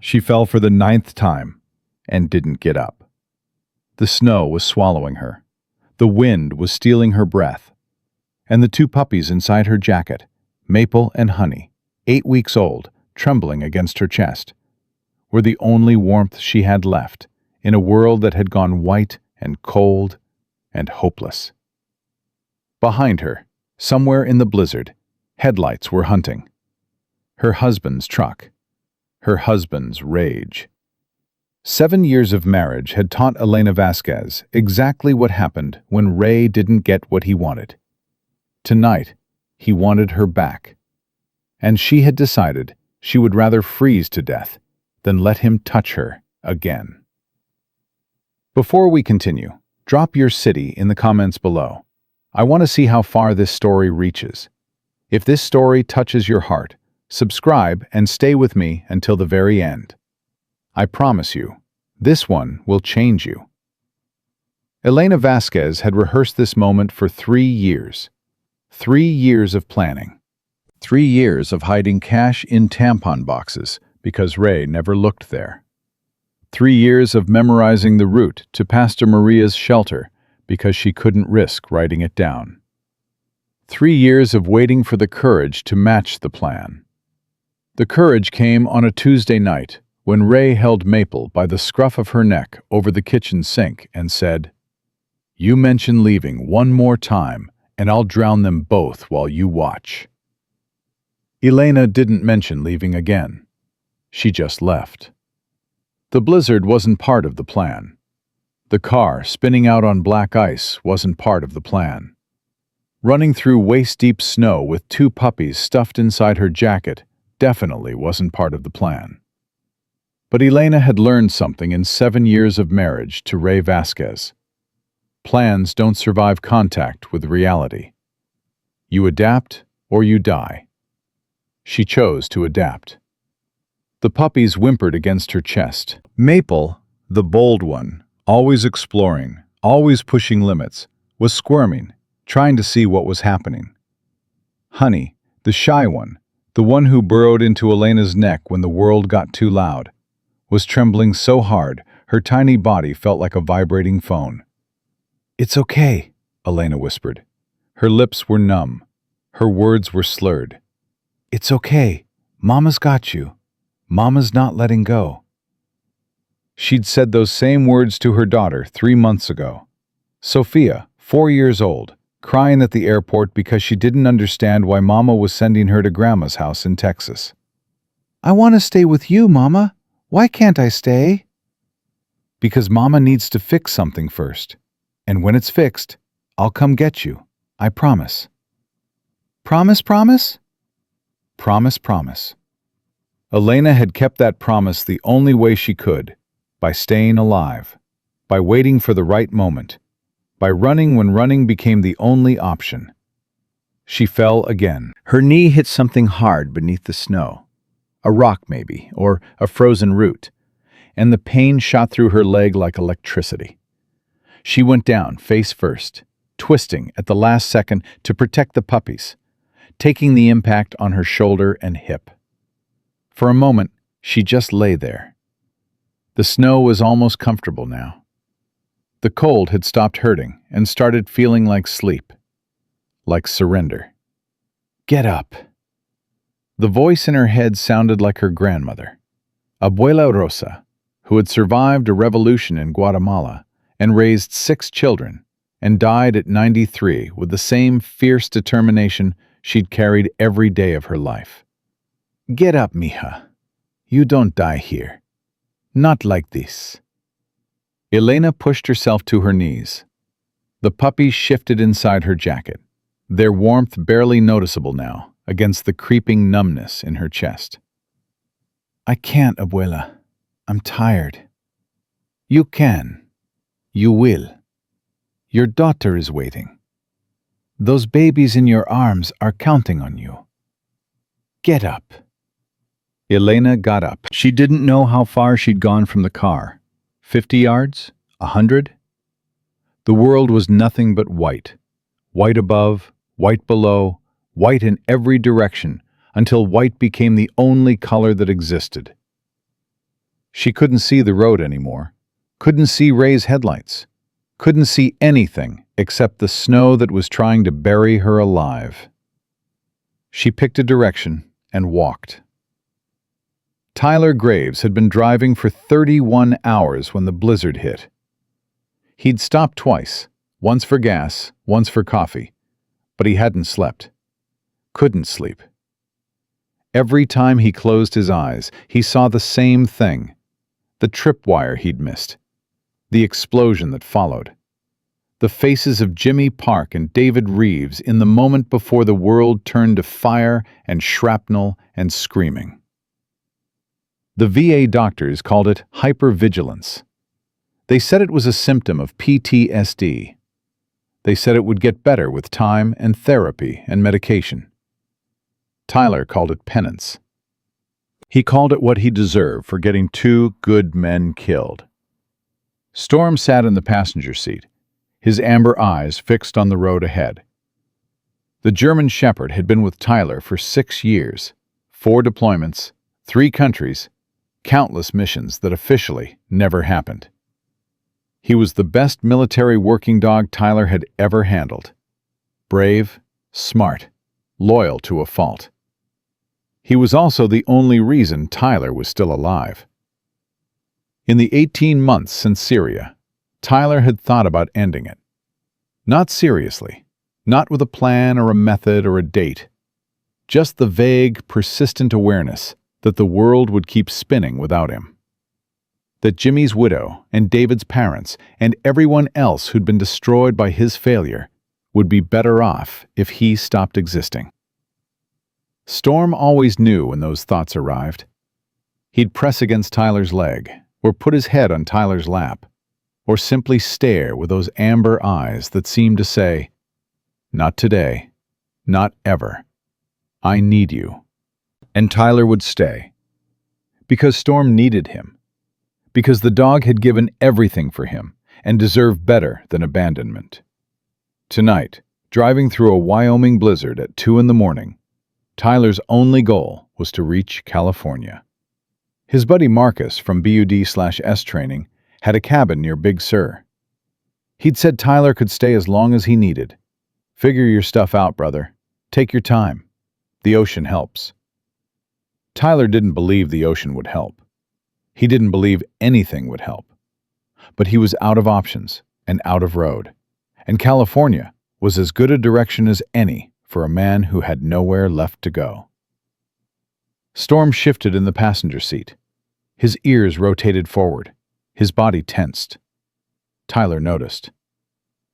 She fell for the 9th time and didn't get up. The snow was swallowing her. The wind was stealing her breath. And the 2 puppies inside her jacket, Maple and Honey, 8 weeks old, trembling against her chest, were the only warmth she had left in a world that had gone white and cold and hopeless. Behind her, somewhere in the blizzard, headlights were hunting. Her husband's truck. Her husband's rage. 7 years of marriage had taught Elena Vasquez exactly what happened when Ray didn't get what he wanted. Tonight, he wanted her back. And she had decided she would rather freeze to death than let him touch her again. Before we continue, drop your city in the comments below. I want to see how far this story reaches. If this story touches your heart, subscribe and stay with me until the very end. I promise you, this one will change you. Elena Vasquez had rehearsed this moment for 3 years. 3 years of planning. 3 years of hiding cash in tampon boxes because Ray never looked there. 3 years of memorizing the route to Pastor Maria's shelter because she couldn't risk writing it down. 3 years of waiting for the courage to match the plan. The courage came on a Tuesday night when Ray held Maple by the scruff of her neck over the kitchen sink and said, "You mention leaving one more time, and I'll drown them both while you watch." Elena didn't mention leaving again. She just left. The blizzard wasn't part of the plan. The car spinning out on black ice wasn't part of the plan. Running through waist-deep snow with 2 puppies stuffed inside her jacket definitely wasn't part of the plan. But Elena had learned something in 7 years of marriage to Ray Vasquez. Plans don't survive contact with reality. You adapt or you die. She chose to adapt. The puppies whimpered against her chest. Maple, the bold one, always exploring, always pushing limits, was squirming, trying to see what was happening. Honey, the shy one, the one who burrowed into Elena's neck when the world got too loud, was trembling so hard her tiny body felt like a vibrating phone. "It's okay," Elena whispered. Her lips were numb. Her words were slurred. "It's okay. Mama's got you. Mama's not letting go." She'd said those same words to her daughter 3 months ago. Sophia, 4 years old, crying at the airport because she didn't understand why Mama was sending her to Grandma's house in Texas. "I want to stay with you, Mama. Why can't I stay?" "Because Mama needs to fix something first. And when it's fixed, I'll come get you. I promise." "Promise, promise?" "Promise, promise." Elena had kept that promise the only way she could, by staying alive, by waiting for the right moment, by running when running became the only option. She fell again. Her knee hit something hard beneath the snow, a rock maybe, or a frozen root, and the pain shot through her leg like electricity. She went down face first, twisting at the last second to protect the puppies, taking the impact on her shoulder and hip. For a moment, she just lay there. The snow was almost comfortable now. The cold had stopped hurting and started feeling like sleep, like surrender. "Get up." The voice in her head sounded like her grandmother, Abuela Rosa, who had survived a revolution in Guatemala and raised 6 children and died at 93 with the same fierce determination she'd carried every day of her life. "Get up, mija. You don't die here. Not like this." Elena pushed herself to her knees. The puppies shifted inside her jacket, their warmth barely noticeable now against the creeping numbness in her chest. "I can't, Abuela. I'm tired." "You can. You will. Your daughter is waiting. Those babies in your arms are counting on you. Get up." Elena got up. She didn't know how far she'd gone from the car. 50 yards? 100? The world was nothing but white. White above, white below, white in every direction, until white became the only color that existed. She couldn't see the road anymore, couldn't see Ray's headlights, couldn't see anything except the snow that was trying to bury her alive. She picked a direction and walked. Tyler Graves had been driving for 31 hours when the blizzard hit. He'd stopped twice, once for gas, once for coffee, but he hadn't slept. Couldn't sleep. Every time he closed his eyes, he saw the same thing: the tripwire he'd missed, the explosion that followed, the faces of Jimmy Park and David Reeves in the moment before the world turned to fire and shrapnel and screaming. The VA doctors called it hypervigilance. They said it was a symptom of PTSD. They said it would get better with time and therapy and medication. Tyler called it penance. He called it what he deserved for getting two good men killed. Storm sat in the passenger seat, his amber eyes fixed on the road ahead. The German Shepherd had been with Tyler for 6 years, 4 deployments, 3 countries, countless missions that officially never happened. He was the best military working dog Tyler had ever handled. Brave, smart, loyal to a fault. He was also the only reason Tyler was still alive. In the 18 months since Syria, Tyler had thought about ending it. Not seriously, not with a plan or a method or a date. Just the vague, persistent awareness that the world would keep spinning without him. That Jimmy's widow and David's parents and everyone else who'd been destroyed by his failure would be better off if he stopped existing. Storm always knew when those thoughts arrived. He'd press against Tyler's leg, or put his head on Tyler's lap, or simply stare with those amber eyes that seemed to say, "Not today, not ever. I need you." And Tyler would stay. Because Storm needed him. Because the dog had given everything for him and deserved better than abandonment. Tonight, driving through a Wyoming blizzard at 2 in the morning, Tyler's only goal was to reach California. His buddy Marcus from BUD/S training had a cabin near Big Sur. He'd said Tyler could stay as long as he needed. "Figure your stuff out, brother. Take your time. The ocean helps." Tyler didn't believe the ocean would help. He didn't believe anything would help. But he was out of options and out of road. And California was as good a direction as any for a man who had nowhere left to go. Storm shifted in the passenger seat. His ears rotated forward. His body tensed. Tyler noticed.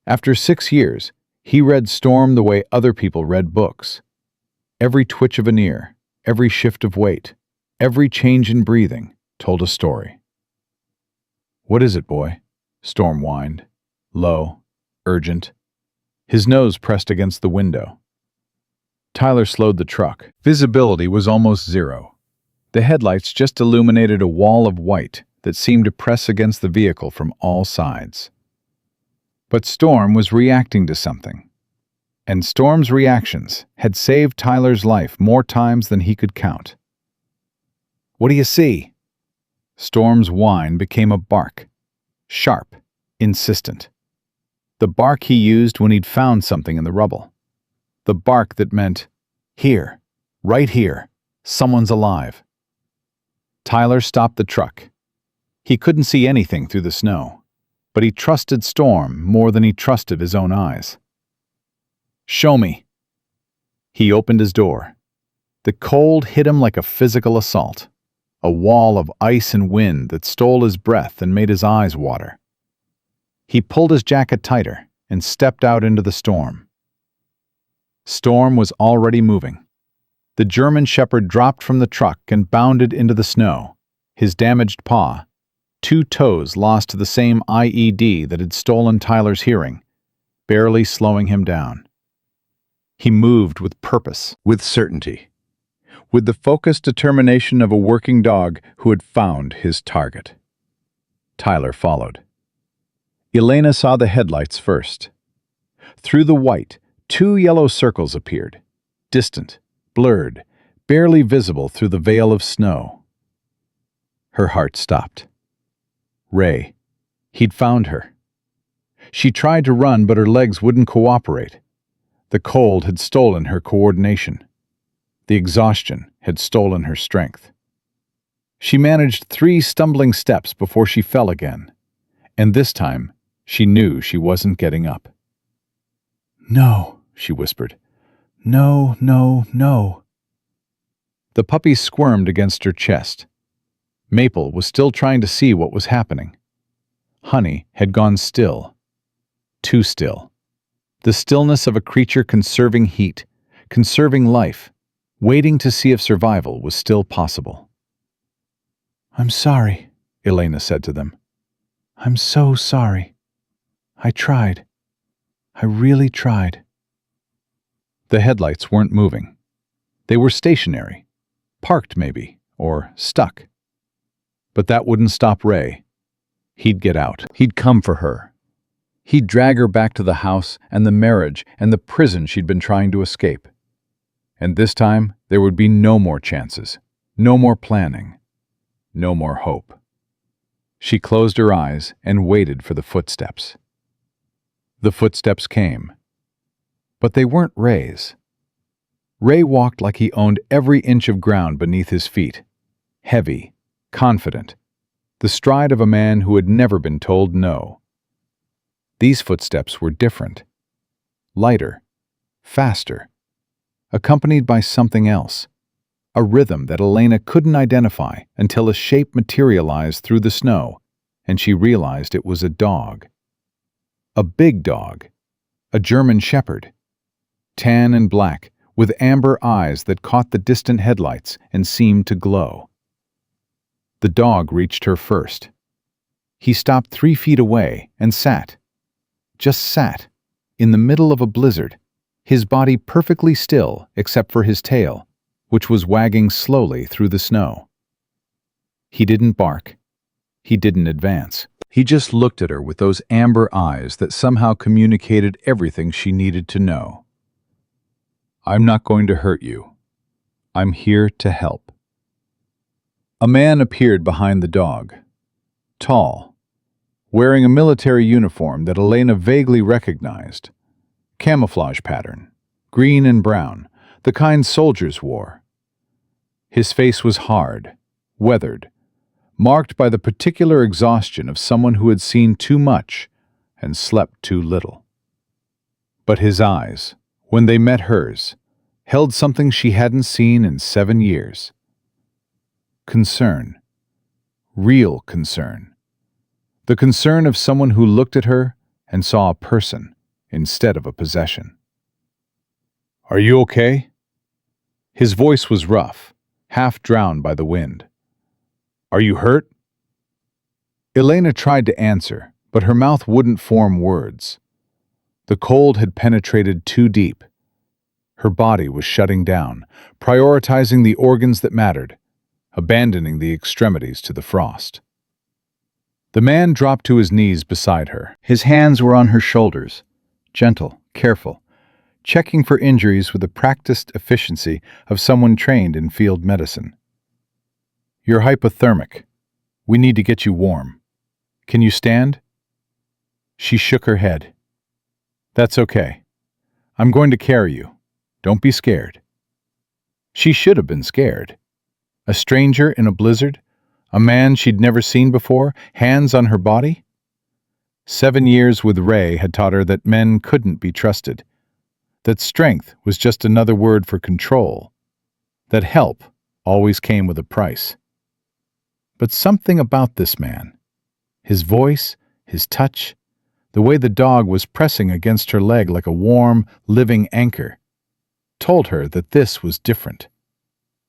After 6 years, he read Storm the way other people read books. Every twitch of an ear, every shift of weight, every change in breathing told a story. "What is it, boy?" Storm whined, low, urgent. His nose pressed against the window. Tyler slowed the truck. Visibility was almost zero. The headlights just illuminated a wall of white that seemed to press against the vehicle from all sides. But Storm was reacting to something. And Storm's reactions had saved Tyler's life more times than he could count. "What do you see?" Storm's whine became a bark. Sharp, insistent. The bark he used when he'd found something in the rubble. The bark that meant, "Here, right here, someone's alive." Tyler stopped the truck. He couldn't see anything through the snow, but he trusted Storm more than he trusted his own eyes. "Show me." He opened his door. The cold hit him like a physical assault, a wall of ice and wind that stole his breath and made his eyes water. He pulled his jacket tighter and stepped out into the storm. Storm was already moving. The German Shepherd dropped from the truck and bounded into the snow, his damaged paw, 2 toes lost to the same IED that had stolen Tyler's hearing, barely slowing him down. He moved with purpose, with certainty, with the focused determination of a working dog who had found his target. Tyler followed. Elena saw the headlights first. Through the white, 2 yellow circles appeared, distant, blurred, barely visible through the veil of snow. Her heart stopped. Ray. He'd found her. She tried to run, but her legs wouldn't cooperate. The cold had stolen her coordination. The exhaustion had stolen her strength. She managed 3 stumbling steps before she fell again, and this time she knew she wasn't getting up. "No," she whispered. "No, no, no." The puppy squirmed against her chest. Maple was still trying to see what was happening. Honey had gone still. Too still. The stillness of a creature conserving heat, conserving life, waiting to see if survival was still possible. "I'm sorry," Elena said to them. "I'm so sorry. I tried. I really tried." The headlights weren't moving. They were stationary, parked maybe, or stuck. But that wouldn't stop Ray. He'd get out. He'd come for her. He'd drag her back to the house and the marriage and the prison she'd been trying to escape. And this time, there would be no more chances, no more planning, no more hope. She closed her eyes and waited for the footsteps. The footsteps came. But they weren't Ray's. Ray walked like he owned every inch of ground beneath his feet, heavy, confident, the stride of a man who had never been told no. These footsteps were different, lighter, faster, accompanied by something else, a rhythm that Elena couldn't identify until a shape materialized through the snow, and she realized it was a dog. A big dog, a German shepherd, tan and black, with amber eyes that caught the distant headlights and seemed to glow. The dog reached her first. He stopped 3 feet away and sat. Just sat, in the middle of a blizzard, his body perfectly still except for his tail, which was wagging slowly through the snow. He didn't bark. He didn't advance. He just looked at her with those amber eyes that somehow communicated everything she needed to know. "I'm not going to hurt you. I'm here to help." A man appeared behind the dog, tall, wearing a military uniform that Elena vaguely recognized. Camouflage pattern, green and brown, the kind soldiers wore. His face was hard, weathered, marked by the particular exhaustion of someone who had seen too much and slept too little. But his eyes, when they met hers, held something she hadn't seen in 7 years. Concern. Real concern. The concern of someone who looked at her and saw a person instead of a possession. "Are you okay?" His voice was rough, half drowned by the wind. "Are you hurt?" Elena tried to answer, but her mouth wouldn't form words. The cold had penetrated too deep. Her body was shutting down, prioritizing the organs that mattered, abandoning the extremities to the frost. The man dropped to his knees beside her. His hands were on her shoulders, gentle, careful, checking for injuries with the practiced efficiency of someone trained in field medicine. "You're hypothermic. We need to get you warm. Can you stand?" She shook her head. "That's okay. I'm going to carry you. Don't be scared." She should have been scared. A stranger in a blizzard, a man she'd never seen before, hands on her body? 7 years with Ray had taught her that men couldn't be trusted, that strength was just another word for control, that help always came with a price. But something about this man, his voice, his touch, the way the dog was pressing against her leg like a warm, living anchor, told her that this was different,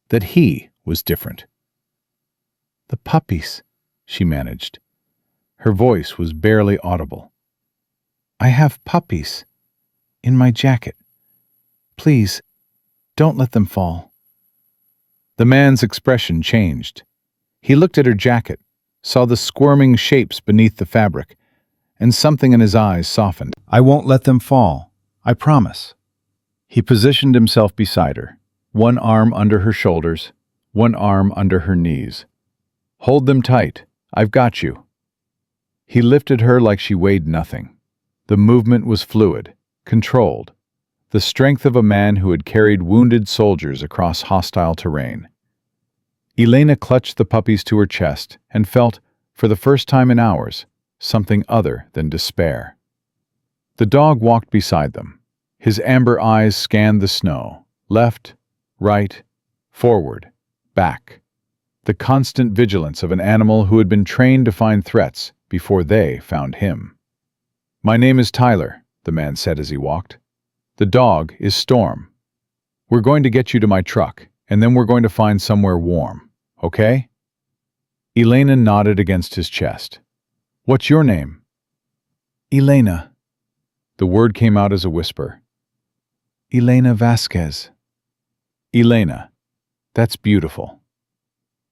that he was different. "The puppies," she managed. Her voice was barely audible. "I have puppies in my jacket. Please, don't let them fall." The man's expression changed. He looked at her jacket, saw the squirming shapes beneath the fabric, and something in his eyes softened. "I won't let them fall. I promise." He positioned himself beside her, one arm under her shoulders, one arm under her knees. Hold them tight. I've got you. He lifted her like she weighed nothing. The movement was fluid, controlled, the strength of a man who had carried wounded soldiers across hostile terrain. Elena clutched the puppies to her chest and felt, for the first time in hours, something other than despair. The dog walked beside them. His amber eyes scanned the snow, left, right, forward, back. The constant vigilance of an animal who had been trained to find threats before they found him. "My name is Tyler," the man said as he walked. "The dog is Storm. We're going to get you to my truck, and then we're going to find somewhere warm, okay?" Elena nodded against his chest. "What's your name?" "Elena." The word came out as a whisper. "Elena Vasquez." "Elena. That's beautiful."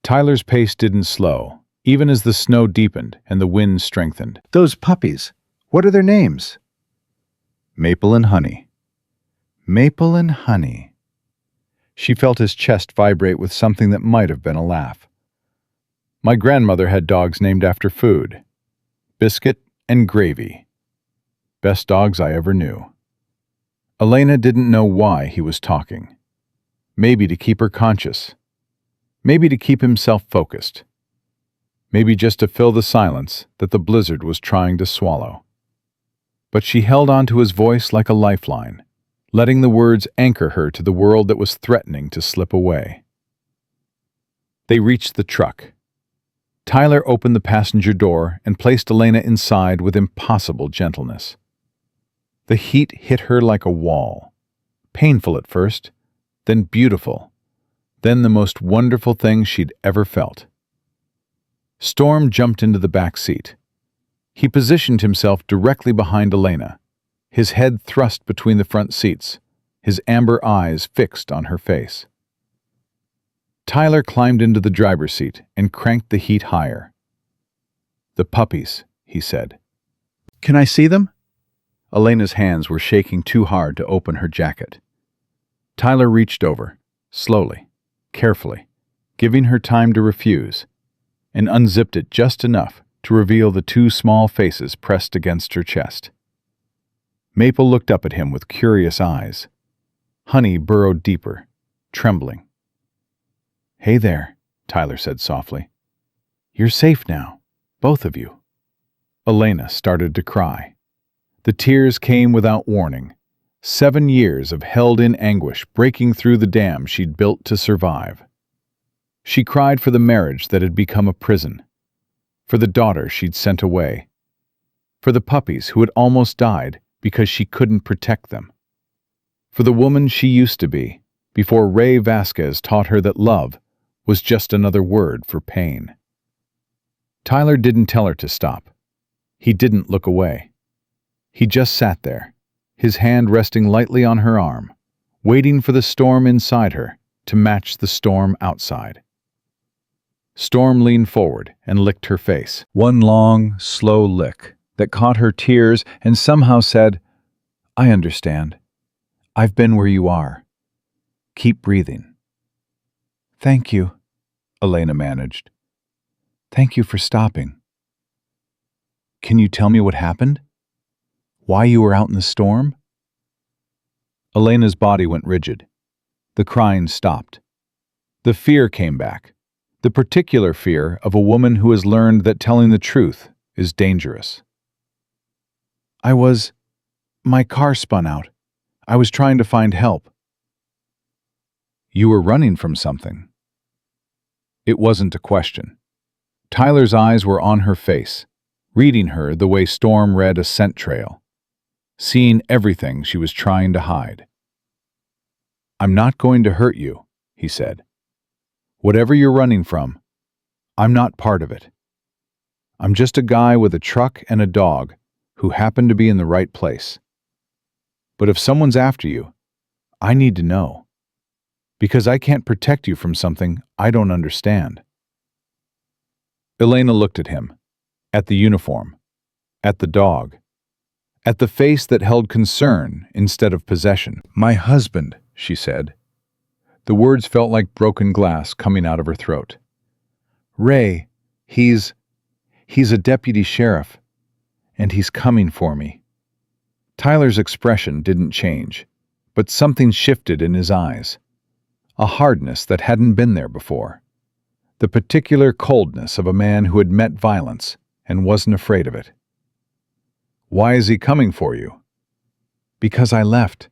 Tyler's pace didn't slow, even as the snow deepened and the wind strengthened. "Those puppies, what are their names?" "Maple and Honey." "Maple and Honey." She felt his chest vibrate with something that might have been a laugh. "My grandmother had dogs named after food. Biscuit and Gravy. Best dogs I ever knew." Elena didn't know why he was talking. Maybe to keep her conscious. Maybe to keep himself focused. Maybe just to fill the silence that the blizzard was trying to swallow. But she held on to his voice like a lifeline, letting the words anchor her to the world that was threatening to slip away. They reached the truck. Tyler opened the passenger door and placed Elena inside with impossible gentleness. The heat hit her like a wall, painful at first, then beautiful, then the most wonderful thing she'd ever felt. Storm jumped into the back seat. He positioned himself directly behind Elena, his head thrust between the front seats, his amber eyes fixed on her face. Tyler climbed into the driver's seat and cranked the heat higher. "The puppies," he said. "Can I see them?" Elena's hands were shaking too hard to open her jacket. Tyler reached over, slowly, carefully, giving her time to refuse, and unzipped it just enough to reveal the two small faces pressed against her chest. Maple looked up at him with curious eyes. Honey burrowed deeper, trembling. "Hey there," Tyler said softly. "You're safe now, both of you." Elena started to cry. The tears came without warning. 7 years of held-in anguish breaking through the dam she'd built to survive. She cried for the marriage that had become a prison, for the daughter she'd sent away, for the puppies who had almost died because she couldn't protect them, for the woman she used to be before Ray Vasquez taught her that love was just another word for pain. Tyler didn't tell her to stop. He didn't look away. He just sat there, his hand resting lightly on her arm, waiting for the storm inside her to match the storm outside. Storm leaned forward and licked her face. One long, slow lick that caught her tears and somehow said, "I understand. I've been where you are. Keep breathing." "Thank you," Elena managed. "Thank you for stopping." "Can you tell me what happened? Why you were out in the storm?" Elena's body went rigid. The crying stopped. The fear came back, the particular fear of a woman who has learned that telling the truth is dangerous. My car spun out. I was trying to find help." "You were running from something." It wasn't a question. Tyler's eyes were on her face, reading her the way Storm read a scent trail, seeing everything she was trying to hide. "I'm not going to hurt you," he said. "Whatever you're running from, I'm not part of it. I'm just a guy with a truck and a dog who happened to be in the right place. But if someone's after you, I need to know, because I can't protect you from something I don't understand." Elena looked at him, at the uniform, at the dog, at the face that held concern instead of possession. "My husband," she said. The words felt like broken glass coming out of her throat. "Ray, He's a deputy sheriff, and he's coming for me." Tyler's expression didn't change, but something shifted in his eyes. A hardness that hadn't been there before. The particular coldness of a man who had met violence and wasn't afraid of it. "Why is he coming for you?" "Because I left.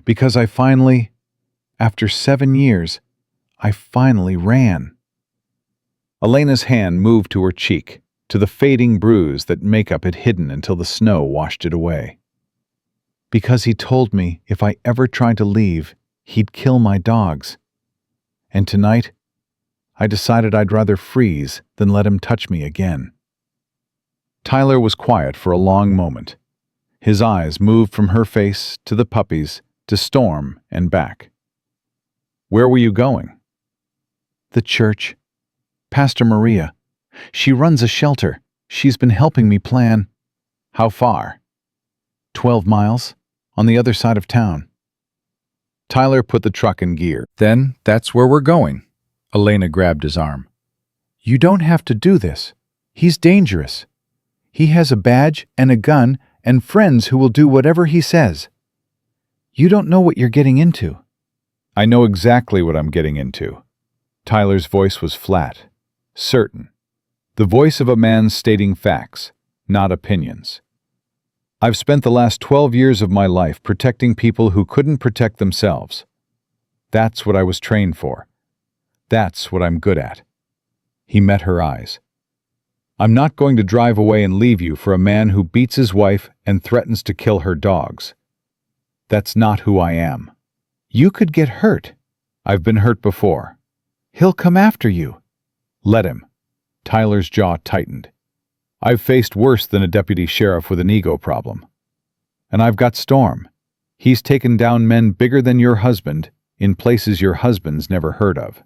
Because I finally, after 7 years, I finally ran." Elena's hand moved to her cheek, to the fading bruise that makeup had hidden until the snow washed it away. "Because he told me if I ever tried to leave, he'd kill my dogs. And tonight, I decided I'd rather freeze than let him touch me again." Tyler was quiet for a long moment. His eyes moved from her face to the puppies, to Storm and back. "Where were you going?" "The church. Pastor Maria. She runs a shelter. She's been helping me plan." "How far?" 12 miles, on the other side of town." Tyler put the truck in gear. "Then that's where we're going." Elena grabbed his arm. "You don't have to do this. He's dangerous. He has a badge and a gun and friends who will do whatever he says. You don't know what you're getting into." "I know exactly what I'm getting into." Tyler's voice was flat, certain. The voice of a man stating facts, not opinions. "I've spent the last 12 years of my life protecting people who couldn't protect themselves. That's what I was trained for. That's what I'm good at." He met her eyes. "I'm not going to drive away and leave you for a man who beats his wife and threatens to kill her dogs. That's not who I am." "You could get hurt." "I've been hurt before." "He'll come after you." "Let him." Tyler's jaw tightened. "I've faced worse than a deputy sheriff with an ego problem. And I've got Storm. He's taken down men bigger than your husband in places your husband's never heard of."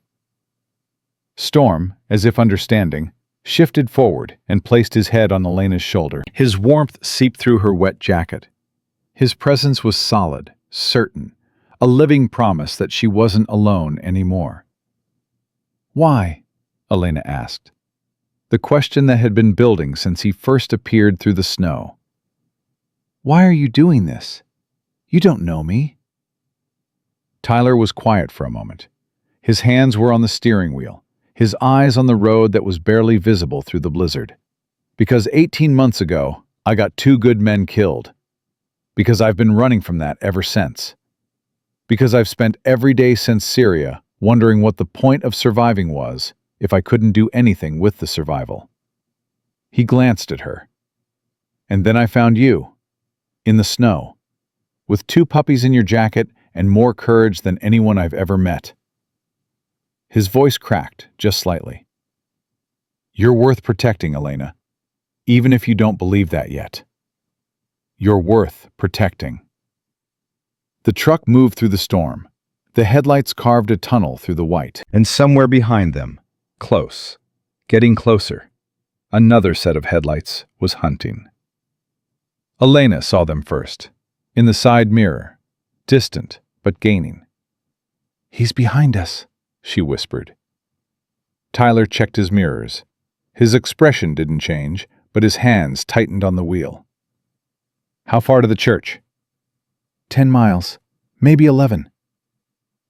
Storm, as if understanding, shifted forward and placed his head on Elena's shoulder. His warmth seeped through her wet jacket. His presence was solid, certain, a living promise that she wasn't alone anymore. "Why?" Elena asked. The question that had been building since he first appeared through the snow. "Why are you doing this? You don't know me." Tyler was quiet for a moment. His hands were on the steering wheel, his eyes on the road that was barely visible through the blizzard. "Because 18 months ago, I got 2 good men killed. Because I've been running from that ever since. Because I've spent every day since Syria wondering what the point of surviving was if I couldn't do anything with the survival." He glanced at her. "And then I found you, in the snow, with 2 puppies in your jacket and more courage than anyone I've ever met." His voice cracked, just slightly. "You're worth protecting, Elena, even if you don't believe that yet. You're worth protecting." The truck moved through the storm. The headlights carved a tunnel through the white. And somewhere behind them, close, getting closer, another set of headlights was hunting. Elena saw them first, in the side mirror, distant but gaining. "He's behind us," she whispered. Tyler checked his mirrors. His expression didn't change, but his hands tightened on the wheel. "How far to the church?" 10 miles, maybe 11.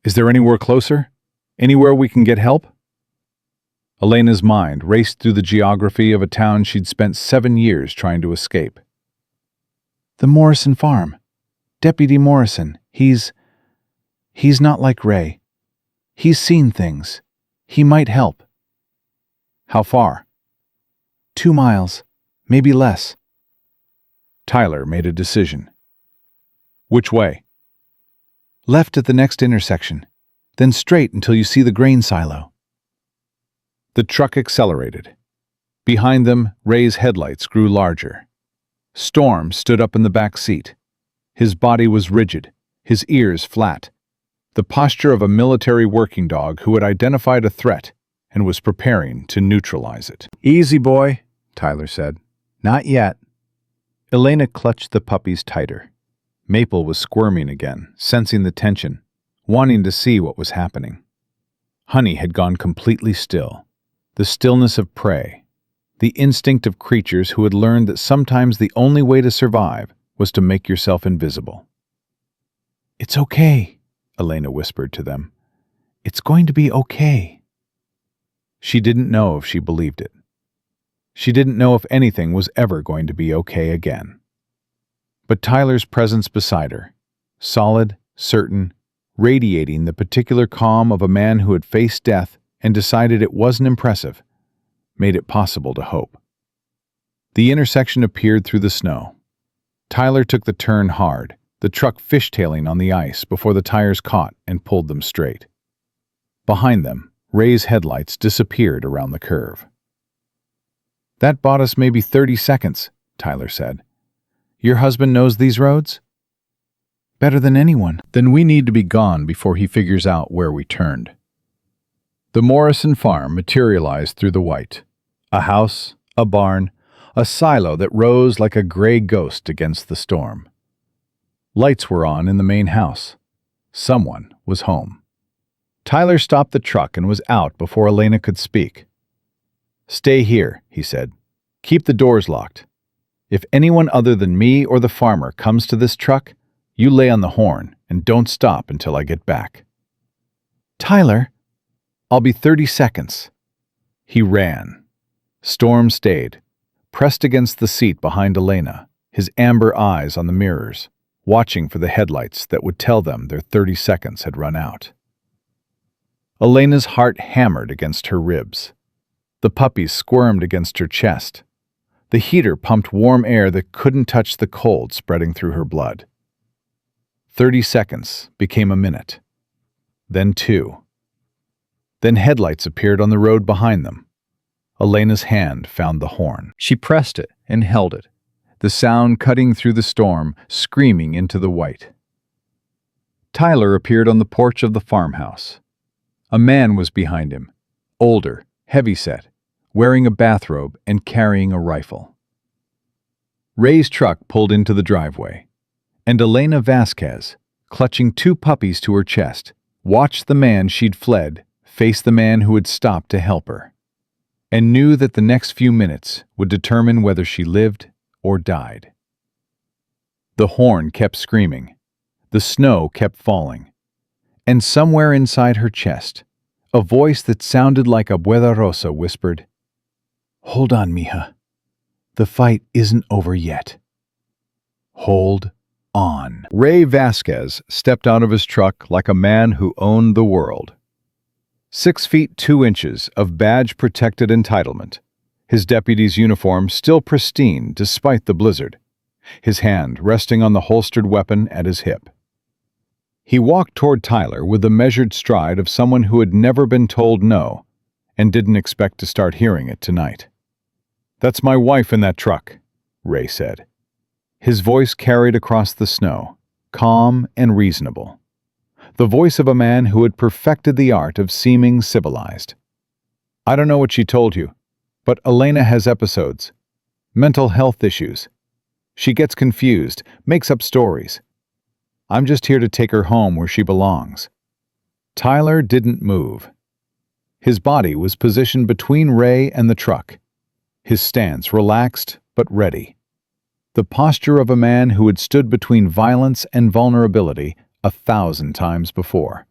"Is there anywhere closer? Anywhere we can get help?" Elena's mind raced through the geography of a town she'd spent 7 years trying to escape. "The Morrison farm. Deputy Morrison. He's not like Ray. He's seen things. He might help." "How far?" 2 miles, maybe less. Tyler made a decision. "Which way?" "Left at the next intersection, then straight until you see the grain silo." The truck accelerated. Behind them, Ray's headlights grew larger. Storm stood up in the back seat. His body was rigid, his ears flat, the posture of a military working dog who had identified a threat and was preparing to neutralize it. "Easy, boy," Tyler said. "Not yet." Elena clutched the puppies tighter. Maple was squirming again, sensing the tension, wanting to see what was happening. Honey had gone completely still, the stillness of prey, the instinct of creatures who had learned that sometimes the only way to survive was to make yourself invisible. "It's okay," Elena whispered to them. "It's going to be okay." She didn't know if she believed it. She didn't know if anything was ever going to be okay again. But Tyler's presence beside her, solid, certain, radiating the particular calm of a man who had faced death and decided it wasn't impressive, made it possible to hope. The intersection appeared through the snow. Tyler took the turn hard, the truck fishtailing on the ice before the tires caught and pulled them straight. Behind them, Ray's headlights disappeared around the curve. "That bought us maybe 30 seconds, Tyler said. "Your husband knows these roads?" "Better than anyone." "Then we need to be gone before he figures out where we turned." The Morrison farm materialized through the white. A house, a barn, a silo that rose like a gray ghost against the storm. Lights were on in the main house. Someone was home. Tyler stopped the truck and was out before Elena could speak. "Stay here," he said. "Keep the doors locked. If anyone other than me or the farmer comes to this truck, you lay on the horn and don't stop until I get back." "Tyler!" "I'll be 30 seconds." He ran. Storm stayed, pressed against the seat behind Elena, his amber eyes on the mirrors, watching for the headlights that would tell them their 30 seconds had run out. Elena's heart hammered against her ribs. The puppies squirmed against her chest. The heater pumped warm air that couldn't touch the cold spreading through her blood. 30 seconds became a minute. Then 2. Then headlights appeared on the road behind them. Elena's hand found the horn. She pressed it and held it, the sound cutting through the storm, screaming into the white. Tyler appeared on the porch of the farmhouse. A man was behind him, older, heavyset, wearing a bathrobe and carrying a rifle. Ray's truck pulled into the driveway, and Elena Vasquez, clutching 2 puppies to her chest, watched the man she'd fled face the man who had stopped to help her, and knew that the next few minutes would determine whether she lived or died. The horn kept screaming, the snow kept falling, and somewhere inside her chest, a voice that sounded like Abuela Rosa whispered, "Hold on, mija. The fight isn't over yet. Hold on." Ray Vasquez stepped out of his truck like a man who owned the world. 6 feet 2 inches of badge-protected entitlement, his deputy's uniform still pristine despite the blizzard, his hand resting on the holstered weapon at his hip. He walked toward Tyler with the measured stride of someone who had never been told no and didn't expect to start hearing it tonight. "That's my wife in that truck," Ray said. His voice carried across the snow, calm and reasonable. The voice of a man who had perfected the art of seeming civilized. "I don't know what she told you, but Elena has episodes. Mental health issues. She gets confused, makes up stories. I'm just here to take her home where she belongs." Tyler didn't move. His body was positioned between Ray and the truck, his stance relaxed but ready. The posture of a man who had stood between violence and vulnerability 1,000 times before.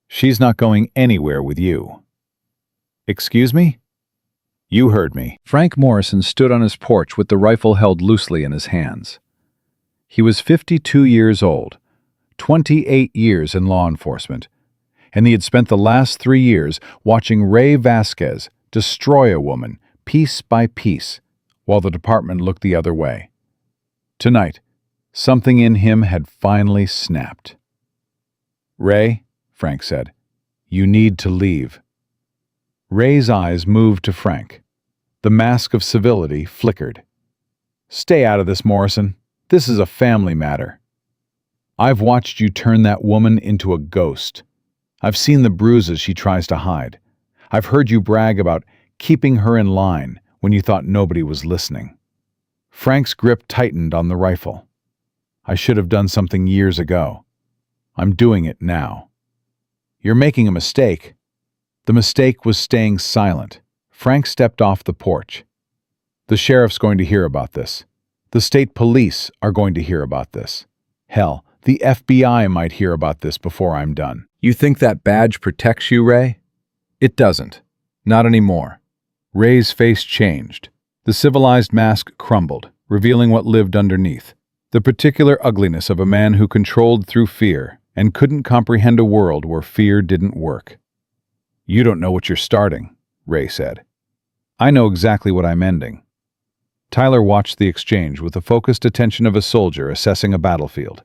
"She's not going anywhere with you." "Excuse me?" "You heard me." Frank Morrison stood on his porch with the rifle held loosely in his hands. He was 52 years old, 28 years in law enforcement, and he had spent the last 3 years watching Ray Vasquez destroy a woman piece by piece while the department looked the other way. Tonight, something in him had finally snapped. "Ray," Frank said, "you need to leave." Ray's eyes moved to Frank. The mask of civility flickered. "Stay out of this, Morrison. This is a family matter. I've watched you turn that woman into a ghost. I've seen the bruises she tries to hide. I've heard you brag about keeping her in line when you thought nobody was listening." Frank's grip tightened on the rifle. "I should have done something years ago. I'm doing it now." "You're making a mistake." The mistake was staying silent. Frank stepped off the porch, The sheriff's going to hear about this. The state police are going to hear about this. Hell, the FBI might hear about this before I'm done. You think that badge protects you, Ray? It doesn't. Not anymore. Ray's face changed. The civilized mask crumbled, revealing what lived underneath. The particular ugliness of a man who controlled through fear and couldn't comprehend a world where fear didn't work. You don't know what you're starting, Ray said. I know exactly what I'm ending. Tyler watched the exchange with the focused attention of a soldier assessing a battlefield.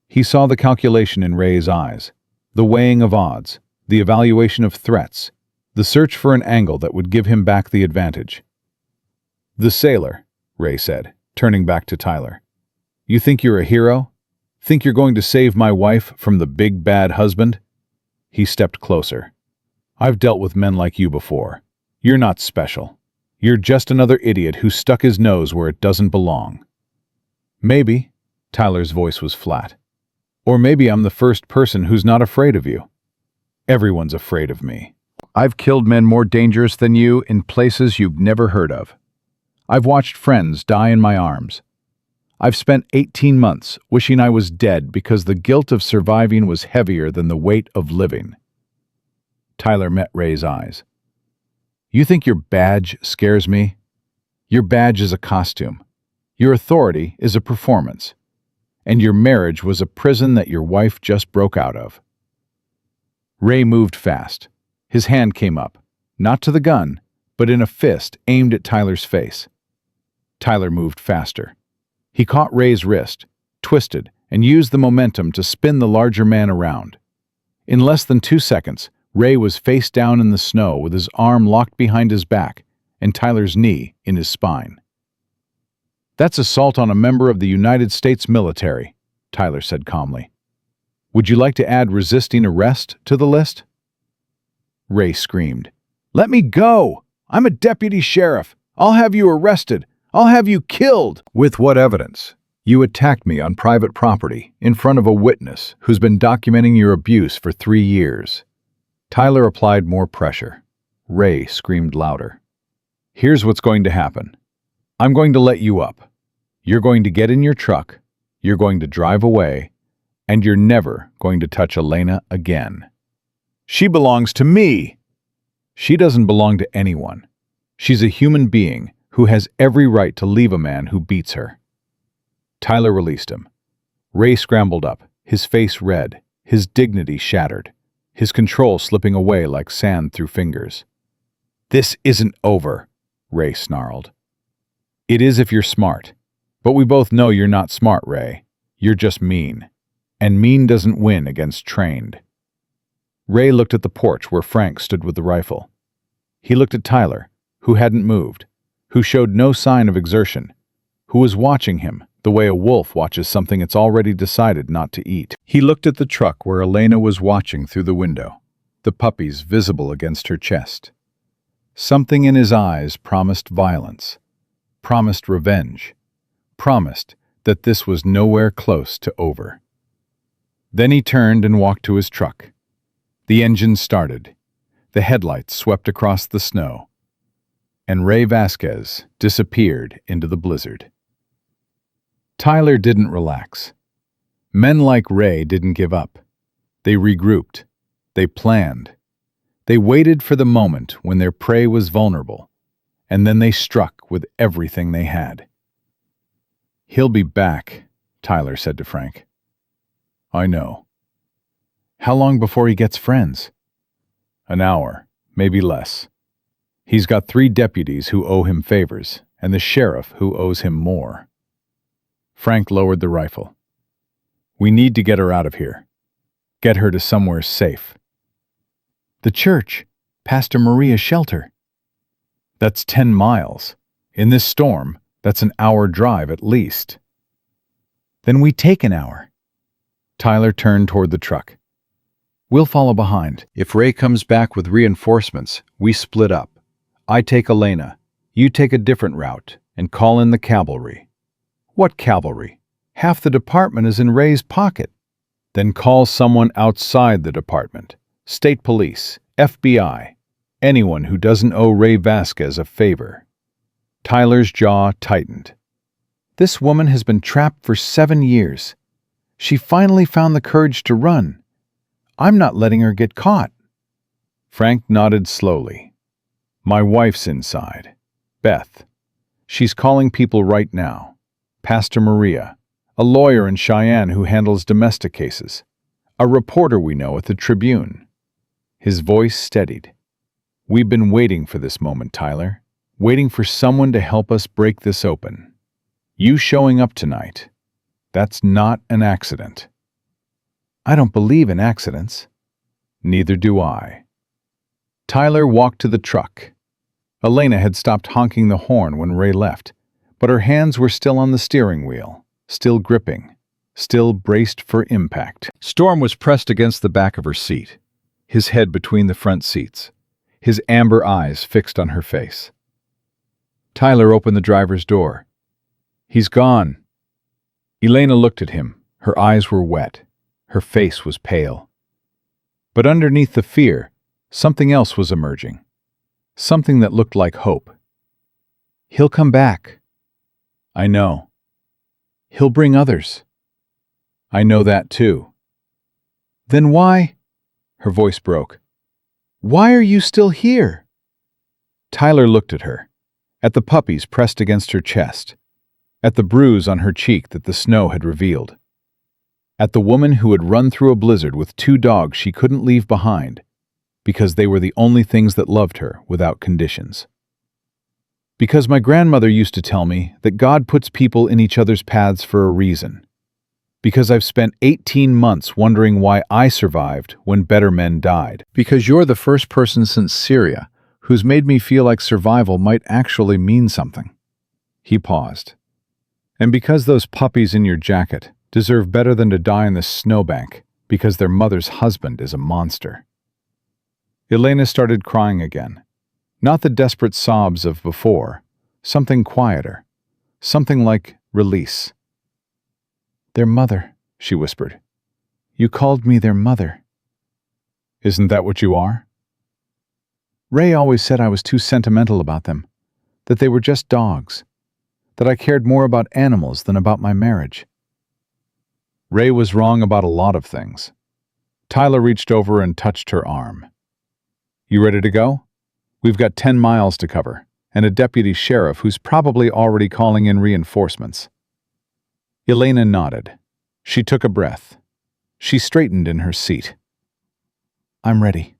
He saw the calculation in Ray's eyes, the weighing of odds, the evaluation of threats, the search for an angle that would give him back the advantage. The sailor, Ray said, turning back to Tyler. You think you're a hero? Think you're going to save my wife from the big bad husband? He stepped closer. I've dealt with men like you before. You're not special. You're just another idiot who stuck his nose where it doesn't belong. Maybe, Tyler's voice was flat. Or maybe I'm the first person who's not afraid of you. Everyone's afraid of me. I've killed men more dangerous than you in places you've never heard of. I've watched friends die in my arms. I've spent 18 months wishing I was dead because the guilt of surviving was heavier than the weight of living. Tyler met Ray's eyes. You think your badge scares me? Your badge is a costume. Your authority is a performance. And your marriage was a prison that your wife just broke out of. Ray moved fast. His hand came up, not to the gun, but in a fist aimed at Tyler's face. Tyler moved faster. He caught Ray's wrist, twisted, and used the momentum to spin the larger man around. In less than 2 seconds, Ray was face down in the snow with his arm locked behind his back and Tyler's knee in his spine. That's assault on a member of the United States military, Tyler said calmly. Would you like to add resisting arrest to the list? Ray screamed. Let me go! I'm a deputy sheriff. I'll have you arrested. I'll have you killed. With what evidence? You attacked me on private property in front of a witness who's been documenting your abuse for 3 years. Tyler applied more pressure. Ray screamed louder. Here's what's going to happen. I'm going to let you up. You're going to get in your truck, you're going to drive away, and you're never going to touch Elena again. She belongs to me. She doesn't belong to anyone. She's a human being who has every right to leave a man who beats her. Tyler released him. Ray scrambled up, his face red, his dignity shattered, his control slipping away like sand through fingers. This isn't over, Ray snarled. It is if you're smart. But we both know you're not smart, Ray. You're just mean. And mean doesn't win against trained. Ray looked at the porch where Frank stood with the rifle. He looked at Tyler, who hadn't moved, who showed no sign of exertion, who was watching him the way a wolf watches something it's already decided not to eat. He looked at the truck where Elena was watching through the window, the puppies visible against her chest. Something in his eyes promised violence, promised revenge, promised that this was nowhere close to over. Then he turned and walked to his truck. The engine started. The headlights swept across the snow. And Ray Vasquez disappeared into the blizzard. Tyler didn't relax. Men like Ray didn't give up. They regrouped. They planned. They waited for the moment when their prey was vulnerable, and then they struck with everything they had. He'll be back, Tyler said to Frank. I know. How long before he gets friends? An hour, maybe less. He's got 3 deputies who owe him favors, and the sheriff who owes him more. Frank lowered the rifle. We need to get her out of here. Get her to somewhere safe. The church, Pastor Maria's shelter. That's 10 miles. In this storm, that's an hour drive at least. Then we take an hour. Tyler turned toward the truck. We'll follow behind. If Ray comes back with reinforcements, we split up. I take Elena. You take a different route and call in the cavalry. What cavalry? Half the department is in Ray's pocket. Then call someone outside the department. State police, FBI, anyone who doesn't owe Ray Vasquez a favor. Tyler's jaw tightened. This woman has been trapped for 7 years. She finally found the courage to run. I'm not letting her get caught. Frank nodded slowly. My wife's inside. Beth. She's calling people right now. Pastor Maria, a lawyer in Cheyenne who handles domestic cases. A reporter we know at the Tribune. His voice steadied. We've been waiting for this moment, Tyler. Waiting for someone to help us break this open. You showing up tonight. That's not an accident. I don't believe in accidents. Neither do I. Tyler walked to the truck. Elena had stopped honking the horn when Ray left, but her hands were still on the steering wheel, still gripping, still braced for impact. Storm was pressed against the back of her seat, his head between the front seats, his amber eyes fixed on her face. Tyler opened the driver's door. He's gone. Elena looked at him. Her eyes were wet. Her face was pale. But underneath the fear, something else was emerging. Something that looked like hope. He'll come back. I know. He'll bring others. I know that too. Then why? Her voice broke. Why are you still here? Tyler looked at her, at the puppies pressed against her chest, at the bruise on her cheek that the snow had revealed, at the woman who had run through a blizzard with 2 dogs she couldn't leave behind because they were the only things that loved her without conditions. Because my grandmother used to tell me that God puts people in each other's paths for a reason. Because I've spent 18 months wondering why I survived when better men died. Because you're the first person since Syria who's made me feel like survival might actually mean something. He paused. And because those puppies in your jacket deserve better than to die in the snowbank because their mother's husband is a monster. Elena started crying again. Not the desperate sobs of before, something quieter, something like release. Their mother, she whispered. You called me their mother. Isn't that what you are? Ray always said I was too sentimental about them, that they were just dogs, that I cared more about animals than about my marriage. Ray was wrong about a lot of things. Tyler reached over and touched her arm. You ready to go? We've got 10 miles to cover, and a deputy sheriff who's probably already calling in reinforcements. Elena nodded. She took a breath. She straightened in her seat. I'm ready.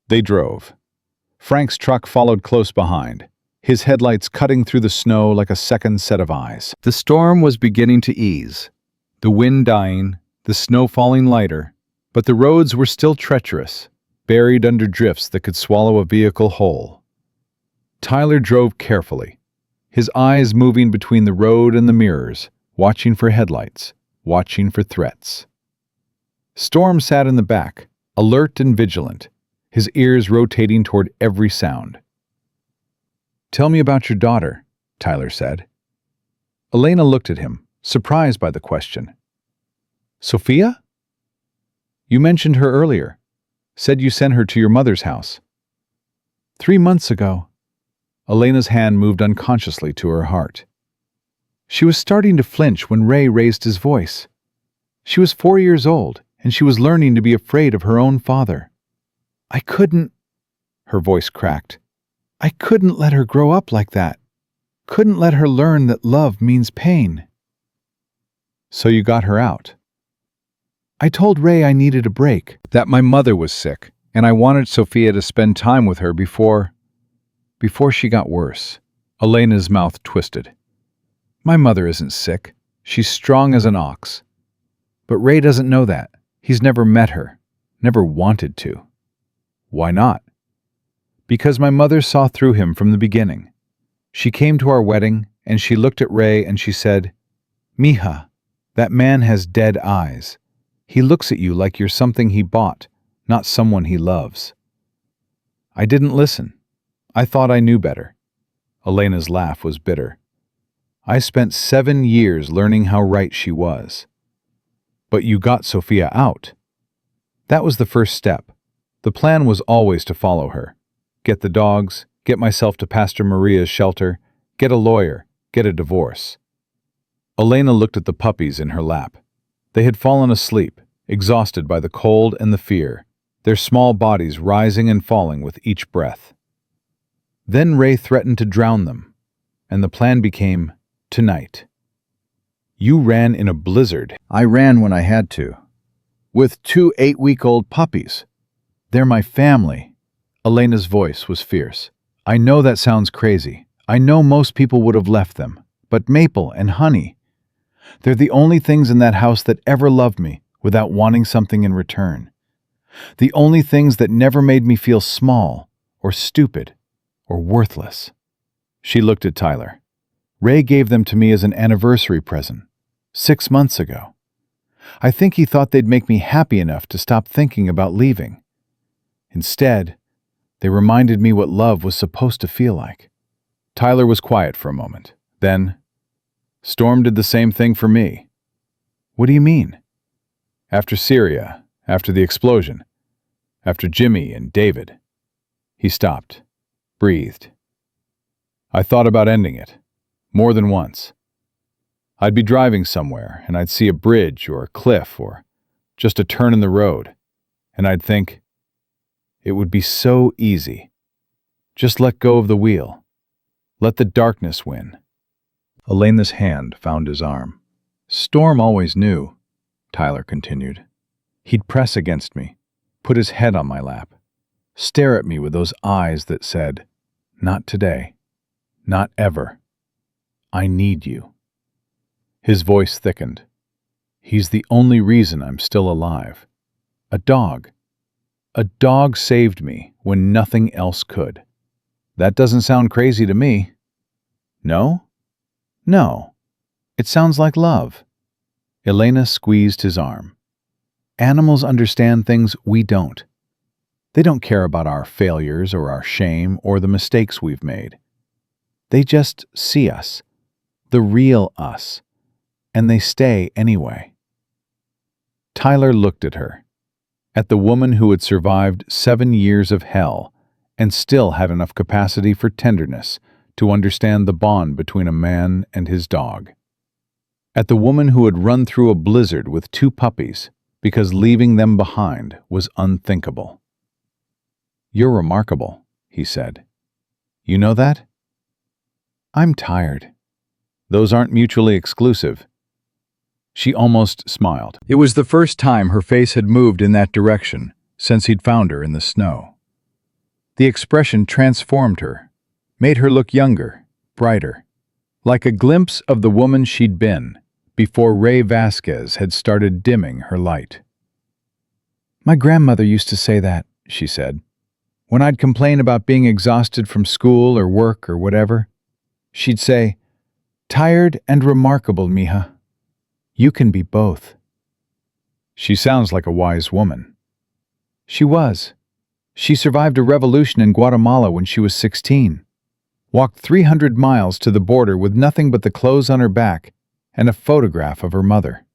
They drove. Frank's truck followed close behind, his headlights cutting through the snow like a second set of eyes. The storm was beginning to ease, the wind dying, the snow falling lighter, but the roads were still treacherous, buried under drifts that could swallow a vehicle whole. Tyler drove carefully, his eyes moving between the road and the mirrors, watching for headlights, watching for threats. Storm sat in the back, alert and vigilant, his ears rotating toward every sound. Tell me about your daughter, Tyler said. Elena looked at him, surprised by the question. Sophia? You mentioned her earlier. Said you sent her to your mother's house. 3 months ago. Elena's hand moved unconsciously to her heart. She was starting to flinch when Ray raised his voice. She was 4 years old, and she was learning to be afraid of her own father. I couldn't... Her voice cracked. I couldn't let her grow up like that. Couldn't let her learn that love means pain. So you got her out. I told Ray I needed a break, that my mother was sick, and I wanted Sophia to spend time with her before she got worse. Elena's mouth twisted. My mother isn't sick. She's strong as an ox. But Ray doesn't know that. He's never met her, never wanted to. Why not? Because my mother saw through him from the beginning. She came to our wedding, and she looked at Ray and she said, Mija, that man has dead eyes. He looks at you like you're something he bought, not someone he loves. I didn't listen. I thought I knew better. Elena's laugh was bitter. I spent 7 years learning how right she was. But you got Sophia out. That was the first step. The plan was always to follow her, get the dogs, get myself to Pastor Maria's shelter, Get a lawyer. Get a divorce. Elena looked at the puppies in her lap. They had fallen asleep, exhausted by the cold and the fear, their small bodies rising and falling with each breath. Then Ray threatened to drown them, and the plan became tonight. You ran in a blizzard. I ran when I had to. With 2 8-week-old puppies. They're my family. Elena's voice was fierce. I know that sounds crazy. I know most people would have left them. But Maple and Honey, they're the only things in that house that ever loved me without wanting something in return. The only things that never made me feel small or stupid or worthless. She looked at Tyler. Ray gave them to me as an anniversary present, 6 months ago. I think he thought they'd make me happy enough to stop thinking about leaving. Instead, they reminded me what love was supposed to feel like. Tyler was quiet for a moment. Then, Storm did the same thing for me. What do you mean? After Syria, after the explosion, after Jimmy and David. He stopped, breathed. I thought about ending it, more than once. I'd be driving somewhere, and I'd see a bridge or a cliff or just a turn in the road, and I'd think, it would be so easy. Just let go of the wheel. Let the darkness win. Elena's hand found his arm. Storm always knew, Tyler continued. He'd press against me, put his head on my lap, stare at me with those eyes that said, not today, not ever. I need you. His voice thickened. He's the only reason I'm still alive. A dog. A dog saved me when nothing else could. That doesn't sound crazy to me. No? No. It sounds like love. Elena squeezed his arm. Animals understand things we don't. They don't care about our failures or our shame or the mistakes we've made. They just see us, the real us, and they stay anyway. Tyler looked at her, at the woman who had survived 7 years of hell and still had enough capacity for tenderness to understand the bond between a man and his dog. At the woman who had run through a blizzard with 2 puppies because leaving them behind was unthinkable. You're remarkable, he said. You know that? I'm tired. Those aren't mutually exclusive. She almost smiled. It was the first time her face had moved in that direction since he'd found her in the snow. The expression transformed her, made her look younger, brighter, like a glimpse of the woman she'd been before Ray Vasquez had started dimming her light. My grandmother used to say that, she said. When I'd complain about being exhausted from school or work or whatever, she'd say, tired and remarkable, mija. You can be both. She sounds like a wise woman. She was. She survived a revolution in Guatemala when she was 16. Walked 300 miles to the border with nothing but the clothes on her back and a photograph of her mother.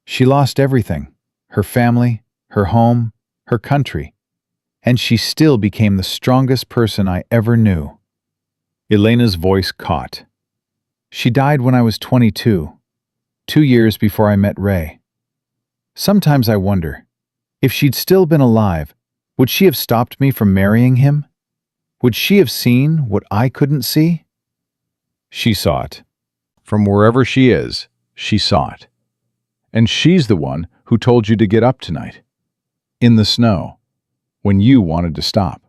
She lost everything, her family, her home, her country, and she still became the strongest person I ever knew. Elena's voice caught. She died when I was 22, 2 years before I met Ray. Sometimes I wonder, if she'd still been alive, would she have stopped me from marrying him? Would she have seen what I couldn't see? She saw it. From wherever she is, she saw it. And she's the one who told you to get up tonight. In the snow, when you wanted to stop.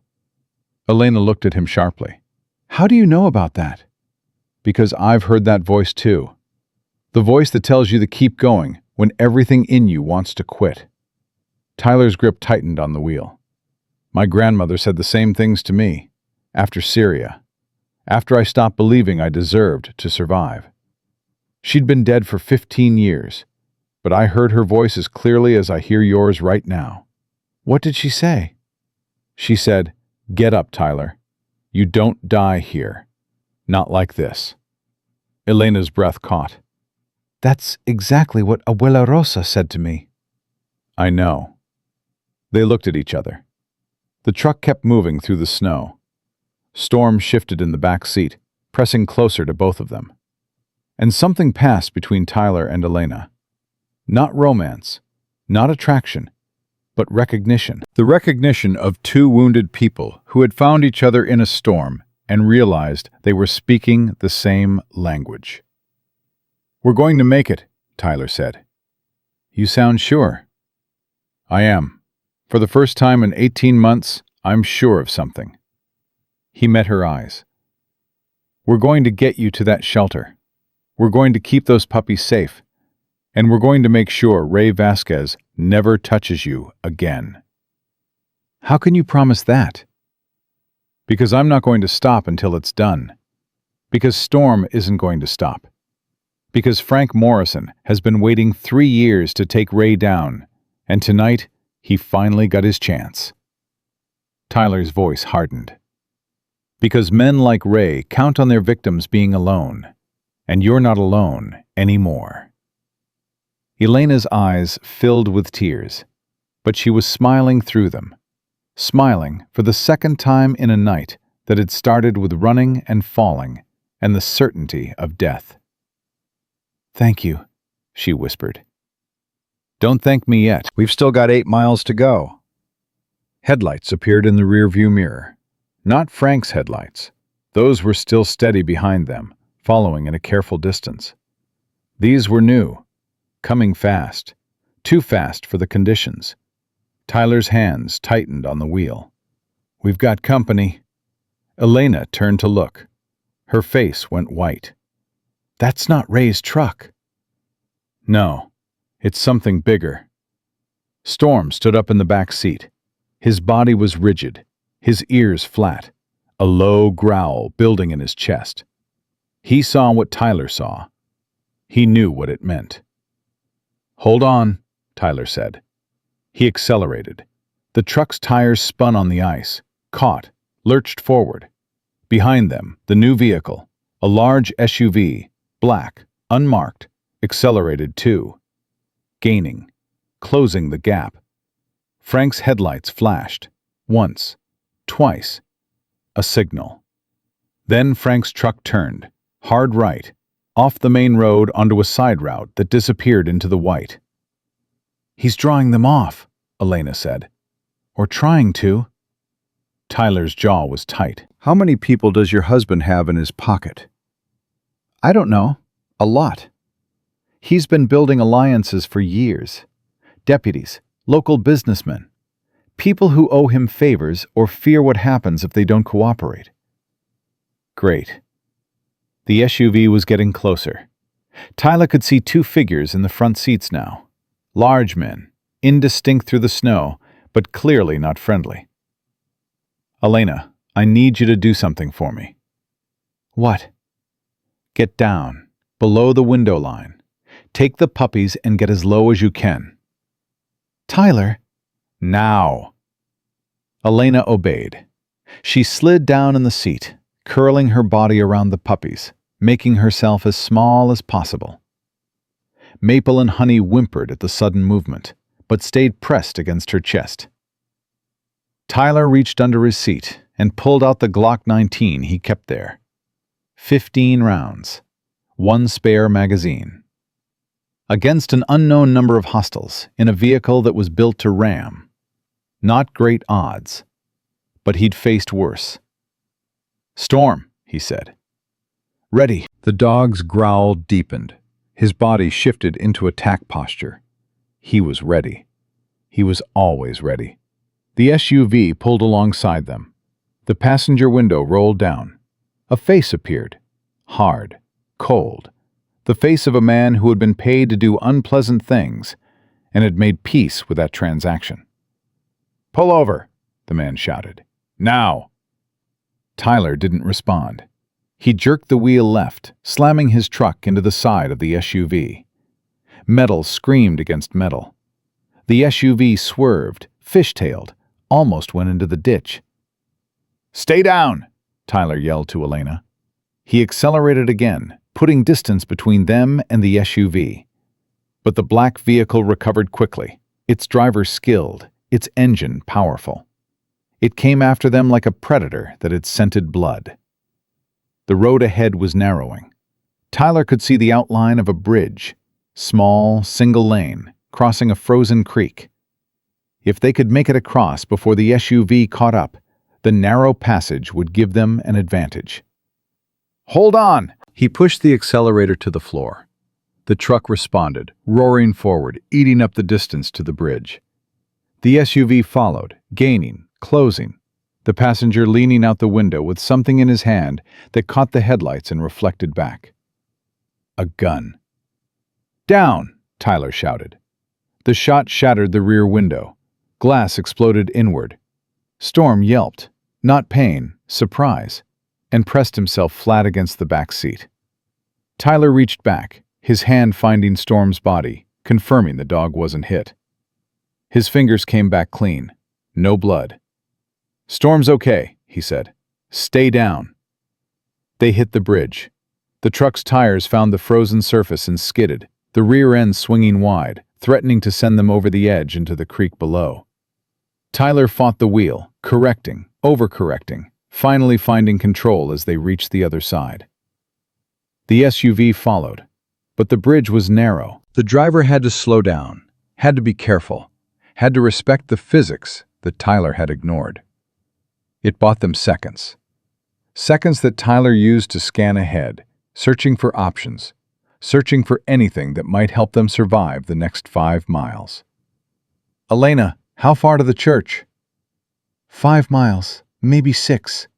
Elena looked at him sharply. How do you know about that? Because I've heard that voice too. The voice that tells you to keep going when everything in you wants to quit. Tyler's grip tightened on the wheel. My grandmother said the same things to me, after Syria, after I stopped believing I deserved to survive. She'd been dead for 15 years, but I heard her voice as clearly as I hear yours right now. What did she say? She said, get up, Tyler. You don't die here. Not like this. Elena's breath caught. That's exactly what Abuela Rosa said to me. I know. They looked at each other. The truck kept moving through the snow. Storm shifted in the back seat, pressing closer to both of them. And something passed between Tyler and Elena. Not romance, not attraction, but recognition. The recognition of two wounded people who had found each other in a storm and realized they were speaking the same language. "We're going to make it," Tyler said. "You sound sure." "I am. For the first time in 18 months, I'm sure of something." He met her eyes. "We're going to get you to that shelter. We're going to keep those puppies safe. And we're going to make sure Ray Vasquez never touches you again." "How can you promise that?" "Because I'm not going to stop until it's done. Because Storm isn't going to stop. Because Frank Morrison has been waiting 3 years to take Ray down, and tonight he finally got his chance." Tyler's voice hardened. "Because men like Ray count on their victims being alone, and you're not alone anymore." Elena's eyes filled with tears, but she was smiling through them, smiling for the second time in a night that had started with running and falling and the certainty of death. "Thank you," she whispered. "Don't thank me yet. We've still got 8 miles to go." Headlights appeared in the rearview mirror. Not Frank's headlights. Those were still steady behind them, following at a careful distance. These were new, coming fast, too fast for the conditions. Tyler's hands tightened on the wheel. "We've got company." Elena turned to look. Her face went white. "That's not Ray's truck." "No, it's something bigger." Storm stood up in the back seat. His body was rigid, his ears flat, a low growl building in his chest. He saw what Tyler saw. He knew what it meant. "Hold on," Tyler said. He accelerated. The truck's tires spun on the ice, caught, lurched forward. Behind them, the new vehicle, a large SUV, black, unmarked, accelerated too. Gaining, closing the gap. Frank's headlights flashed, once, twice, a signal. Then Frank's truck turned, hard right, off the main road onto a side route that disappeared into the white. "He's drawing them off," Elena said. "Or trying to." Tyler's jaw was tight. "How many people does your husband have in his pocket?" "I don't know. A lot. He's been building alliances for years. Deputies, local businessmen, people who owe him favors or fear what happens if they don't cooperate." Great. The SUV was getting closer. Tyler could see 2 figures in the front seats now. Large men, indistinct through the snow, but clearly not friendly. "Elena, I need you to do something for me." "What?" "Get down, below the window line. Take the puppies and get as low as you can." "Tyler." "Now." Elena obeyed. She slid down in the seat, curling her body around the puppies, making herself as small as possible. Maple and Honey whimpered at the sudden movement, but stayed pressed against her chest. Tyler reached under his seat and pulled out the Glock 19 he kept there. 15 rounds, 1 spare magazine. Against an unknown number of hostiles in a vehicle that was built to ram. Not great odds, but he'd faced worse. "Storm," he said. "Ready." The dog's growl deepened. His body shifted into attack posture. He was ready. He was always ready. The SUV pulled alongside them. The passenger window rolled down. A face appeared. Hard, cold. The face of a man who had been paid to do unpleasant things and had made peace with that transaction. "Pull over," the man shouted. "Now!" Tyler didn't respond. He jerked the wheel left, slamming his truck into the side of the SUV. Metal screamed against metal. The SUV swerved, fishtailed, almost went into the ditch. "Stay down!" Tyler yelled to Elena. He accelerated again, putting distance between them and the SUV. But the black vehicle recovered quickly, its driver skilled, its engine powerful. It came after them like a predator that had scented blood. The road ahead was narrowing. Tyler could see the outline of a bridge, small, single lane, crossing a frozen creek. If they could make it across before the SUV caught up, the narrow passage would give them an advantage. "Hold on!" He pushed the accelerator to the floor. The truck responded, roaring forward, eating up the distance to the bridge. The SUV followed, gaining, closing, the passenger leaning out the window with something in his hand that caught the headlights and reflected back. A gun. "Down!" Tyler shouted. The shot shattered the rear window. Glass exploded inward. Storm yelped, not pain, surprise, and pressed himself flat against the back seat. Tyler reached back, his hand finding Storm's body, confirming the dog wasn't hit. His fingers came back clean. No blood. "Storm's okay," he said. "Stay down." They hit the bridge. The truck's tires found the frozen surface and skidded, the rear end swinging wide, threatening to send them over the edge into the creek below. Tyler fought the wheel, correcting, overcorrecting, finally finding control as they reached the other side. The SUV followed, but the bridge was narrow. The driver had to slow down, had to be careful, had to respect the physics that Tyler had ignored. It bought them seconds. Seconds that Tyler used to scan ahead, searching for options, searching for anything that might help them survive the next 5 miles. "Elena, how far to the church?" 5 miles, maybe 6.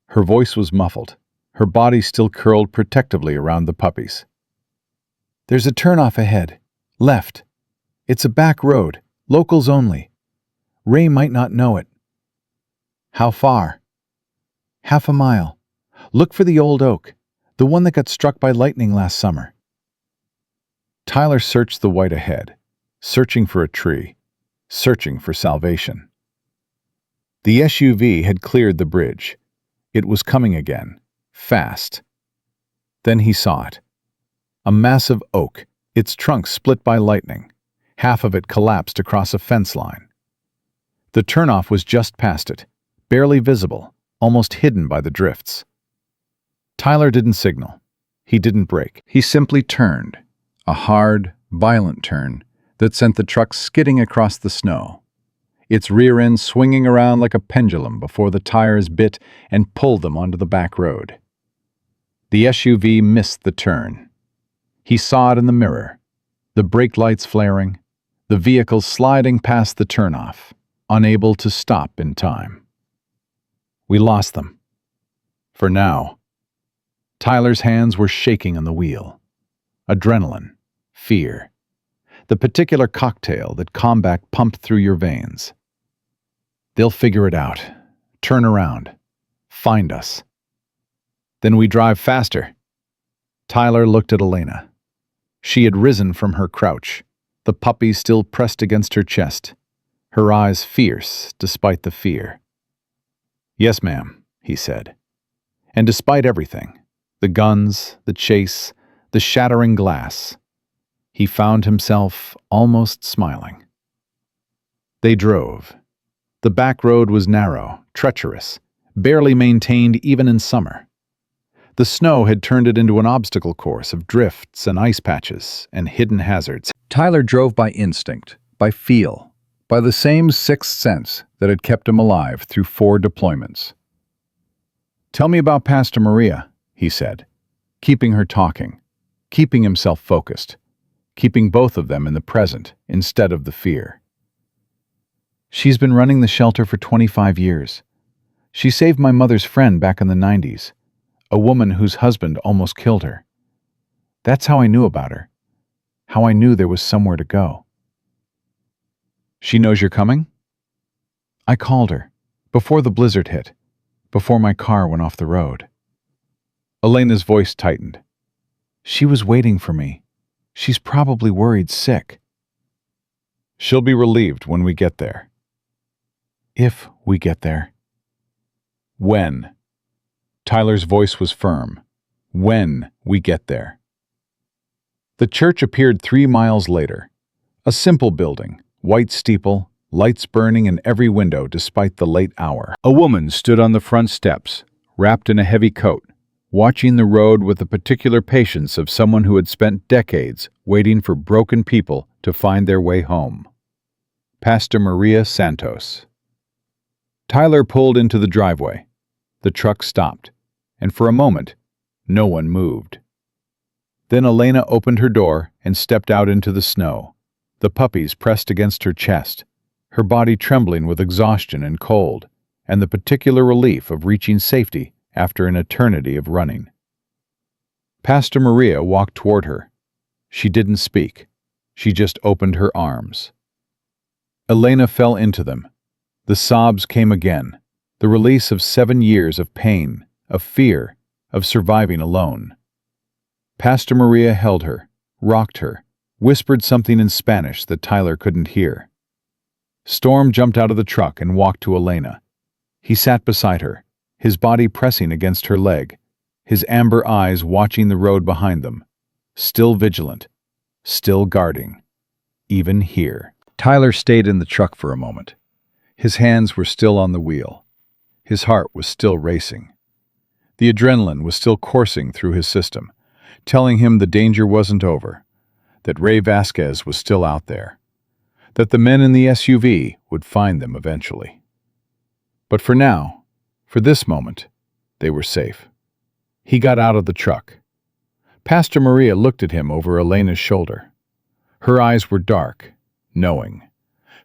Her voice was muffled, her body still curled protectively around the puppies. "There's a turnoff ahead. Left. It's a back road, locals only. Ray might not know it." "How far?" "Half a mile. Look for the old oak, the one that got struck by lightning last summer." Tyler searched the white ahead, searching for a tree, searching for salvation. The SUV had cleared the bridge. It was coming again, fast. Then he saw it. A massive oak, its trunk split by lightning. Half of it collapsed across a fence line. The turnoff was just past it, barely visible, almost hidden by the drifts. Tyler didn't signal. He didn't brake. He simply turned, a hard, violent turn that sent the truck skidding across the snow, its rear end swinging around like a pendulum before the tires bit and pulled them onto the back road. The SUV missed the turn. He saw it in the mirror, the brake lights flaring, the vehicle sliding past the turnoff, unable to stop in time. We lost them. For now. Tyler's hands were shaking on the wheel. Adrenaline, fear, the particular cocktail that combat pumped through your veins. They'll figure it out, turn around, find us. Then we drive faster. Tyler looked at Elena. She had risen from her crouch, the puppy still pressed against her chest, her eyes fierce despite the fear. "Yes, ma'am," he said. And despite everything, the guns, the chase, the shattering glass, he found himself almost smiling. They drove. The back road was narrow, treacherous, barely maintained even in summer. The snow had turned it into an obstacle course of drifts and ice patches and hidden hazards. Tyler drove by instinct, by feel, by the same sixth sense that had kept him alive through 4 deployments. "Tell me about Pastor Maria," he said, keeping her talking, keeping himself focused, keeping both of them in the present instead of the fear. "She's been running the shelter for 25 years. She saved my mother's friend back in the 90s, a woman whose husband almost killed her. That's how I knew about her, how I knew there was somewhere to go." "She knows you're coming?" "I called her, before the blizzard hit, before my car went off the road." Elena's voice tightened. "She was waiting for me. She's probably worried sick." "She'll be relieved when we get there." "If we get there." "When?" Tyler's voice was firm. "When we get there." The church appeared 3 miles later. A simple building, white steeple, lights burning in every window despite the late hour. A woman stood on the front steps, wrapped in a heavy coat, watching the road with the particular patience of someone who had spent decades waiting for broken people to find their way home. Pastor Maria Santos. Tyler pulled into the driveway. The truck stopped, and for a moment, no one moved. Then Elena opened her door and stepped out into the snow, the puppies pressed against her chest, her body trembling with exhaustion and cold, and the particular relief of reaching safety after an eternity of running. Pastor Maria walked toward her. She didn't speak. She just opened her arms. Elena fell into them. The sobs came again, the release of 7 years of pain, of fear, of surviving alone. Pastor Maria held her, rocked her, whispered something in Spanish that Tyler couldn't hear. Storm jumped out of the truck and walked to Elena. He sat beside her, his body pressing against her leg, his amber eyes watching the road behind them, still vigilant, still guarding, even here. Tyler stayed in the truck for a moment. His hands were still on the wheel. His heart was still racing. The adrenaline was still coursing through his system, telling him the danger wasn't over, that Ray Vasquez was still out there, that the men in the SUV would find them eventually. But for now, for this moment, they were safe. He got out of the truck. Pastor Maria looked at him over Elena's shoulder. Her eyes were dark, knowing,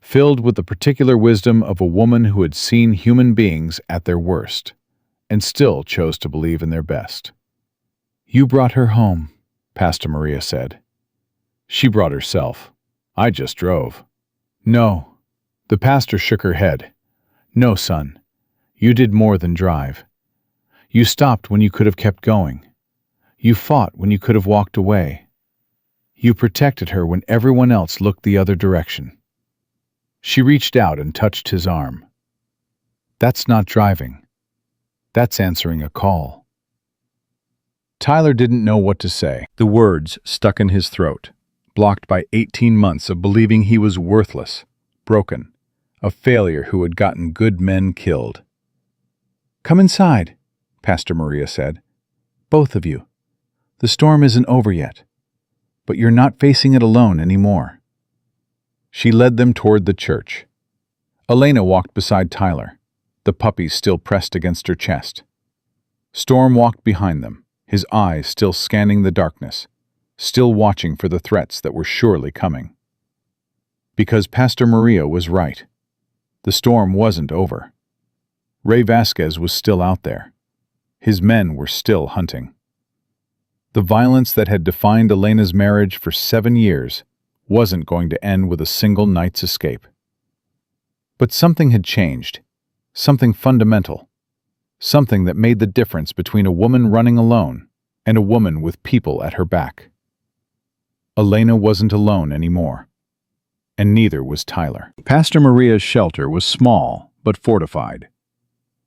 filled with the particular wisdom of a woman who had seen human beings at their worst, and still chose to believe in their best. "You brought her home," Pastor Maria said. "She brought herself. I just drove." "No." The pastor shook her head. "No, son. You did more than drive. You stopped when you could have kept going. You fought when you could have walked away. You protected her when everyone else looked the other direction." She reached out and touched his arm. "That's not driving. That's answering a call." Tyler didn't know what to say. The words stuck in his throat, blocked by 18 months of believing he was worthless, broken, a failure who had gotten good men killed. "Come inside," Pastor Maria said. "Both of you. The storm isn't over yet, but you're not facing it alone anymore." She led them toward the church. Elena walked beside Tyler, the puppies still pressed against her chest. Storm walked behind them, his eyes still scanning the darkness, still watching for the threats that were surely coming. Because Pastor Maria was right. The storm wasn't over. Ray Vasquez was still out there. His men were still hunting. The violence that had defined Elena's marriage for 7 years wasn't going to end with a single night's escape. But something had changed, something fundamental, something that made the difference between a woman running alone and a woman with people at her back. Elena wasn't alone anymore, and neither was Tyler. Pastor Maria's shelter was small but fortified.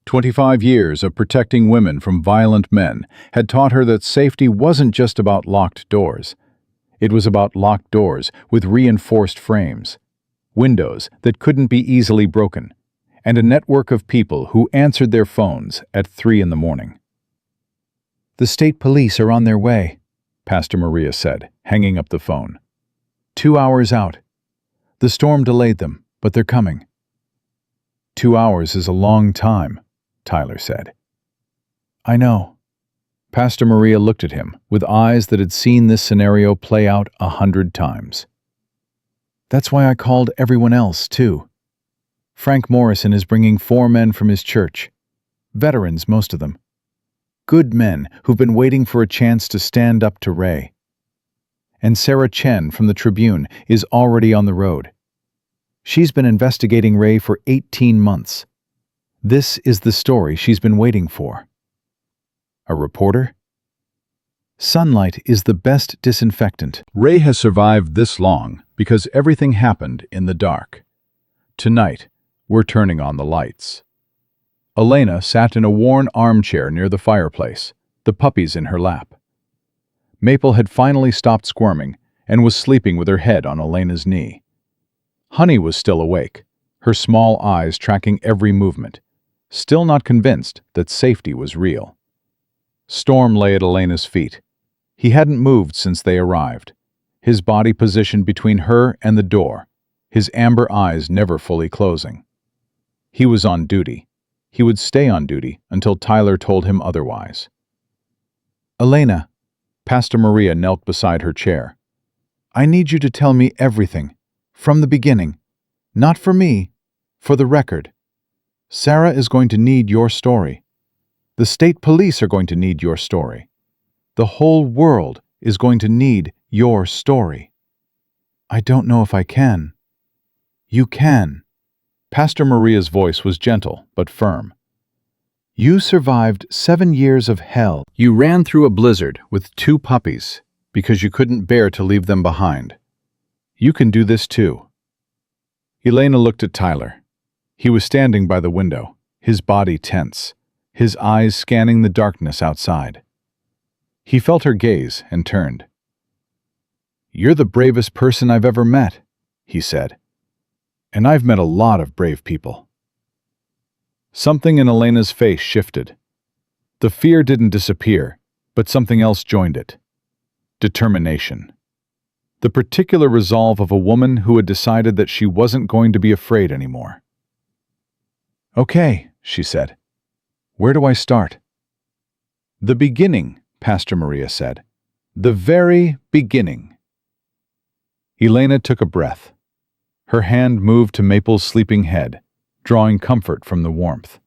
25 years of protecting women from violent men had taught her that safety wasn't just about locked doors. It was about locked doors with reinforced frames, windows that couldn't be easily broken, and a network of people who answered their phones at 3 a.m. "The state police are on their way," Pastor Maria said, hanging up the phone. 2 hours out. The storm delayed them, but they're coming. 2 hours is a long time, Tyler said. "I know." Pastor Maria looked at him with eyes that had seen this scenario play out 100 times. "That's why I called everyone else, too. Frank Morrison is bringing 4 men from his church. Veterans, most of them. Good men who've been waiting for a chance to stand up to Ray. And Sarah Chen from the Tribune is already on the road. She's been investigating Ray for 18 months. This is the story she's been waiting for." A reporter? Sunlight is the best disinfectant. Ray has survived this long because everything happened in the dark. Tonight, we're turning on the lights. Elena sat in a worn armchair near the fireplace, the puppies in her lap. Maple had finally stopped squirming and was sleeping with her head on Elena's knee. Honey was still awake, her small eyes tracking every movement, still not convinced that safety was real. Storm lay at Elena's feet. He hadn't moved since they arrived, his body positioned between her and the door, his amber eyes never fully closing. He was on duty. He would stay on duty until Tyler told him otherwise. Elena, Pastor Maria knelt beside her chair. I need you to tell me everything, from the beginning. Not for me, for the record. Sarah is going to need your story. The state police are going to need your story. The whole world is going to need your story. I don't know if I can. You can. Pastor Maria's voice was gentle but firm. You survived 7 years of hell. You ran through a blizzard with 2 puppies because you couldn't bear to leave them behind. You can do this too. Elena looked at Tyler. He was standing by the window, his body tense, his eyes scanning the darkness outside. He felt her gaze and turned. You're the bravest person I've ever met, he said. And I've met a lot of brave people. Something in Elena's face shifted. The fear didn't disappear, but something else joined it. Determination. The particular resolve of a woman who had decided that she wasn't going to be afraid anymore. Okay, she said. Where do I start? The beginning, Pastor Maria said. The very beginning. Elena took a breath. Her hand moved to Maple's sleeping head, drawing comfort from the warmth.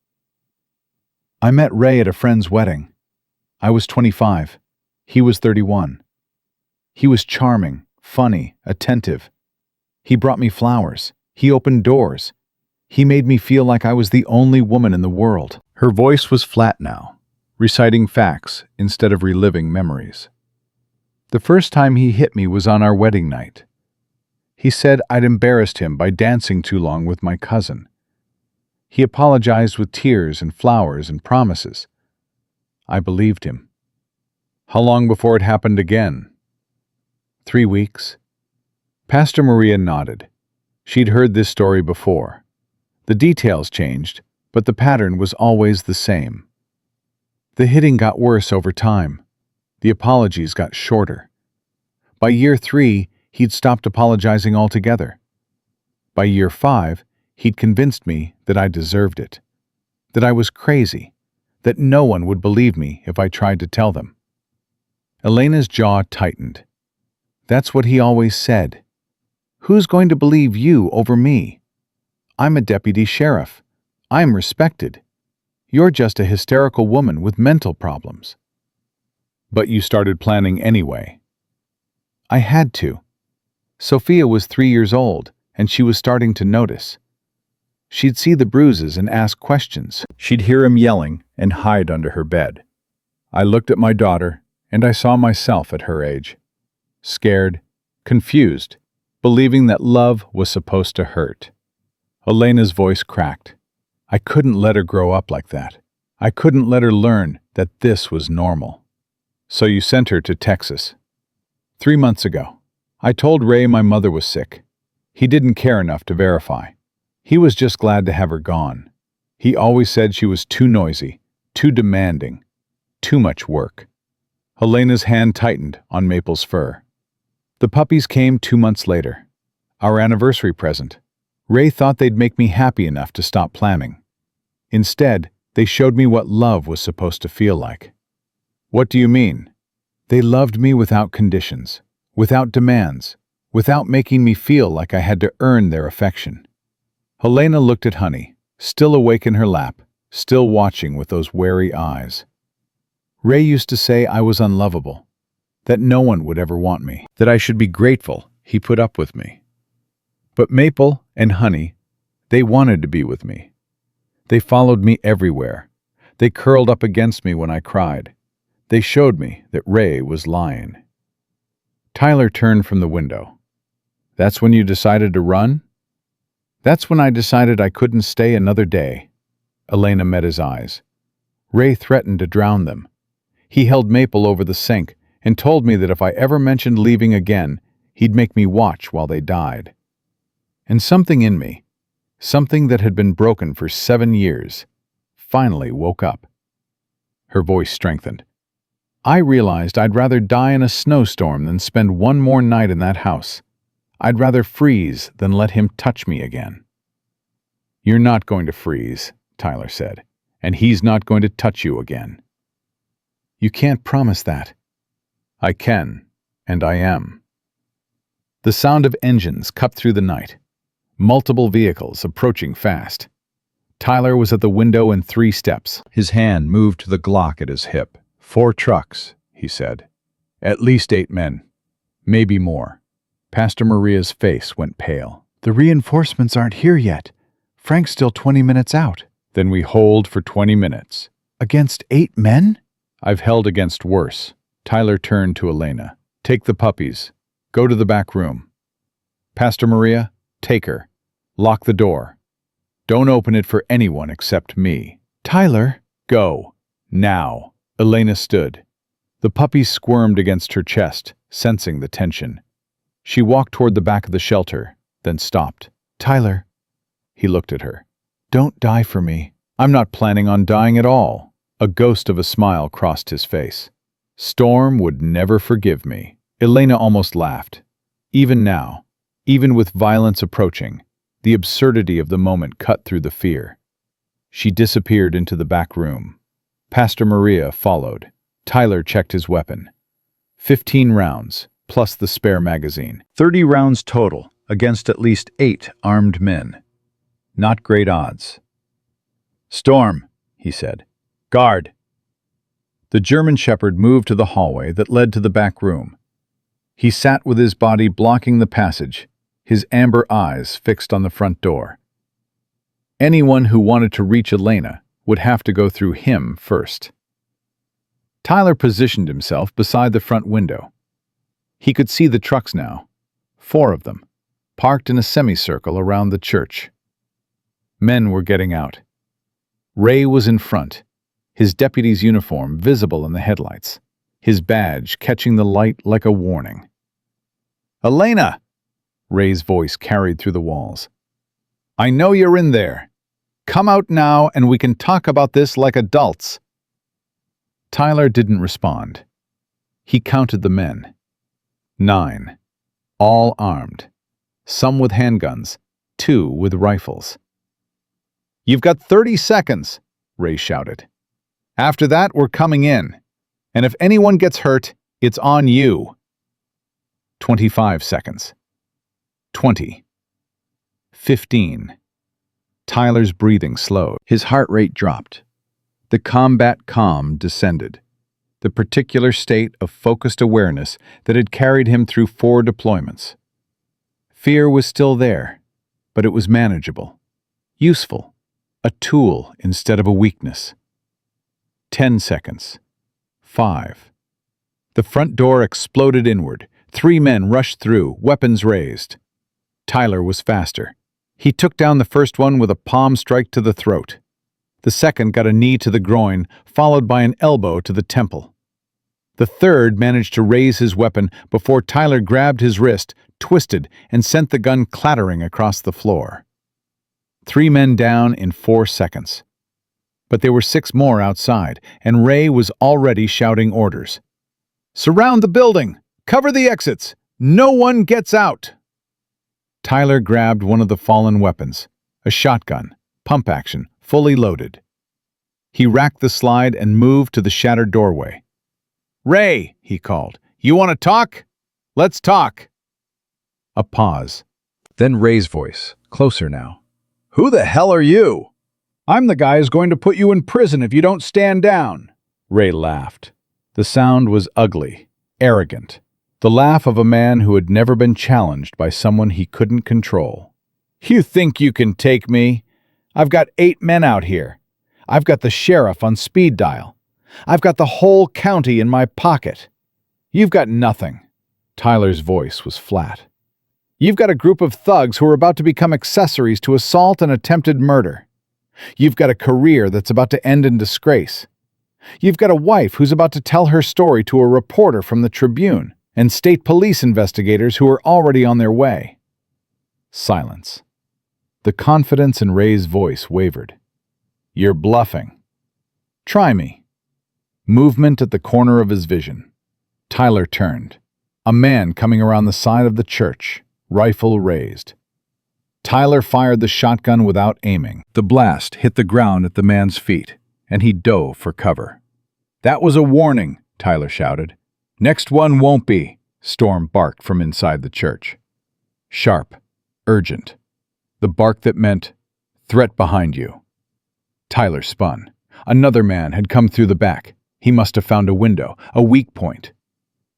I met Ray at a friend's wedding. I was 25. He was 31. He was charming, funny, attentive. He brought me flowers. He opened doors. He made me feel like I was the only woman in the world. Her voice was flat now, reciting facts instead of reliving memories. The first time he hit me was on our wedding night. He said I'd embarrassed him by dancing too long with my cousin. He apologized with tears and flowers and promises. I believed him. How long before it happened again? 3 weeks. Pastor Maria nodded. She'd heard this story before. The details changed, but the pattern was always the same. The hitting got worse over time. The apologies got shorter. By year 3, he'd stopped apologizing altogether. By year 5, he'd convinced me that I deserved it, that I was crazy, that no one would believe me if I tried to tell them. Elena's jaw tightened. That's what he always said. Who's going to believe you over me? I'm a deputy sheriff. I'm respected. You're just a hysterical woman with mental problems. But you started planning anyway. I had to. Sophia was 3 years old, and she was starting to notice. She'd see the bruises and ask questions. She'd hear him yelling and hide under her bed. I looked at my daughter, and I saw myself at her age. Scared, confused, believing that love was supposed to hurt. Elena's voice cracked. I couldn't let her grow up like that. I couldn't let her learn that this was normal. So you sent her to Texas. 3 months ago. I told Ray my mother was sick. He didn't care enough to verify. He was just glad to have her gone. He always said she was too noisy, too demanding, too much work. Elena's hand tightened on Maple's fur. The puppies came 2 months later. Our anniversary present. Ray thought they'd make me happy enough to stop planning. Instead, they showed me what love was supposed to feel like. What do you mean? They loved me without conditions, without demands, without making me feel like I had to earn their affection. Elena looked at Honey, still awake in her lap, still watching with those wary eyes. Ray used to say I was unlovable, that no one would ever want me, that I should be grateful he put up with me. But Maple and Honey, they wanted to be with me. They followed me everywhere. They curled up against me when I cried. They showed me that Ray was lying. Tyler turned from the window. That's when you decided to run? That's when I decided I couldn't stay another day. Elena met his eyes. Ray threatened to drown them. He held Maple over the sink and told me that if I ever mentioned leaving again, he'd make me watch while they died. And something in me, something that had been broken for 7 years, finally woke up. Her voice strengthened. I realized I'd rather die in a snowstorm than spend one more night in that house. I'd rather freeze than let him touch me again. You're not going to freeze, Tyler said, and he's not going to touch you again. You can't promise that. I can, and I am. The sound of engines cut through the night. Multiple vehicles approaching fast. Tyler was at the window in 3 steps. His hand moved to the Glock at his hip. 4 trucks, he said. At least 8 men. Maybe more. Pastor Maria's face went pale. The reinforcements aren't here yet. Frank's still 20 minutes out. Then we hold for 20 minutes. Against 8 men? I've held against worse. Tyler turned to Elena. Take the puppies. Go to the back room. Pastor Maria, take her. Lock the door. Don't open it for anyone except me. Tyler. Go. Now. Elena stood. The puppies squirmed against her chest, sensing the tension. She walked toward the back of the shelter, then stopped. Tyler. He looked at her. Don't die for me. I'm not planning on dying at all. A ghost of a smile crossed his face. Storm would never forgive me. Elena almost laughed. Even now, even with violence approaching, the absurdity of the moment cut through the fear. She disappeared into the back room. Pastor Maria followed. Tyler checked his weapon. 15 rounds, plus the spare magazine. 30 rounds total, against at least 8 armed men. Not great odds. Storm, he said. Guard. The German shepherd moved to the hallway that led to the back room. He sat with his body blocking the passage, his amber eyes fixed on the front door. Anyone who wanted to reach Elena would have to go through him first. Tyler positioned himself beside the front window. He could see the trucks now, 4 of them, parked in a semicircle around the church. Men were getting out. Ray was in front, his deputy's uniform visible in the headlights, his badge catching the light like a warning. Elena! Ray's voice carried through the walls. I know you're in there. Come out now and we can talk about this like adults. Tyler didn't respond. He counted the men. 9. All armed. Some with handguns, 2 with rifles. You've got 30 seconds, Ray shouted. After that, we're coming in. And if anyone gets hurt, it's on you. 25 seconds. 20. 15. Tyler's breathing slowed. His heart rate dropped. The combat calm descended. The particular state of focused awareness that had carried him through 4 deployments. Fear was still there, but it was manageable. Useful. A tool instead of a weakness. 10 seconds. 5. The front door exploded inward. 3 men rushed through, weapons raised. Tyler was faster. He took down the first one with a palm strike to the throat. The second got a knee to the groin, followed by an elbow to the temple. The third managed to raise his weapon before Tyler grabbed his wrist, twisted, and sent the gun clattering across the floor. 3 men down in 4 seconds. But there were 6 more outside, and Ray was already shouting orders. Surround the building! Cover the exits! No one gets out! Tyler grabbed one of the fallen weapons, a shotgun, pump action, fully loaded. He racked the slide and moved to the shattered doorway. Ray, he called, you want to talk? Let's talk. A pause. Then Ray's voice, closer now. Who the hell are you? I'm the guy who's going to put you in prison if you don't stand down. Ray laughed. The sound was ugly, arrogant. The laugh of a man who had never been challenged by someone he couldn't control. You think you can take me? I've got 8 men out here. I've got the sheriff on speed dial. I've got the whole county in my pocket. You've got nothing. Tyler's voice was flat. You've got a group of thugs who are about to become accessories to assault and attempted murder. You've got a career that's about to end in disgrace. You've got a wife who's about to tell her story to a reporter from the Tribune, and state police investigators who are already on their way. Silence. The confidence in Ray's voice wavered. You're bluffing. Try me. Movement at the corner of his vision. Tyler turned. A man coming around the side of the church, rifle raised. Tyler fired the shotgun without aiming. The blast hit the ground at the man's feet, and he dove for cover. "That was a warning," Tyler shouted. "Next one won't be," Storm barked from inside the church. Sharp, urgent. The bark that meant, "Threat behind you." Tyler spun. Another man had come through the back. He must have found a window, a weak point.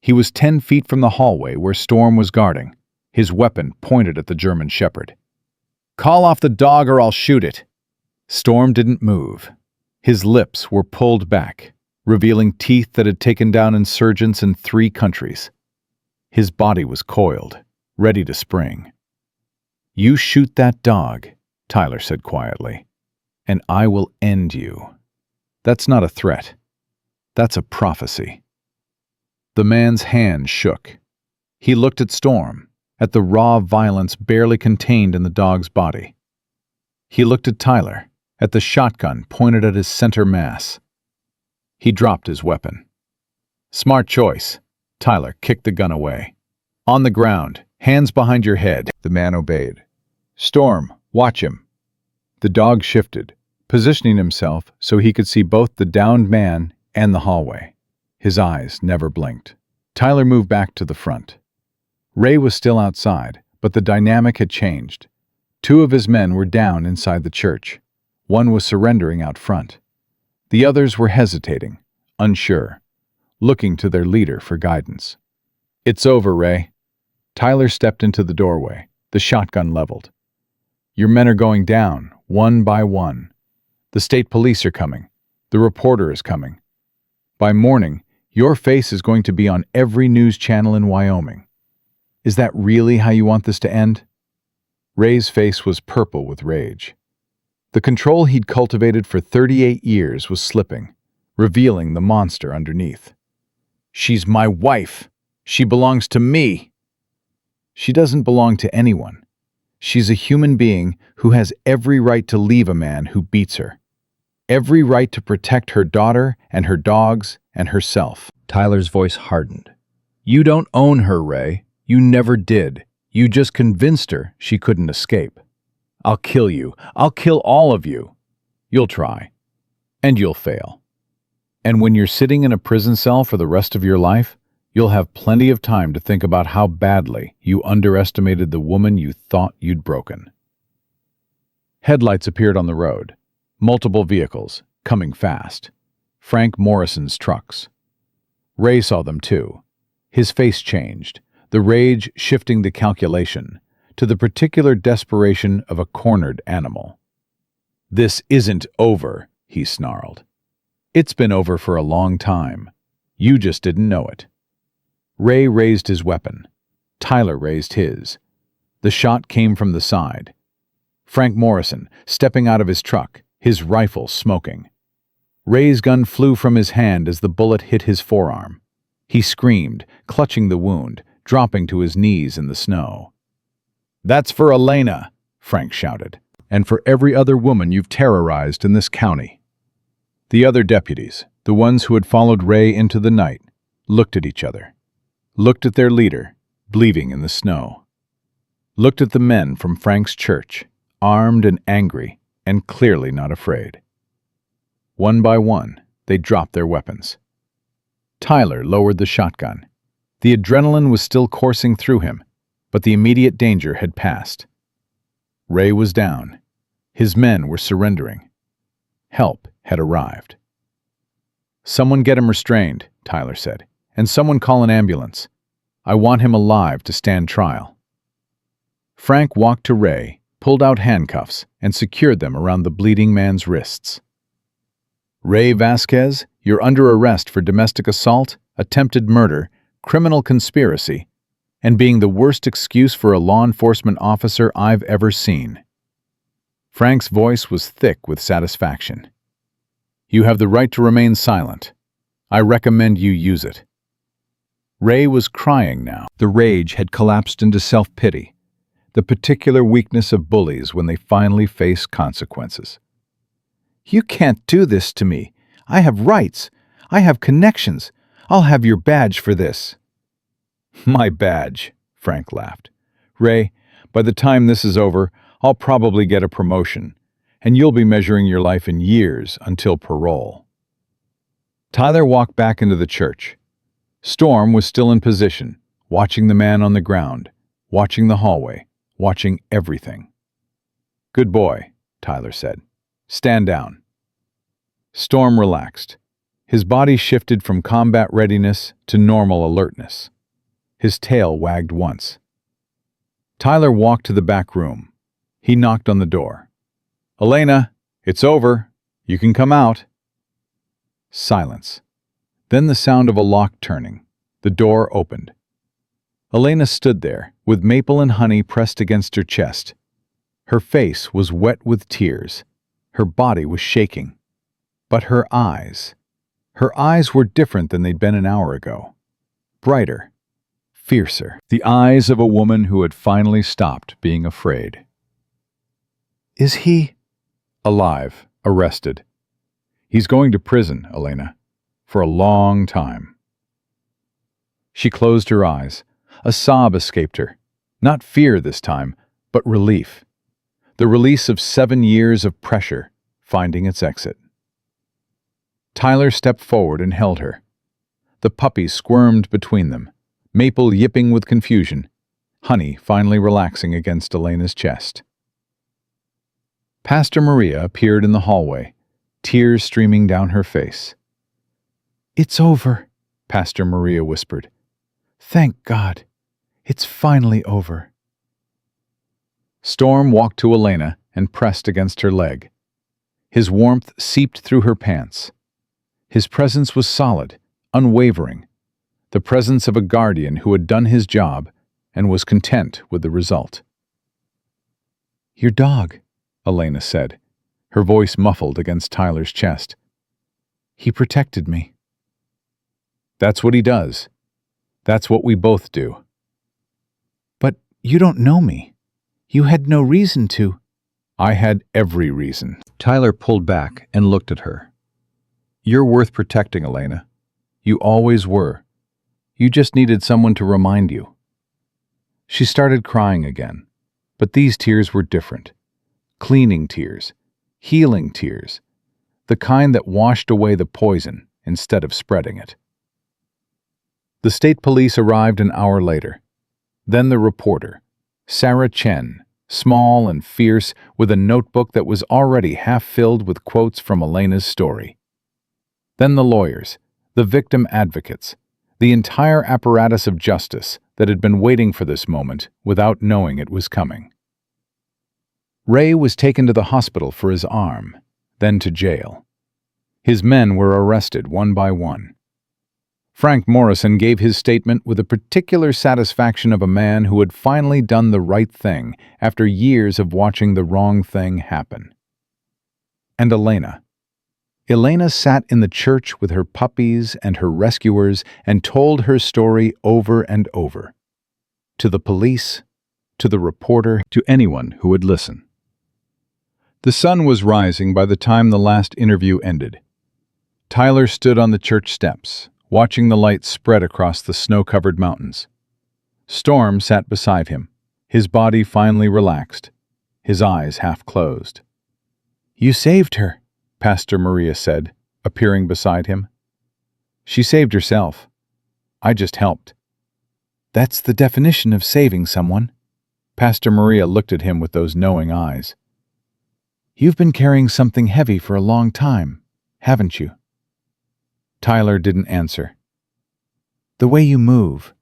He was 10 feet from the hallway where Storm was guarding, his weapon pointed at the German Shepherd. "Call off the dog or I'll shoot it." Storm didn't move. His lips were pulled back, revealing teeth that had taken down insurgents in 3 countries. His body was coiled, ready to spring. "You shoot that dog," Tyler said quietly, "and I will end you." That's not a threat. That's a prophecy. The man's hand shook. He looked at Storm, at the raw violence barely contained in the dog's body. He looked at Tyler, at the shotgun pointed at his center mass. He dropped his weapon. "Smart choice." Tyler kicked the gun away. "On the ground, hands behind your head." The man obeyed. "Storm, watch him." The dog shifted, positioning himself so he could see both the downed man and the hallway. His eyes never blinked. Tyler moved back to the front. Ray was still outside, but the dynamic had changed. 2 of his men were down inside the church. One was surrendering out front. The others were hesitating, unsure, looking to their leader for guidance. "It's over, Ray." Tyler stepped into the doorway, the shotgun leveled. "Your men are going down, one by one. The state police are coming. The reporter is coming. By morning, your face is going to be on every news channel in Wyoming. Is that really how you want this to end?" Ray's face was purple with rage. The control he'd cultivated for 38 years was slipping, revealing the monster underneath. "She's my wife. She belongs to me." "She doesn't belong to anyone. She's a human being who has every right to leave a man who beats her. Every right to protect her daughter and her dogs and herself." Tyler's voice hardened. "You don't own her, Ray. You never did. You just convinced her she couldn't escape. I'll kill you. I'll kill all of you. You'll try. And you'll fail. And when you're sitting in a prison cell for the rest of your life, you'll have plenty of time to think about how badly you underestimated the woman you thought you'd broken." Headlights appeared on the road. Multiple vehicles, coming fast. Frank Morrison's trucks. Ray saw them too. His face changed, the rage shifting the calculation to the particular desperation of a cornered animal. "This isn't over," he snarled. "It's been over for a long time. You just didn't know it." Ray raised his weapon. Tyler raised his. The shot came from the side. Frank Morrison, stepping out of his truck, his rifle smoking. Ray's gun flew from his hand as the bullet hit his forearm. He screamed, clutching the wound, dropping to his knees in the snow. "That's for Elena," Frank shouted, "and for every other woman you've terrorized in this county." The other deputies, the ones who had followed Ray into the night, looked at each other, looked at their leader, bleeding in the snow, looked at the men from Frank's church, armed and angry and clearly not afraid. One by one, they dropped their weapons. Tyler lowered the shotgun. The adrenaline was still coursing through him, but the immediate danger had passed. Ray was down. His men were surrendering. Help had arrived. "Someone get him restrained," Tyler said, "and someone call an ambulance. I want him alive to stand trial." Frank walked to Ray, pulled out handcuffs, and secured them around the bleeding man's wrists. "Ray Vasquez, you're under arrest for domestic assault, attempted murder, criminal conspiracy, and being the worst excuse for a law enforcement officer I've ever seen." Frank's voice was thick with satisfaction. "You have the right to remain silent. I recommend you use it." Ray was crying now. The rage had collapsed into self-pity, the particular weakness of bullies when they finally face consequences. "You can't do this to me. I have rights. I have connections. I'll have your badge for this." My badge, Frank laughed. Ray, by the time this is over, I'll probably get a promotion, and you'll be measuring your life in years until parole. Tyler walked back into the church. Storm was still in position, watching the man on the ground, watching the hallway, watching everything. "Good boy," Tyler said. "Stand down." Storm relaxed. His body shifted from combat readiness to normal alertness. His tail wagged once. Tyler walked to the back room. He knocked on the door. "Elena, it's over. You can come out." Silence. Then the sound of a lock turning. The door opened. Elena stood there, with maple and honey pressed against her chest. Her face was wet with tears. Her body was shaking. But her eyes were different than they'd been an hour ago. Brighter, fiercer. The eyes of a woman who had finally stopped being afraid. "Is he—" "Alive, arrested. He's going to prison, Elena, for a long time." She closed her eyes. A sob escaped her. Not fear this time, but relief. The release of 7 years of pressure finding its exit. Tyler stepped forward and held her. The puppies squirmed between them, Maple yipping with confusion, Honey finally relaxing against Elena's chest. Pastor Maria appeared in the hallway, tears streaming down her face. "It's over," Pastor Maria whispered. "Thank God. It's finally over." Storm walked to Elena and pressed against her leg. His warmth seeped through her pants. His presence was solid, unwavering, the presence of a guardian who had done his job and was content with the result. "Your dog," Elena said, her voice muffled against Tyler's chest. "He protected me." "That's what he does. That's what we both do." "But you don't know me. You had no reason to." "I had every reason." Tyler pulled back and looked at her. "You're worth protecting, Elena. You always were. You just needed someone to remind you." She started crying again, but these tears were different. Cleaning tears, healing tears, the kind that washed away the poison instead of spreading it. The state police arrived an hour later. Then the reporter, Sarah Chen, small and fierce, with a notebook that was already half filled with quotes from Elena's story. Then the lawyers, the victim advocates, the entire apparatus of justice that had been waiting for this moment without knowing it was coming. Ray was taken to the hospital for his arm, then to jail. His men were arrested one by one. Frank Morrison gave his statement with the particular satisfaction of a man who had finally done the right thing after years of watching the wrong thing happen. And Elena sat in the church with her puppies and her rescuers and told her story over and over. To the police, to the reporter, to anyone who would listen. The sun was rising by the time the last interview ended. Tyler stood on the church steps, watching the light spread across the snow-covered mountains. Storm sat beside him, his body finally relaxed, his eyes half closed. "You saved her," Pastor Maria said, appearing beside him. "She saved herself. I just helped." "That's the definition of saving someone." Pastor Maria looked at him with those knowing eyes. "You've been carrying something heavy for a long time, haven't you?" Tyler didn't answer. "The way you move,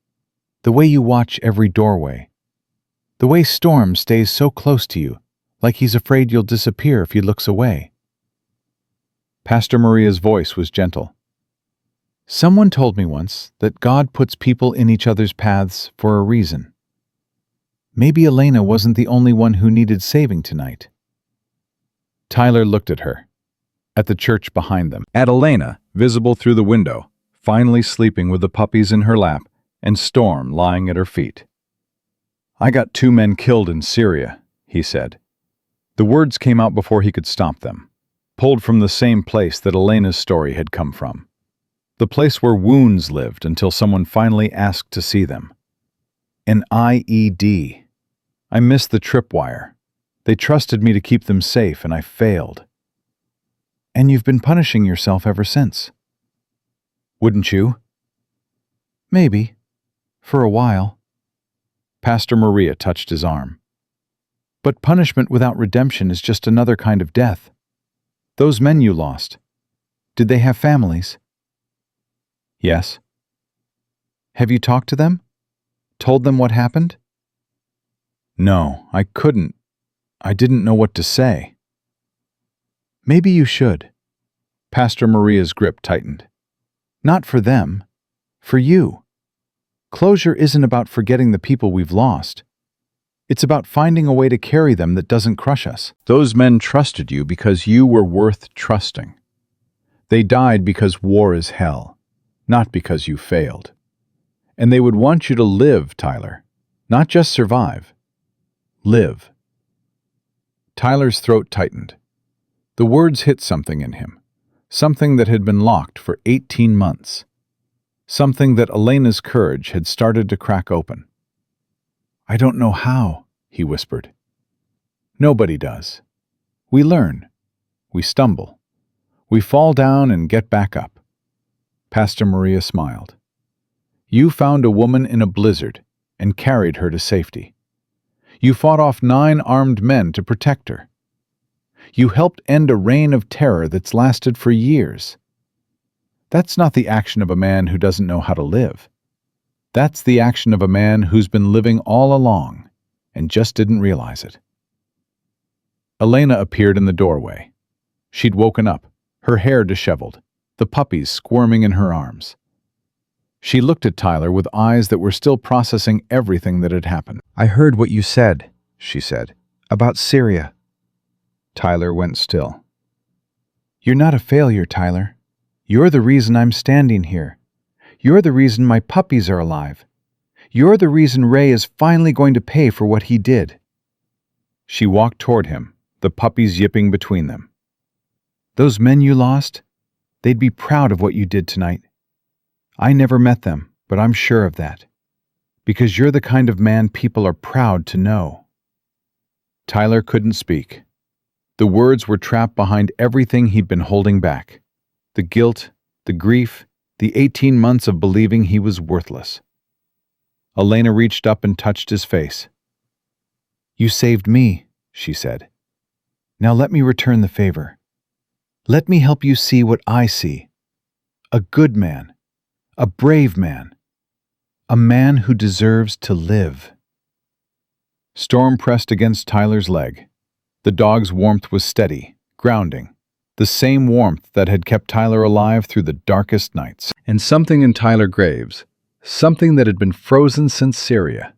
the way you watch every doorway, the way Storm stays so close to you, like he's afraid you'll disappear if he looks away." Pastor Maria's voice was gentle. "Someone told me once that God puts people in each other's paths for a reason. Maybe Elena wasn't the only one who needed saving tonight." Tyler looked at her, at the church behind them, at Elena, visible through the window, finally sleeping with the puppies in her lap and Storm lying at her feet. "I got 2 men killed in Syria," he said. The words came out before he could stop them, pulled from the same place that Elena's story had come from. The place where wounds lived until someone finally asked to see them. An IED. I missed the tripwire. They trusted me to keep them safe, and I failed. And you've been punishing yourself ever since. Wouldn't you? Maybe. For a while. Pastor Maria touched his arm. But punishment without redemption is just another kind of death. Those men you lost, did they have families? Yes. Have you talked to them? Told them what happened? No, I couldn't. I didn't know what to say. Maybe you should. Pastor Maria's grip tightened. Not for them. For you. Closure isn't about forgetting the people we've lost. It's about finding a way to carry them that doesn't crush us. Those men trusted you because you were worth trusting. They died because war is hell, not because you failed. And they would want you to live, Tyler, not just survive. Live. Tyler's throat tightened. The words hit something in him, something that had been locked for 18 months, something that Elena's courage had started to crack open. I don't know how, he whispered. Nobody does. We learn. We stumble. We fall down and get back up. Pastor Maria smiled. You found a woman in a blizzard and carried her to safety. You fought off 9 armed men to protect her. You helped end a reign of terror that's lasted for years. That's not the action of a man who doesn't know how to live. That's the action of a man who's been living all along and just didn't realize it. Elena appeared in the doorway. She'd woken up, her hair disheveled, the puppies squirming in her arms. She looked at Tyler with eyes that were still processing everything that had happened. I heard what you said, she said, about Syria. Tyler went still. You're not a failure, Tyler. You're the reason I'm standing here. You're the reason my puppies are alive. You're the reason Ray is finally going to pay for what he did. She walked toward him, the puppies yipping between them. Those men you lost, they'd be proud of what you did tonight. I never met them, but I'm sure of that. Because you're the kind of man people are proud to know. Tyler couldn't speak. The words were trapped behind everything he'd been holding back. The guilt, the grief, the 18 months of believing he was worthless. Elena reached up and touched his face. You saved me, she said. Now let me return the favor. Let me help you see what I see. A good man. A brave man. A man who deserves to live. Storm pressed against Tyler's leg. The dog's warmth was steady, grounding, the same warmth that had kept Tyler alive through the darkest nights. And something in Tyler Graves, something that had been frozen since Syria,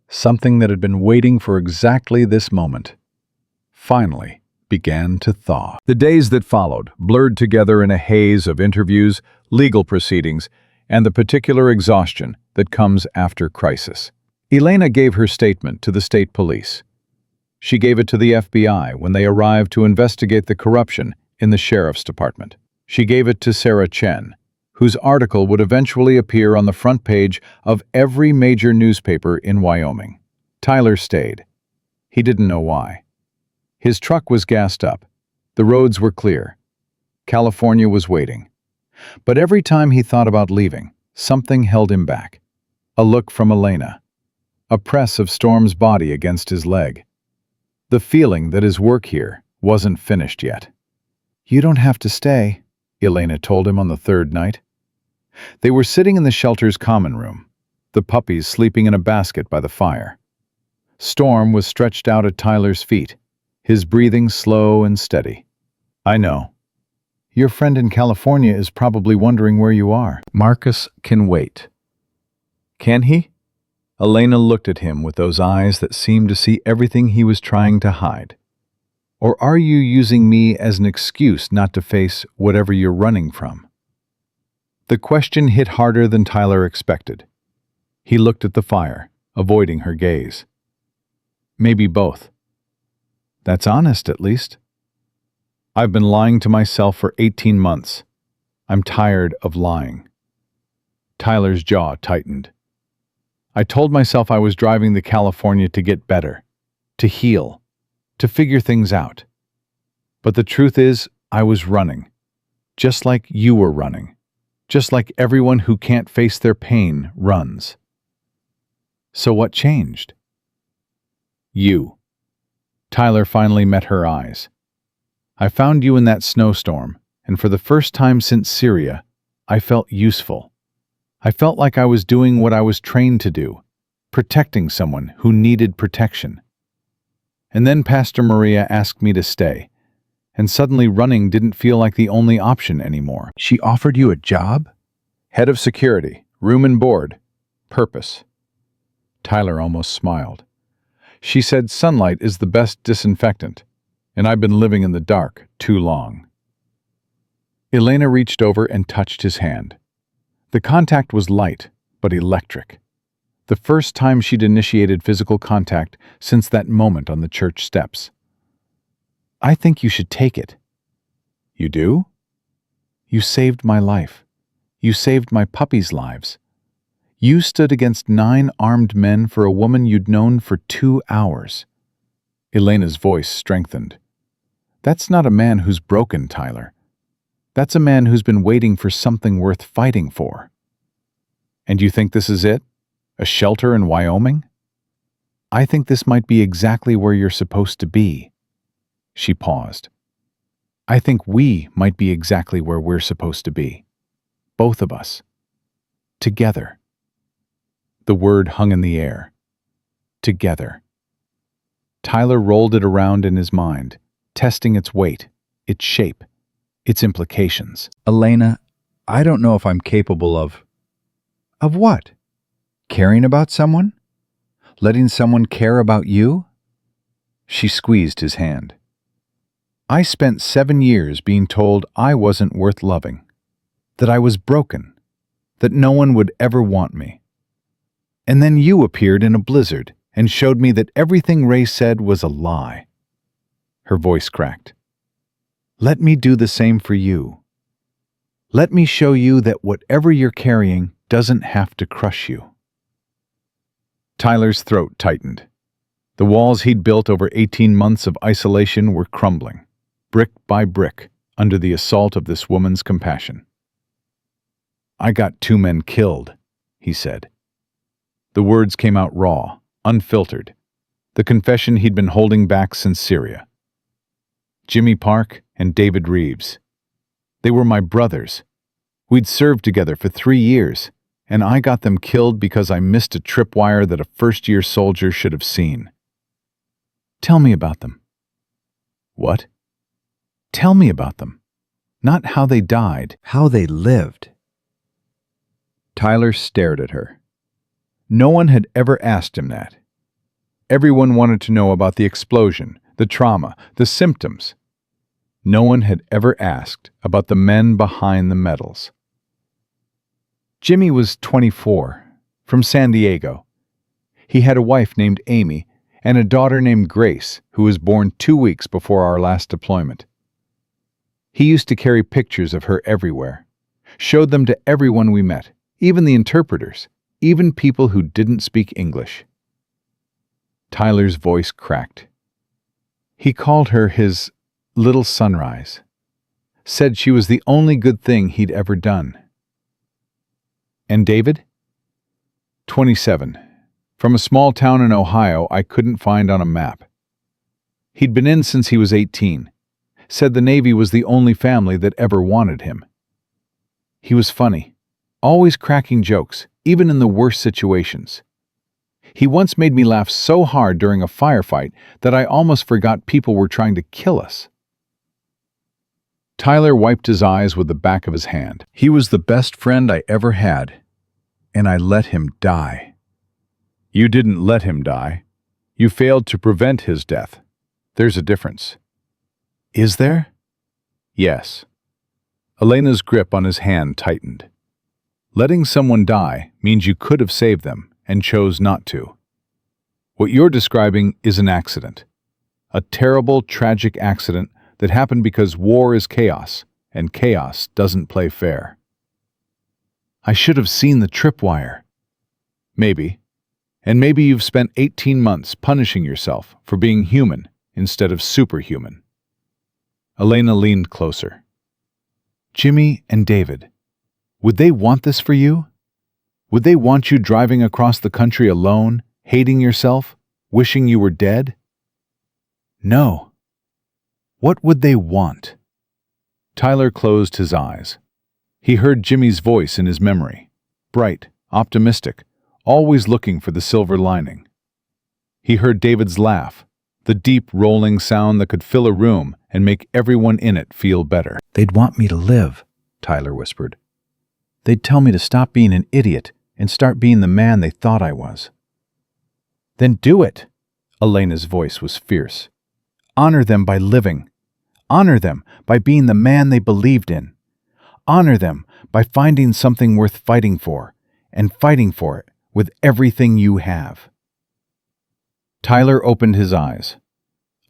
something that had been waiting for exactly this moment, finally began to thaw. The days that followed blurred together in a haze of interviews, legal proceedings, and the particular exhaustion that comes after crisis. Elena gave her statement to the state police. She gave it to the FBI when they arrived to investigate the corruption in the sheriff's department. She gave it to Sarah Chen, whose article would eventually appear on the front page of every major newspaper in Wyoming. Tyler stayed. He didn't know why. His truck was gassed up. The roads were clear. California was waiting. But every time he thought about leaving, something held him back. A look from Elena. A press of Storm's body against his leg. The feeling that his work here wasn't finished yet. You don't have to stay, Elena told him on the 3rd night. They were sitting in the shelter's common room, the puppies sleeping in a basket by the fire. Storm was stretched out at Tyler's feet, his breathing slow and steady. I know. Your friend in California is probably wondering where you are. Marcus can wait. Can he? Elena looked at him with those eyes that seemed to see everything he was trying to hide. Or are you using me as an excuse not to face whatever you're running from? The question hit harder than Tyler expected. He looked at the fire, avoiding her gaze. Maybe both. That's honest, at least. I've been lying to myself for 18 months. I'm tired of lying. Tyler's jaw tightened. I told myself I was driving to California to get better, to heal, to figure things out. But the truth is, I was running, just like you were running, just like everyone who can't face their pain runs. So what changed? You. Tyler finally met her eyes. I found you in that snowstorm, and for the first time since Syria, I felt useful. I felt like I was doing what I was trained to do, protecting someone who needed protection. And then Pastor Maria asked me to stay, and suddenly running didn't feel like the only option anymore. She offered you a job? Head of security, room and board, purpose. Tyler almost smiled. She said sunlight is the best disinfectant, and I've been living in the dark too long. Elena reached over and touched his hand. The contact was light, but electric. The first time she'd initiated physical contact since that moment on the church steps. I think you should take it. You do? You saved my life. You saved my puppies' lives. You stood against 9 armed men for a woman you'd known for 2 hours. Elena's voice strengthened. That's not a man who's broken, Tyler. That's a man who's been waiting for something worth fighting for. And you think this is it? A shelter in Wyoming? I think this might be exactly where you're supposed to be. She paused. I think we might be exactly where we're supposed to be. Both of us. Together. The word hung in the air. Together. Tyler rolled it around in his mind, testing its weight, its shape, its implications. Elena, I don't know if I'm capable of... Of what? Caring about someone? Letting someone care about you? She squeezed his hand. I spent 7 years being told I wasn't worth loving, that I was broken, that no one would ever want me. And then you appeared in a blizzard and showed me that everything Ray said was a lie. Her voice cracked. Let me do the same for you. Let me show you that whatever you're carrying doesn't have to crush you. Tyler's throat tightened. The walls he'd built over 18 months of isolation were crumbling, brick by brick, under the assault of this woman's compassion. I got 2 men killed, he said. The words came out raw, unfiltered, the confession he'd been holding back since Syria. Jimmy Park and David Reeves. They were my brothers. We'd served together for 3 years, and I got them killed because I missed a tripwire that a first-year soldier should have seen. Tell me about them. What? Tell me about them. Not how they died. How they lived. Tyler stared at her. No one had ever asked him that. Everyone wanted to know about the explosion, the trauma, the symptoms. No one had ever asked about the men behind the medals. Jimmy was 24, from San Diego. He had a wife named Amy and a daughter named Grace, who was born 2 weeks before our last deployment. He used to carry pictures of her everywhere, showed them to everyone we met, even the interpreters, even people who didn't speak English. Tyler's voice cracked. He called her his little sunrise, said she was the only good thing he'd ever done. And David? 27, from a small town in Ohio I couldn't find on a map. He'd been in since he was 18, said the Navy was the only family that ever wanted him. He was funny, always cracking jokes, even in the worst situations. He once made me laugh so hard during a firefight that I almost forgot people were trying to kill us. Tyler wiped his eyes with the back of his hand. He was the best friend I ever had, and I let him die. You didn't let him die. You failed to prevent his death. There's a difference. Is there? Yes. Elena's grip on his hand tightened. Letting someone die means you could have saved them and chose not to. What you're describing is an accident. A terrible, tragic accident that happened because war is chaos and chaos doesn't play fair. I should have seen the tripwire. Maybe. And maybe you've spent 18 months punishing yourself for being human instead of superhuman. Elena leaned closer. Jimmy and David, would they want this for you? Would they want you driving across the country alone, hating yourself, wishing you were dead? No. What would they want? Tyler closed his eyes. He heard Jimmy's voice in his memory, bright, optimistic, always looking for the silver lining. He heard David's laugh, the deep rolling sound that could fill a room and make everyone in it feel better. They'd want me to live, Tyler whispered. They'd tell me to stop being an idiot and start being the man they thought I was. Then do it, Elena's voice was fierce. Honor them by living. Honor them by being the man they believed in. Honor them by finding something worth fighting for, and fighting for it with everything you have. Tyler opened his eyes.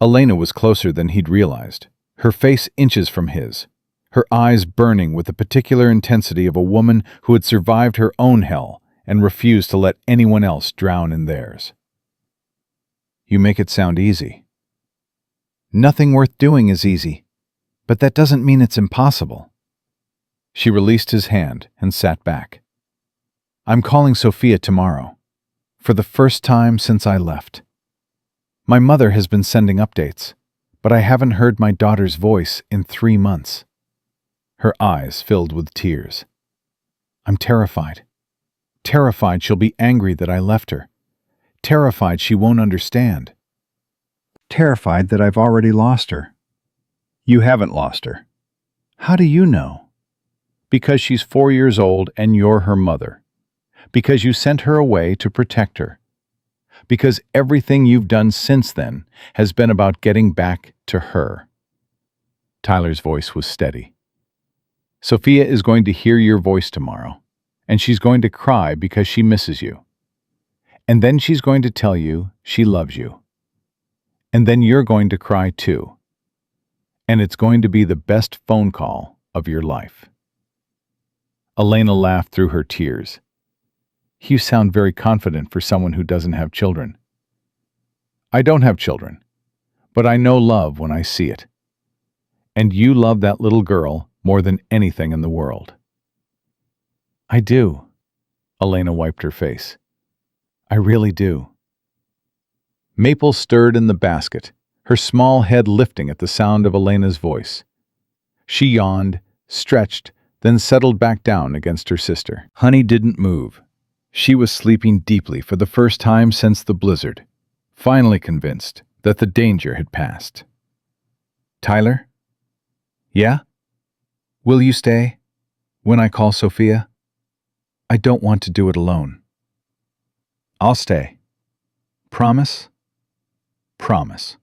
Elena was closer than he'd realized, her face inches from his, her eyes burning with the particular intensity of a woman who had survived her own hell and refused to let anyone else drown in theirs. You make it sound easy. Nothing worth doing is easy, but that doesn't mean it's impossible. She released his hand and sat back. I'm calling Sophia tomorrow, for the first time since I left. My mother has been sending updates, but I haven't heard my daughter's voice in 3 months. Her eyes filled with tears. I'm terrified. Terrified she'll be angry that I left her. Terrified she won't understand. Terrified that I've already lost her. You haven't lost her. How do you know? Because she's 4 years old and you're her mother. Because you sent her away to protect her. Because everything you've done since then has been about getting back to her. Tyler's voice was steady. Sophia is going to hear your voice tomorrow, and she's going to cry because she misses you. And then she's going to tell you she loves you. And then you're going to cry too. And it's going to be the best phone call of your life. Elena laughed through her tears. You sound very confident for someone who doesn't have children. I don't have children, but I know love when I see it. And you love that little girl more than anything in the world. I do. Elena wiped her face. I really do. Maple stirred in the basket, her small head lifting at the sound of Elena's voice. She yawned, stretched, then settled back down against her sister. Honey didn't move. She was sleeping deeply for the first time since the blizzard, finally convinced that the danger had passed. Tyler? Yeah? Will you stay when I call Sophia? I don't want to do it alone. I'll stay. Promise? Promise.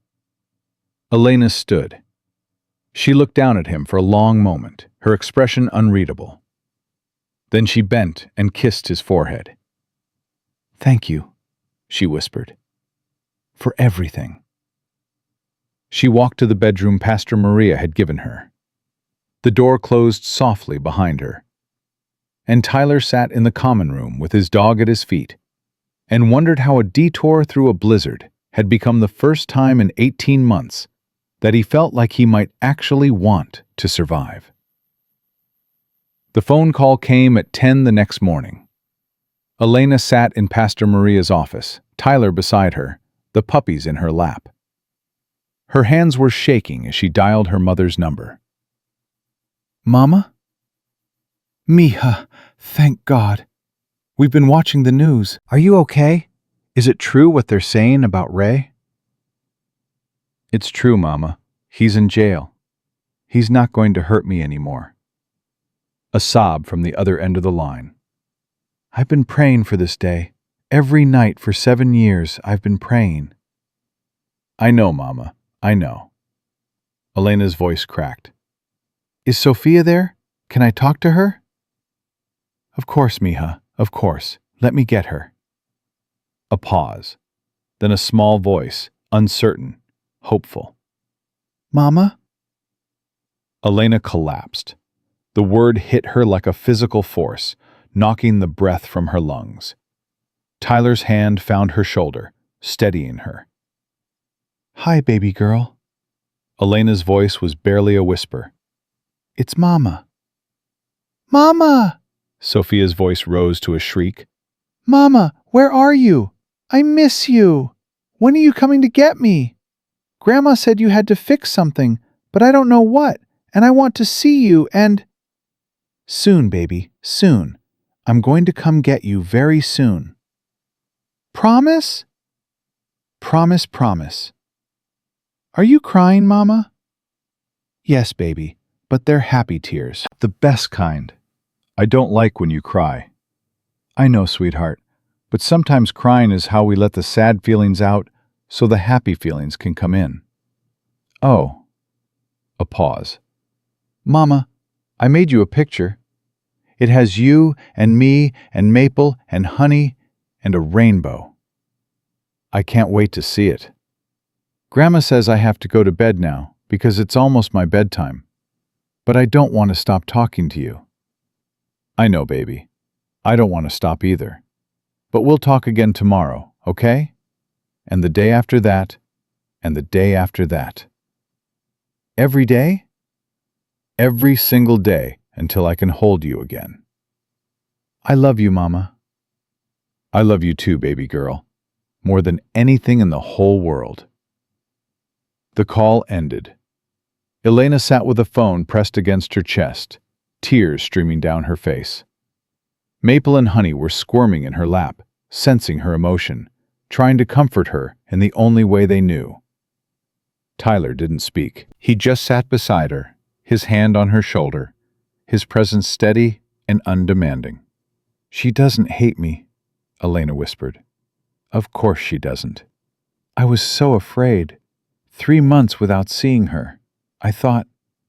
Elena stood. She looked down at him for a long moment, her expression unreadable. Then she bent and kissed his forehead. Thank you, she whispered, for everything. She walked to the bedroom Pastor Maria had given her. The door closed softly behind her, and Tyler sat in the common room with his dog at his feet and wondered how a detour through a blizzard had become the first time in 18 months that he felt like he might actually want to survive. The phone call came at 10 the next morning. Elena sat in Pastor Maria's office, Tyler beside her, the puppies in her lap. Her hands were shaking as she dialed her mother's number. Mama? Mija, thank God. We've been watching the news. Are you okay? Is it true what they're saying about Ray? It's true, Mama. He's in jail. He's not going to hurt me anymore. A sob from the other end of the line. I've been praying for this day. Every night for 7 years, I've been praying. I know, Mama. I know. Elena's voice cracked. Is Sophia there? Can I talk to her? Of course, Mija. Of course. Let me get her. A pause. Then a small voice, uncertain, hopeful. Mama? Elena collapsed. The word hit her like a physical force, knocking the breath from her lungs. Tyler's hand found her shoulder, steadying her. "Hi, baby girl." Elena's voice was barely a whisper. "It's Mama." "Mama!" Sophia's voice rose to a shriek. "Mama, where are you? I miss you. When are you coming to get me? Grandma said you had to fix something, but I don't know what, and I want to see you and—" "Soon, baby, soon. I'm going to come get you very soon." "Promise?" "Promise, promise." "Are you crying, Mama?" "Yes, baby, but they're happy tears. The best kind. I don't like when you cry." "I know, sweetheart, but sometimes crying is how we let the sad feelings out so the happy feelings can come in." "Oh." A pause. "Mama, I made you a picture. It has you and me and Maple and Honey and a rainbow." "I can't wait to see it." "Grandma says I have to go to bed now because it's almost my bedtime. But I don't want to stop talking to you." "I know, baby. I don't want to stop either. But we'll talk again tomorrow, okay? And the day after that, and the day after that." "Every day?" "Every single day until I can hold you again." "I love you, Mama." "I love you too, baby girl. More than anything in the whole world." The call ended. Elena sat with the phone pressed against her chest, tears streaming down her face. Maple and Honey were squirming in her lap, sensing her emotion, trying to comfort her in the only way they knew. Tyler didn't speak. He just sat beside her, his hand on her shoulder, his presence steady and undemanding. "She doesn't hate me," Elena whispered. "Of course she doesn't. I was so afraid. 3 months without seeing her. I thought—"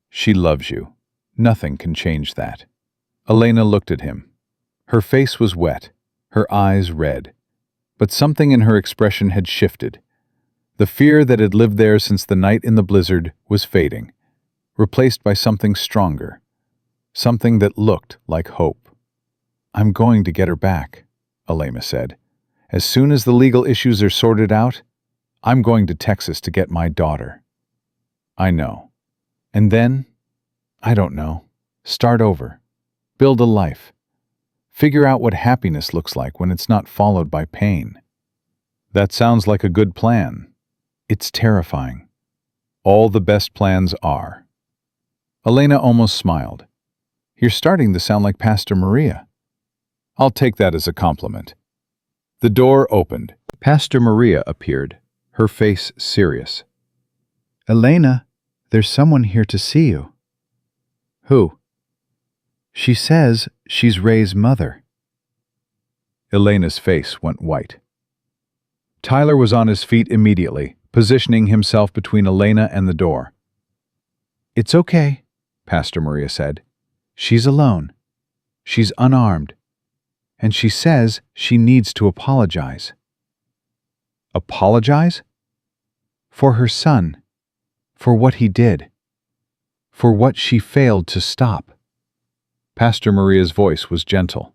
"She loves you. Nothing can change that." Elena looked at him. Her face was wet, her eyes red, but something in her expression had shifted. The fear that had lived there since the night in the blizzard was fading, replaced by something stronger, something that looked like hope. "I'm going to get her back," Elena said. "As soon as the legal issues are sorted out, I'm going to Texas to get my daughter." "I know. And then, I don't know, start over, build a life, figure out what happiness looks like when it's not followed by pain." "That sounds like a good plan." "It's terrifying. All the best plans are." Elena almost smiled. "You're starting to sound like Pastor Maria." "I'll take that as a compliment." The door opened. Pastor Maria appeared, her face serious. "Elena, there's someone here to see you." "Who?" "She says she's Ray's mother." Elena's face went white. Tyler was on his feet immediately, positioning himself between Elena and the door. "It's okay," Pastor Maria said. "She's alone. She's unarmed. And she says she needs to apologize." "Apologize?" "For her son. For what he did. For what she failed to stop." Pastor Maria's voice was gentle.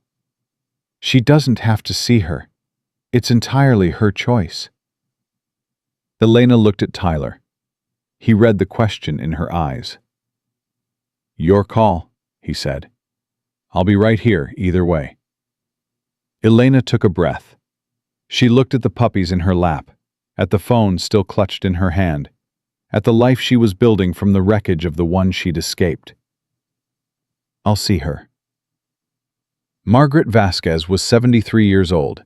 "She doesn't have to see her. It's entirely her choice." Elena looked at Tyler. He read the question in her eyes. "Your call," he said. "I'll be right here either way." Elena took a breath. She looked at the puppies in her lap, at the phone still clutched in her hand, at the life she was building from the wreckage of the one she'd escaped. "I'll see her." Margaret Vasquez was 73 years old.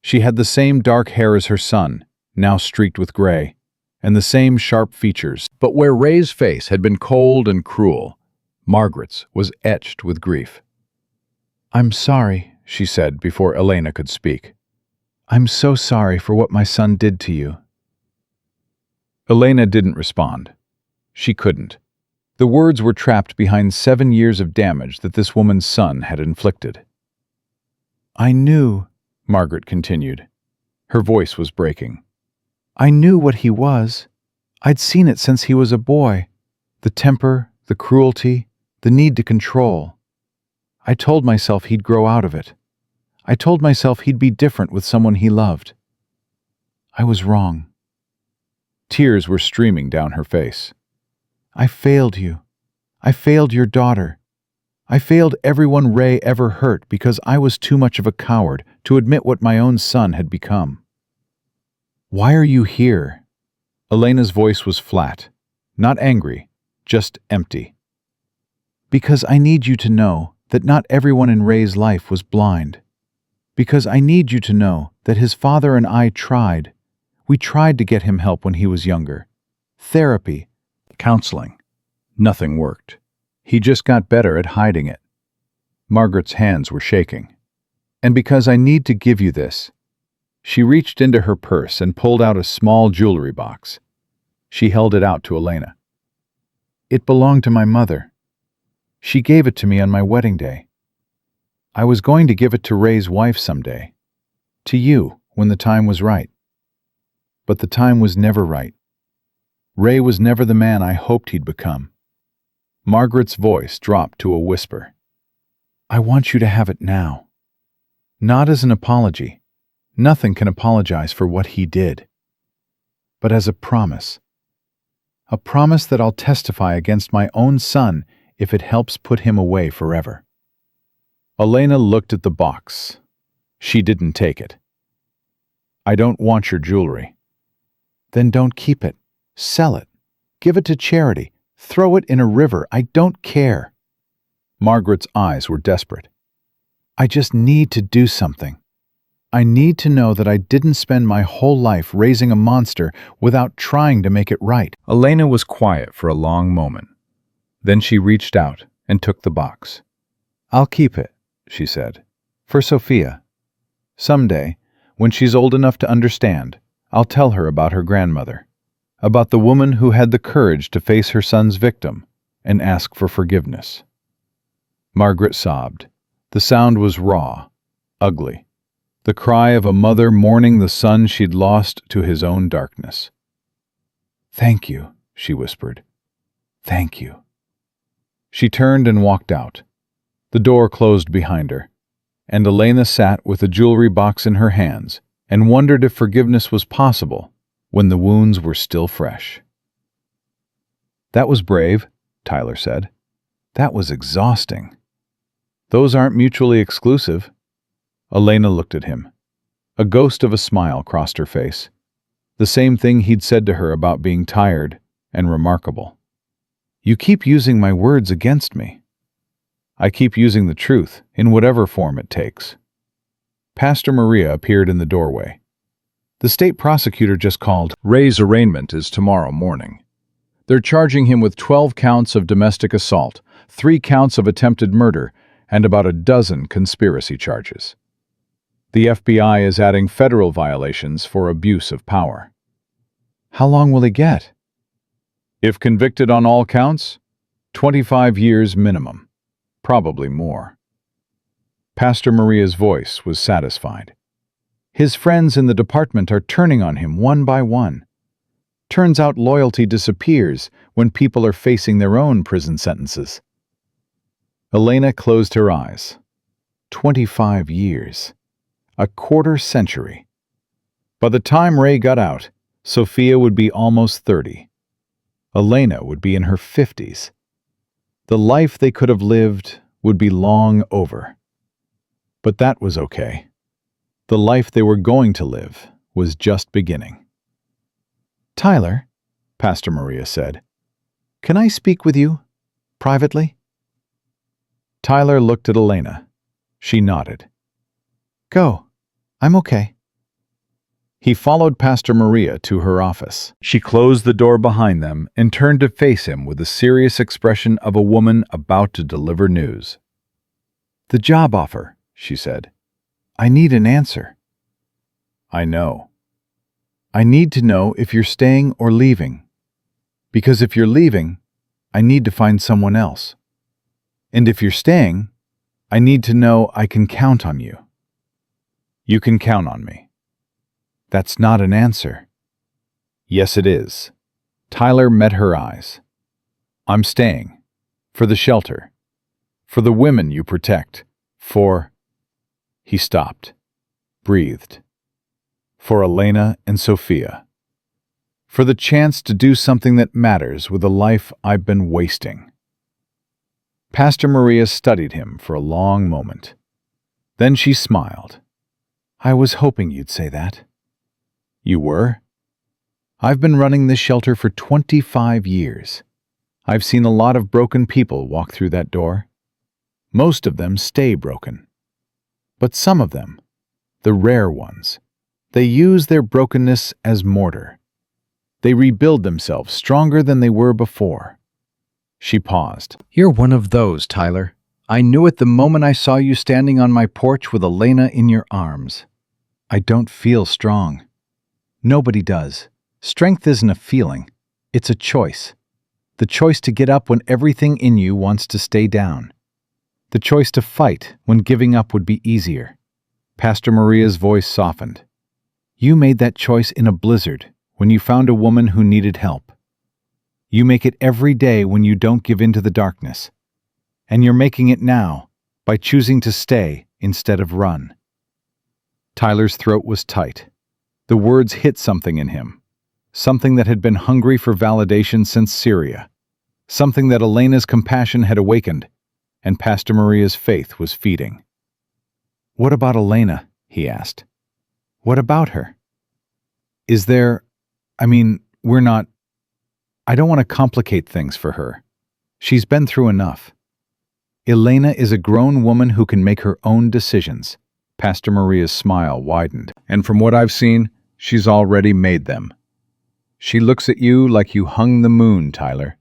She had the same dark hair as her son, now streaked with gray, and the same sharp features. But where Ray's face had been cold and cruel, Margaret's was etched with grief. "I'm sorry," she said before Elena could speak. "I'm so sorry for what my son did to you." Elena didn't respond. She couldn't. The words were trapped behind 7 years of damage that this woman's son had inflicted. "I knew," Margaret continued. Her voice was breaking. "I knew what he was. I'd seen it since he was a boy. The temper, the cruelty, the need to control. I told myself he'd grow out of it. I told myself he'd be different with someone he loved. I was wrong. Tears were streaming down her face. I failed you. I failed your daughter. I failed everyone Ray ever hurt because I was too much of a coward to admit what my own son had become. Why are you here? Elena's voice was flat, not angry, just empty. Because I need you to know that not everyone in Ray's life was blind. Because I need you to know that his father and I tried. We tried to get him help when he was younger. Therapy. Counseling. Nothing worked. He just got better at hiding it. Margaret's hands were shaking. And because I need to give you this. She reached into her purse and pulled out a small jewelry box. She held it out to Elena. It belonged to my mother. She gave it to me on my wedding day. I was going to give it to Ray's wife someday. To you, when the time was right. But the time was never right. Ray was never the man I hoped he'd become. Margaret's voice dropped to a whisper. I want you to have it now. Not as an apology. Nothing can apologize for what he did. But as a promise. A promise that I'll testify against my own son if it helps put him away forever. Elena looked at the box. She didn't take it. I don't want your jewelry. Then don't keep it. Sell it. Give it to charity. Throw it in a river. I don't care. Margaret's eyes were desperate. I just need to do something. I need to know that I didn't spend my whole life raising a monster without trying to make it right. Elena was quiet for a long moment. Then she reached out and took the box. I'll keep it, she said, for Sophia. Someday, when she's old enough to understand, I'll tell her about her grandmother, about the woman who had the courage to face her son's victim and ask for forgiveness. Margaret sobbed. The sound was raw, ugly. The cry of a mother mourning the son she'd lost to his own darkness. Thank you, she whispered. Thank you. She turned and walked out. The door closed behind her, and Elena sat with the jewelry box in her hands and wondered if forgiveness was possible when the wounds were still fresh. That was brave, Tyler said. That was exhausting. Those aren't mutually exclusive. Elena looked at him. A ghost of a smile crossed her face. The same thing he'd said to her about being tired and remarkable. You keep using my words against me. I keep using the truth in whatever form it takes. Pastor Maria appeared in the doorway. The state prosecutor just called. Ray's arraignment is tomorrow morning. They're charging him with 12 counts of domestic assault, 3 counts of attempted murder, and about a dozen conspiracy charges. The FBI is adding federal violations for abuse of power. How long will he get? If convicted on all counts, 25 years minimum, probably more. Pastor Maria's voice was satisfied. His friends in the department are turning on him one by one. Turns out loyalty disappears when people are facing their own prison sentences. Elena closed her eyes. 25 years. A quarter century. By the time Ray got out, Sophia would be almost 30. Elena would be in her 50s. The life they could have lived would be long over. But that was okay. The life they were going to live was just beginning. Tyler, Pastor Maria said, can I speak with you, privately? Tyler looked at Elena. She nodded. Go. I'm okay. He followed Pastor Maria to her office. She closed the door behind them and turned to face him with the serious expression of a woman about to deliver news. The job offer, she said. I need an answer. I know. I need to know if you're staying or leaving. Because if you're leaving, I need to find someone else. And if you're staying, I need to know I can count on you. You can count on me. That's not an answer. Yes, it is. Tyler met her eyes. I'm staying, For the shelter. For the women you protect. For... He stopped, breathed. For Elena and Sophia. For the chance to do something that matters with a life I've been wasting. Pastor Maria studied him for a long moment. Then she smiled. I was hoping you'd say that. You were? I've been running this shelter for 25 years. I've seen a lot of broken people walk through that door. Most of them stay broken. But some of them, the rare ones, they use their brokenness as mortar. They rebuild themselves stronger than they were before. She paused. You're one of those, Tyler. I knew it the moment I saw you standing on my porch with Elena in your arms. I don't feel strong. Nobody does. Strength isn't a feeling. It's a choice. The choice to get up when everything in you wants to stay down. The choice to fight when giving up would be easier. Pastor Maria's voice softened. You made that choice in a blizzard when you found a woman who needed help. You make it every day when you don't give in to the darkness. And you're making it now by choosing to stay instead of run. Tyler's throat was tight. The words hit something in him. Something that had been hungry for validation since Syria. Something that Elena's compassion had awakened, and Pastor Maria's faith was feeding. What about Elena? He asked. What about her? Is there... I don't want to complicate things for her. She's been through enough. Elena is a grown woman who can make her own decisions. Pastor Maria's smile widened, and from what I've seen, she's already made them. She looks at you like you hung the moon, Tyler.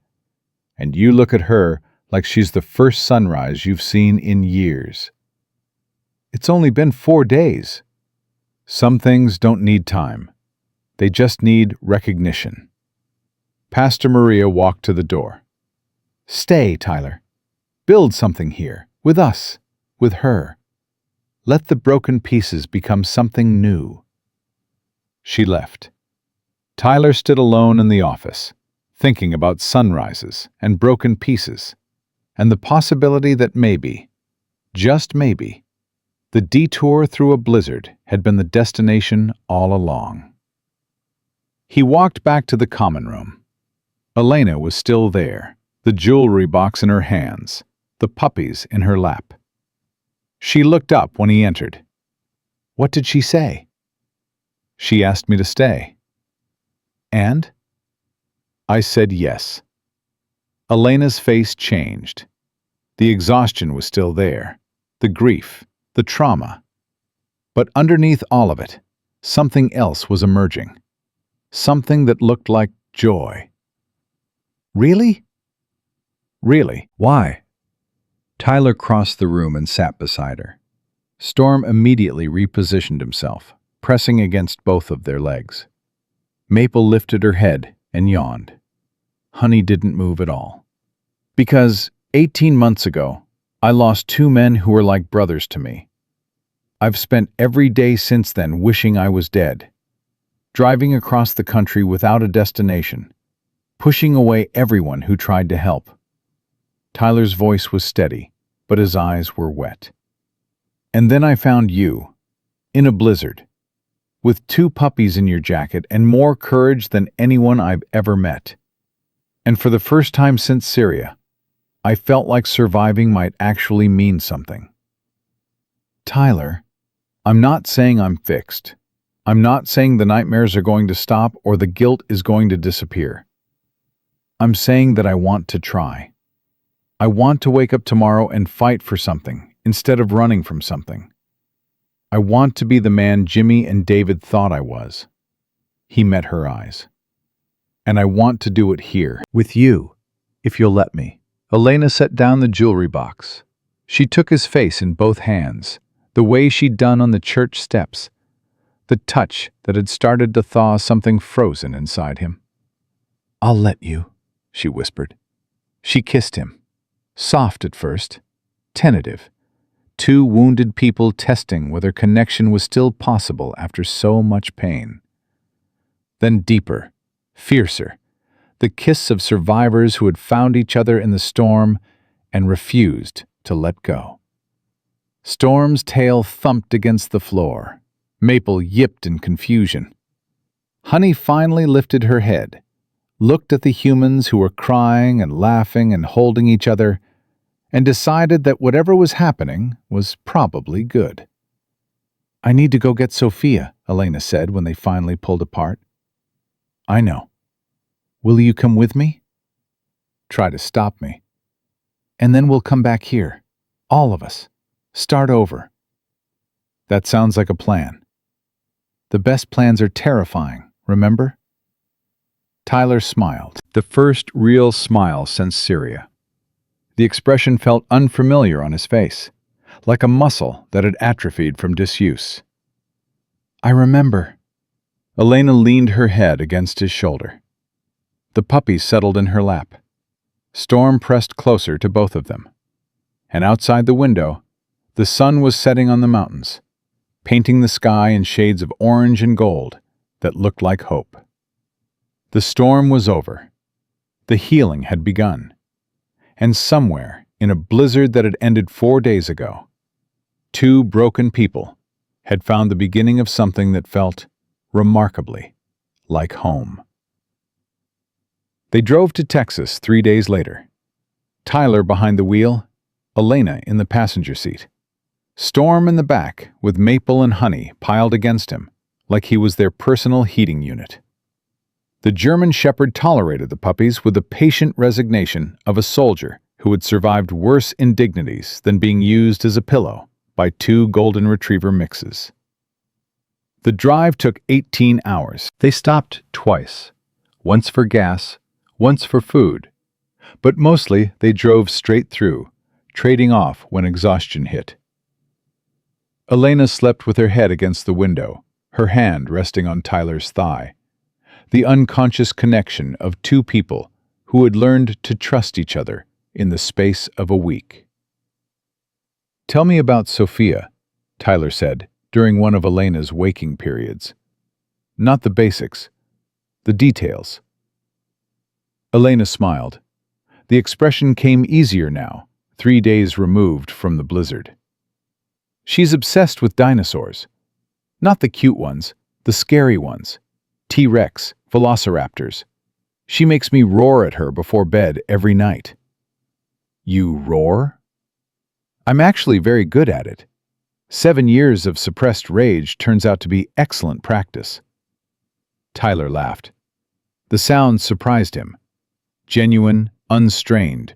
And you look at her like she's the first sunrise you've seen in years. It's only been 4 days. Some things don't need time. They just need recognition. Pastor Maria walked to the door. Stay, Tyler. Build something here, with us, with her. Let the broken pieces become something new. She left. Tyler stood alone in the office, thinking about sunrises and broken pieces, and the possibility that maybe, just maybe, the detour through a blizzard had been the destination all along. He walked back to the common room. Elena was still there, the jewelry box in her hands, the puppies in her lap. She looked up when he entered. What did she say? She asked me to stay. And? I said yes. Elena's face changed. The exhaustion was still there, the grief, the trauma. But underneath all of it, something else was emerging. Something that looked like joy. Really? Really. Why? Tyler crossed the room and sat beside her. Storm immediately repositioned himself, pressing against both of their legs. Maple lifted her head and yawned. Honey didn't move at all. Because 18 months ago, I lost 2 men who were like brothers to me. I've spent every day since then wishing I was dead, driving across the country without a destination, pushing away everyone who tried to help. Tyler's voice was steady, but his eyes were wet. And then I found you, in a blizzard, with 2 puppies in your jacket and more courage than anyone I've ever met. And for the first time since Syria, I felt like surviving might actually mean something. Tyler, I'm not saying I'm fixed. I'm not saying the nightmares are going to stop or the guilt is going to disappear. I'm saying that I want to try. I want to wake up tomorrow and fight for something instead of running from something. I want to be the man Jimmy and David thought I was. He met her eyes. And I want to do it here, with you, if you'll let me. Elena set down the jewelry box. She took his face in both hands, the way she'd done on the church steps, the touch that had started to thaw something frozen inside him. I'll let you, she whispered. She kissed him. Soft at first, tentative. 2 wounded people testing whether connection was still possible after so much pain. Then deeper, fiercer, the kiss of survivors who had found each other in the storm and refused to let go. Storm's tail thumped against the floor. Maple yipped in confusion. Honey finally lifted her head, looked at the humans who were crying and laughing and holding each other, and decided that whatever was happening was probably good. "I need to go get Sophia," Elena said when they finally pulled apart. "I know. Will you come with me?" "Try to stop me. And then we'll come back here. All of us. Start over." "That sounds like a plan. The best plans are terrifying, remember?" Tyler smiled, the first real smile since Syria. The expression felt unfamiliar on his face, like a muscle that had atrophied from disuse. "I remember." Elena leaned her head against his shoulder. The puppies settled in her lap. Storm pressed closer to both of them. And outside the window, the sun was setting on the mountains, painting the sky in shades of orange and gold that looked like hope. The storm was over. The healing had begun. And somewhere, in a blizzard that had ended 4 days ago, 2 broken people had found the beginning of something that felt remarkably like home. They drove to Texas 3 days later. Tyler behind the wheel, Elena in the passenger seat. Storm in the back, with Maple and Honey piled against him, like he was their personal heating unit. The German Shepherd tolerated the puppies with the patient resignation of a soldier who had survived worse indignities than being used as a pillow by 2 golden retriever mixes. The drive took 18 hours. They stopped twice, once for gas, once for food, but mostly they drove straight through, trading off when exhaustion hit. Elena slept with her head against the window, her hand resting on Tyler's thigh. The unconscious connection of 2 people who had learned to trust each other in the space of a week. "Tell me about Sophia," Tyler said during one of Elena's waking periods. "Not the basics, the details." Elena smiled. The expression came easier now, 3 days removed from the blizzard. "She's obsessed with dinosaurs. Not the cute ones, the scary ones. T-Rex, velociraptors. She makes me roar at her before bed every night." "You roar?" "I'm actually very good at it. 7 years of suppressed rage turns out to be excellent practice." Tyler laughed. The sound surprised him. Genuine, unstrained.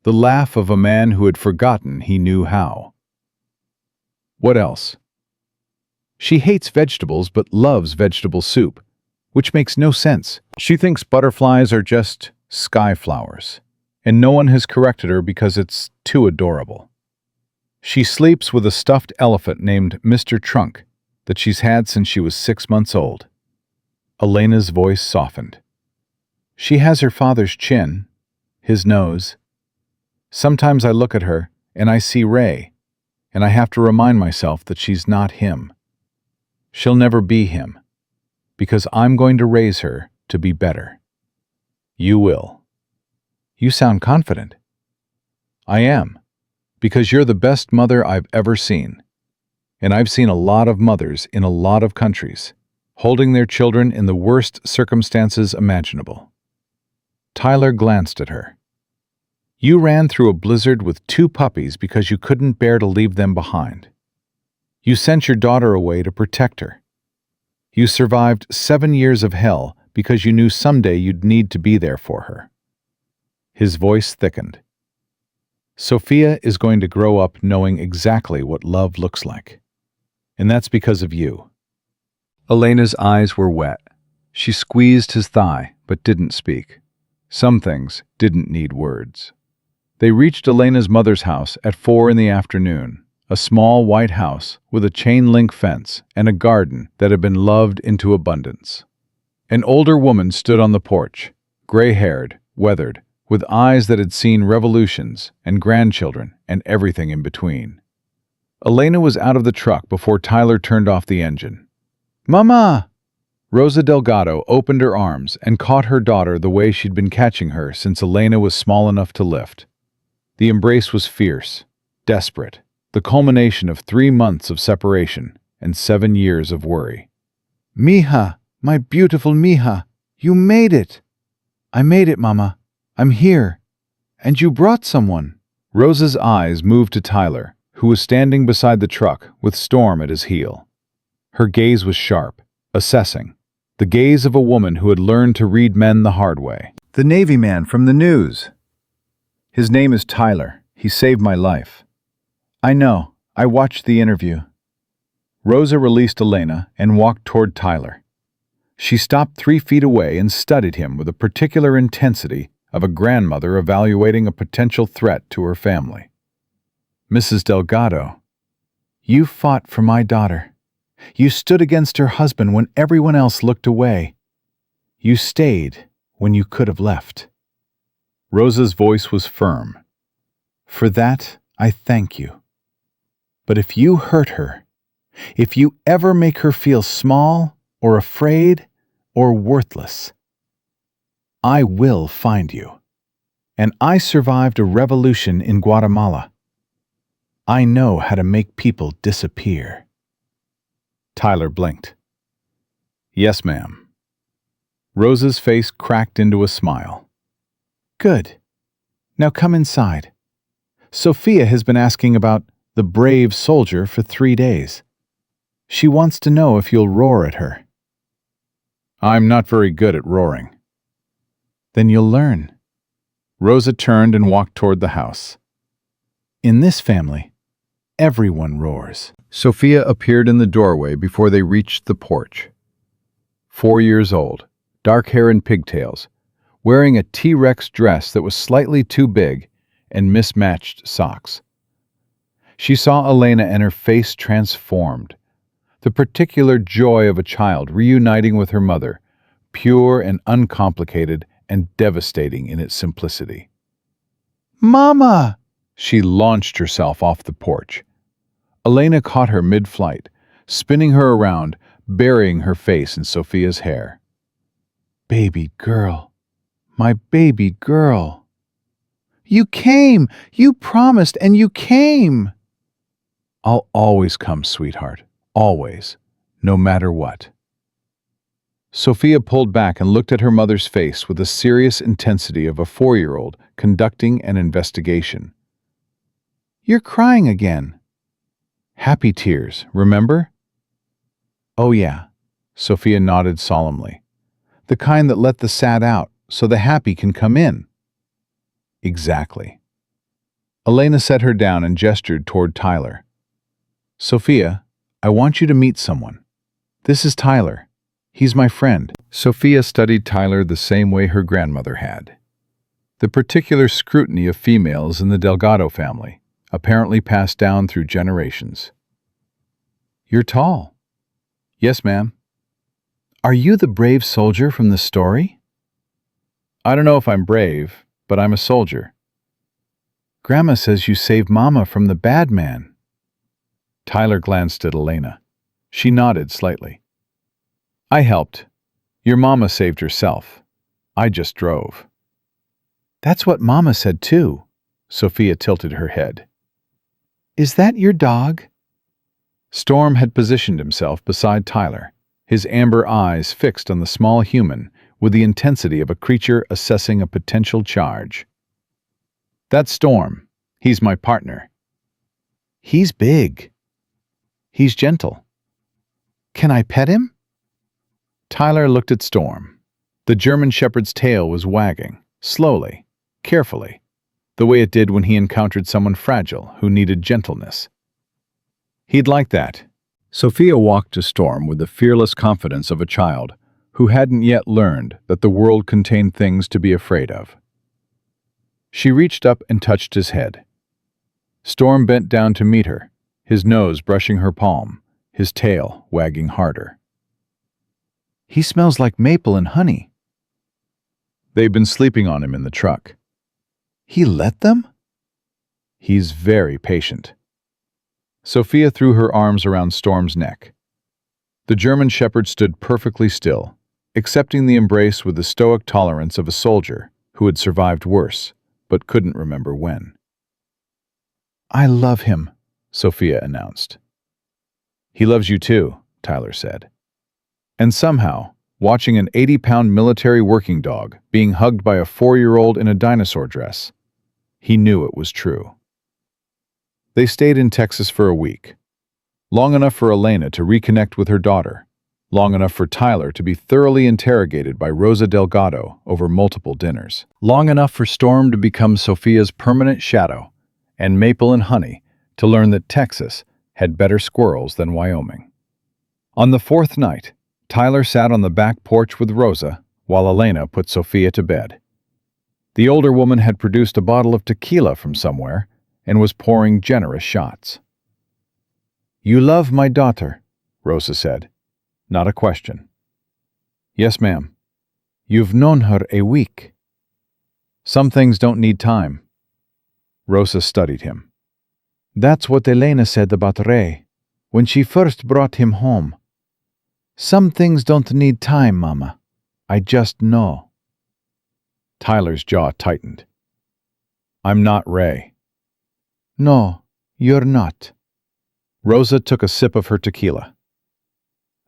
The laugh of a man who had forgotten he knew how. "What else?" "She hates vegetables but loves vegetable soup, which makes no sense. She thinks butterflies are just sky flowers, and no one has corrected her because it's too adorable. She sleeps with a stuffed elephant named Mr. Trunk that she's had since she was 6 months old." Elena's voice softened. "She has her father's chin, his nose. Sometimes I look at her and I see Ray, and I have to remind myself that she's not him. She'll never be him, because I'm going to raise her to be better." "You will." "You sound confident." "I am, because you're the best mother I've ever seen. And I've seen a lot of mothers in a lot of countries, holding their children in the worst circumstances imaginable." Tyler glanced at her. "You ran through a blizzard with 2 puppies because you couldn't bear to leave them behind. You sent your daughter away to protect her. You survived 7 years of hell because you knew someday you'd need to be there for her." His voice thickened. "Sophia is going to grow up knowing exactly what love looks like. And that's because of you." Elena's eyes were wet. She squeezed his thigh, but didn't speak. Some things didn't need words. They reached Elena's mother's house at 4 in the afternoon, a small white house with a chain-link fence and a garden that had been loved into abundance. An older woman stood on the porch, gray-haired, weathered, with eyes that had seen revolutions and grandchildren and everything in between. Elena was out of the truck before Tyler turned off the engine. "Mama!" Rosa Delgado opened her arms and caught her daughter the way she'd been catching her since Elena was small enough to lift. The embrace was fierce, desperate, the culmination of 3 months of separation and 7 years of worry. Mija, my beautiful Mija, you made it. I made it, Mama. I'm here. And you brought someone. Rosa's eyes moved to Tyler, who was standing beside the truck with Storm at his heel. Her gaze was sharp, assessing, the gaze of a woman who had learned to read men the hard way. The Navy man from the news. His name is Tyler. He saved my life. I know. I watched the interview. Rosa released Elena and walked toward Tyler. She stopped 3 feet away and studied him with a particular intensity of a grandmother evaluating a potential threat to her family. Mrs. Delgado, you fought for my daughter. You stood against her husband when everyone else looked away. You stayed when you could have left. Rosa's voice was firm. For that, I thank you. But if you hurt her, if you ever make her feel small or afraid or worthless, I will find you. And I survived a revolution in Guatemala. I know how to make people disappear. Tyler blinked. Yes, ma'am. Rosa's face cracked into a smile. Good. Now come inside. Sophia has been asking about the brave soldier for 3 days. She wants to know if you'll roar at her. I'm not very good at roaring. Then you'll learn. Rosa turned and walked toward the house. In this family, everyone roars. Sophia appeared in the doorway before they reached the porch. 4 years old, dark hair and pigtails, wearing a T-Rex dress that was slightly too big and mismatched socks. She saw Elena and her face transformed. The particular joy of a child reuniting with her mother, pure and uncomplicated and devastating in its simplicity. Mama! She launched herself off the porch. Elena caught her mid-flight, spinning her around, burying her face in Sophia's hair. Baby girl. My baby girl. You came! You promised, and you came! I'll always come, sweetheart. Always. No matter what. Sophia pulled back and looked at her mother's face with the serious intensity of a 4-year-old conducting an investigation. You're crying again. Happy tears, remember? Oh yeah, Sophia nodded solemnly. The kind that let the sad out so the happy can come in. Exactly. Elena set her down and gestured toward Tyler. Sophia, I want you to meet someone. This is Tyler. He's my friend. Sophia studied Tyler the same way her grandmother had. The particular scrutiny of females in the Delgado family, apparently passed down through generations. You're tall. Yes, ma'am. Are you the brave soldier from the story? I don't know if I'm brave, but I'm a soldier. Grandma says you saved Mama from the bad man. Tyler glanced at Elena. She nodded slightly. I helped. Your Mama saved herself. I just drove. That's what Mama said too. Sophia tilted her head. Is that your dog? Storm had positioned himself beside Tyler, his amber eyes fixed on the small human with the intensity of a creature assessing a potential charge. That's Storm. He's my partner. He's big. He's gentle. Can I pet him? Tyler looked at Storm. The German Shepherd's tail was wagging, slowly, carefully, the way it did when he encountered someone fragile who needed gentleness. He'd like that. Sophia walked to Storm with the fearless confidence of a child who hadn't yet learned that the world contained things to be afraid of. She reached up and touched his head. Storm bent down to meet her, his nose brushing her palm, his tail wagging harder. He smells like maple and honey. They've been sleeping on him in the truck. He let them? He's very patient. Sophia threw her arms around Storm's neck. The German Shepherd stood perfectly still, accepting the embrace with the stoic tolerance of a soldier who had survived worse, but couldn't remember when. I love him, Sophia announced. He loves you too, Tyler said. And somehow, watching an 80-pound military working dog being hugged by a 4-year-old in a dinosaur dress, he knew it was true. They stayed in Texas for a week, long enough for Elena to reconnect with her daughter, long enough for Tyler to be thoroughly interrogated by Rosa Delgado over multiple dinners, long enough for Storm to become Sophia's permanent shadow, and Maple and Honey to learn that Texas had better squirrels than Wyoming. On the 4th night, Tyler sat on the back porch with Rosa while Elena put Sophia to bed. The older woman had produced a bottle of tequila from somewhere and was pouring generous shots. "You love my daughter," Rosa said. Not a question. "Yes, ma'am." "You've known her a week." "Some things don't need time." Rosa studied him. "That's what Elena said about Ray when she first brought him home. Some things don't need time, Mama. I just know." Tyler's jaw tightened. "I'm not Ray." "No, you're not." Rosa took a sip of her tequila.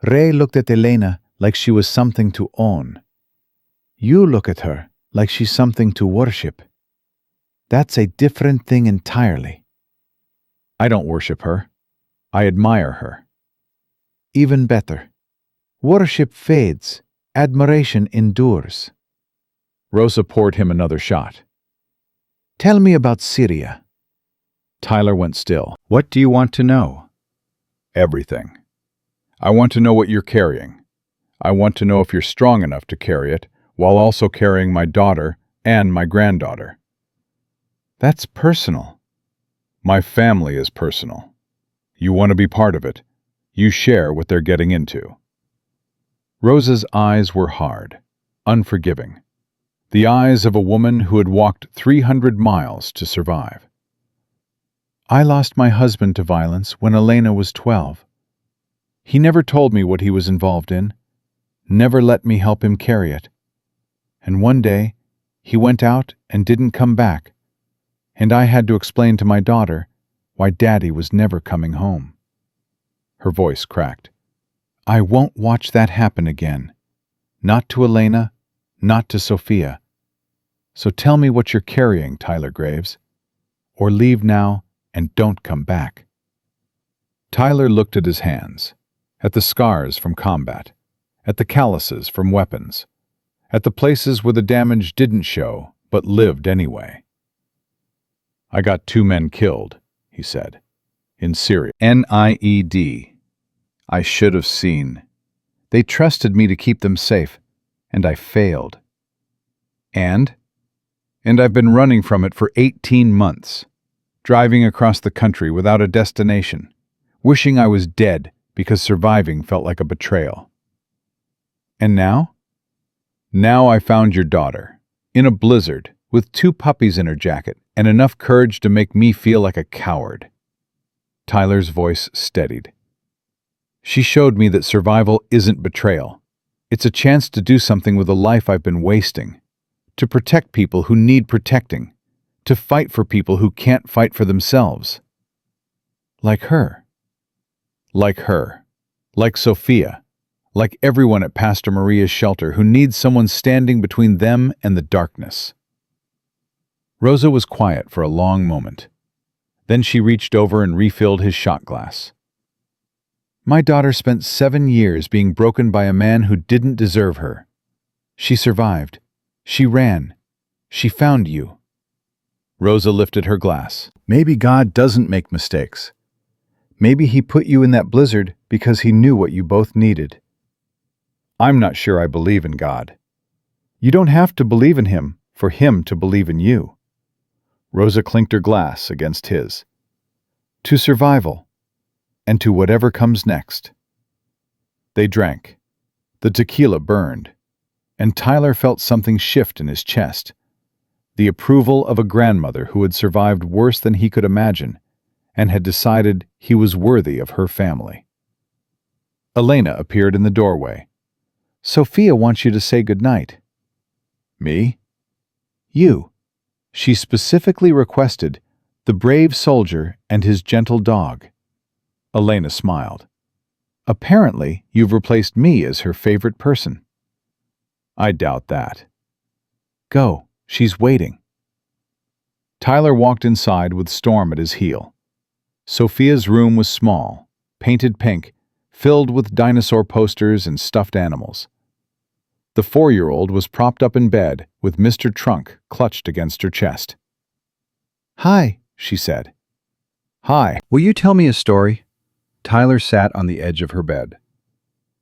"Ray looked at Elena like she was something to own. You look at her like she's something to worship. That's a different thing entirely." "I don't worship her. I admire her." "Even better. Worship fades, admiration endures." Rosa poured him another shot. "Tell me about Syria." Tyler went still. What do you want to know? "Everything. I want to know what you're carrying. I want to know if you're strong enough to carry it while also carrying my daughter and my granddaughter." That's personal. "My family is personal. You want to be part of it. You share what they're getting into." Rosa's eyes were hard, unforgiving. The eyes of a woman who had walked 300 miles to survive. "I lost my husband to violence when Elena was 12. He never told me what he was involved in, never let me help him carry it. And one day, he went out and didn't come back, and I had to explain to my daughter why Daddy was never coming home." Her voice cracked. "I won't watch that happen again. Not to Elena, not to Sophia. So tell me what you're carrying, Tyler Graves. Or leave now and don't come back." Tyler looked at his hands, at the scars from combat, at the calluses from weapons, at the places where the damage didn't show but lived anyway. "I got 2 men killed," he said, "in Syria." NIED. I should have seen. They trusted me to keep them safe, and I failed. And I've been running from it for 18 months, driving across the country without a destination, wishing I was dead because surviving felt like a betrayal. And now? Now I found your daughter, in a blizzard, with 2 puppies in her jacket, and enough courage to make me feel like a coward. Tyler's voice steadied. She showed me that survival isn't betrayal. It's a chance to do something with a life I've been wasting, to protect people who need protecting, to fight for people who can't fight for themselves. Like her. Like her. Like Sophia. Like everyone at Pastor Maria's shelter who needs someone standing between them and the darkness. Rosa was quiet for a long moment. Then she reached over and refilled his shot glass. "My daughter spent 7 years being broken by a man who didn't deserve her. She survived. She ran. She found you." Rosa lifted her glass. Maybe God doesn't make mistakes. Maybe he put you in that blizzard because he knew what you both needed. "I'm not sure I believe in God." "You don't have to believe in him for him to believe in you." Rosa clinked her glass against his. "To survival, and to whatever comes next." They drank. The tequila burned, and Tyler felt something shift in his chest. The approval of a grandmother who had survived worse than he could imagine, and had decided he was worthy of her family. Elena appeared in the doorway. "Sophia wants you to say goodnight." "Me?" "You. She specifically requested The brave soldier and his gentle dog. Elena smiled. Apparently, you've replaced me as her favorite person. I doubt that. Go, she's waiting. Tyler walked inside with Storm at his heel. Sophia's room was small, painted pink, filled with dinosaur posters and stuffed animals. The 4-year-old was propped up in bed with Mr. Trunk clutched against her chest. Hi, she said. Hi. Will you tell me a story? Tyler sat on the edge of her bed.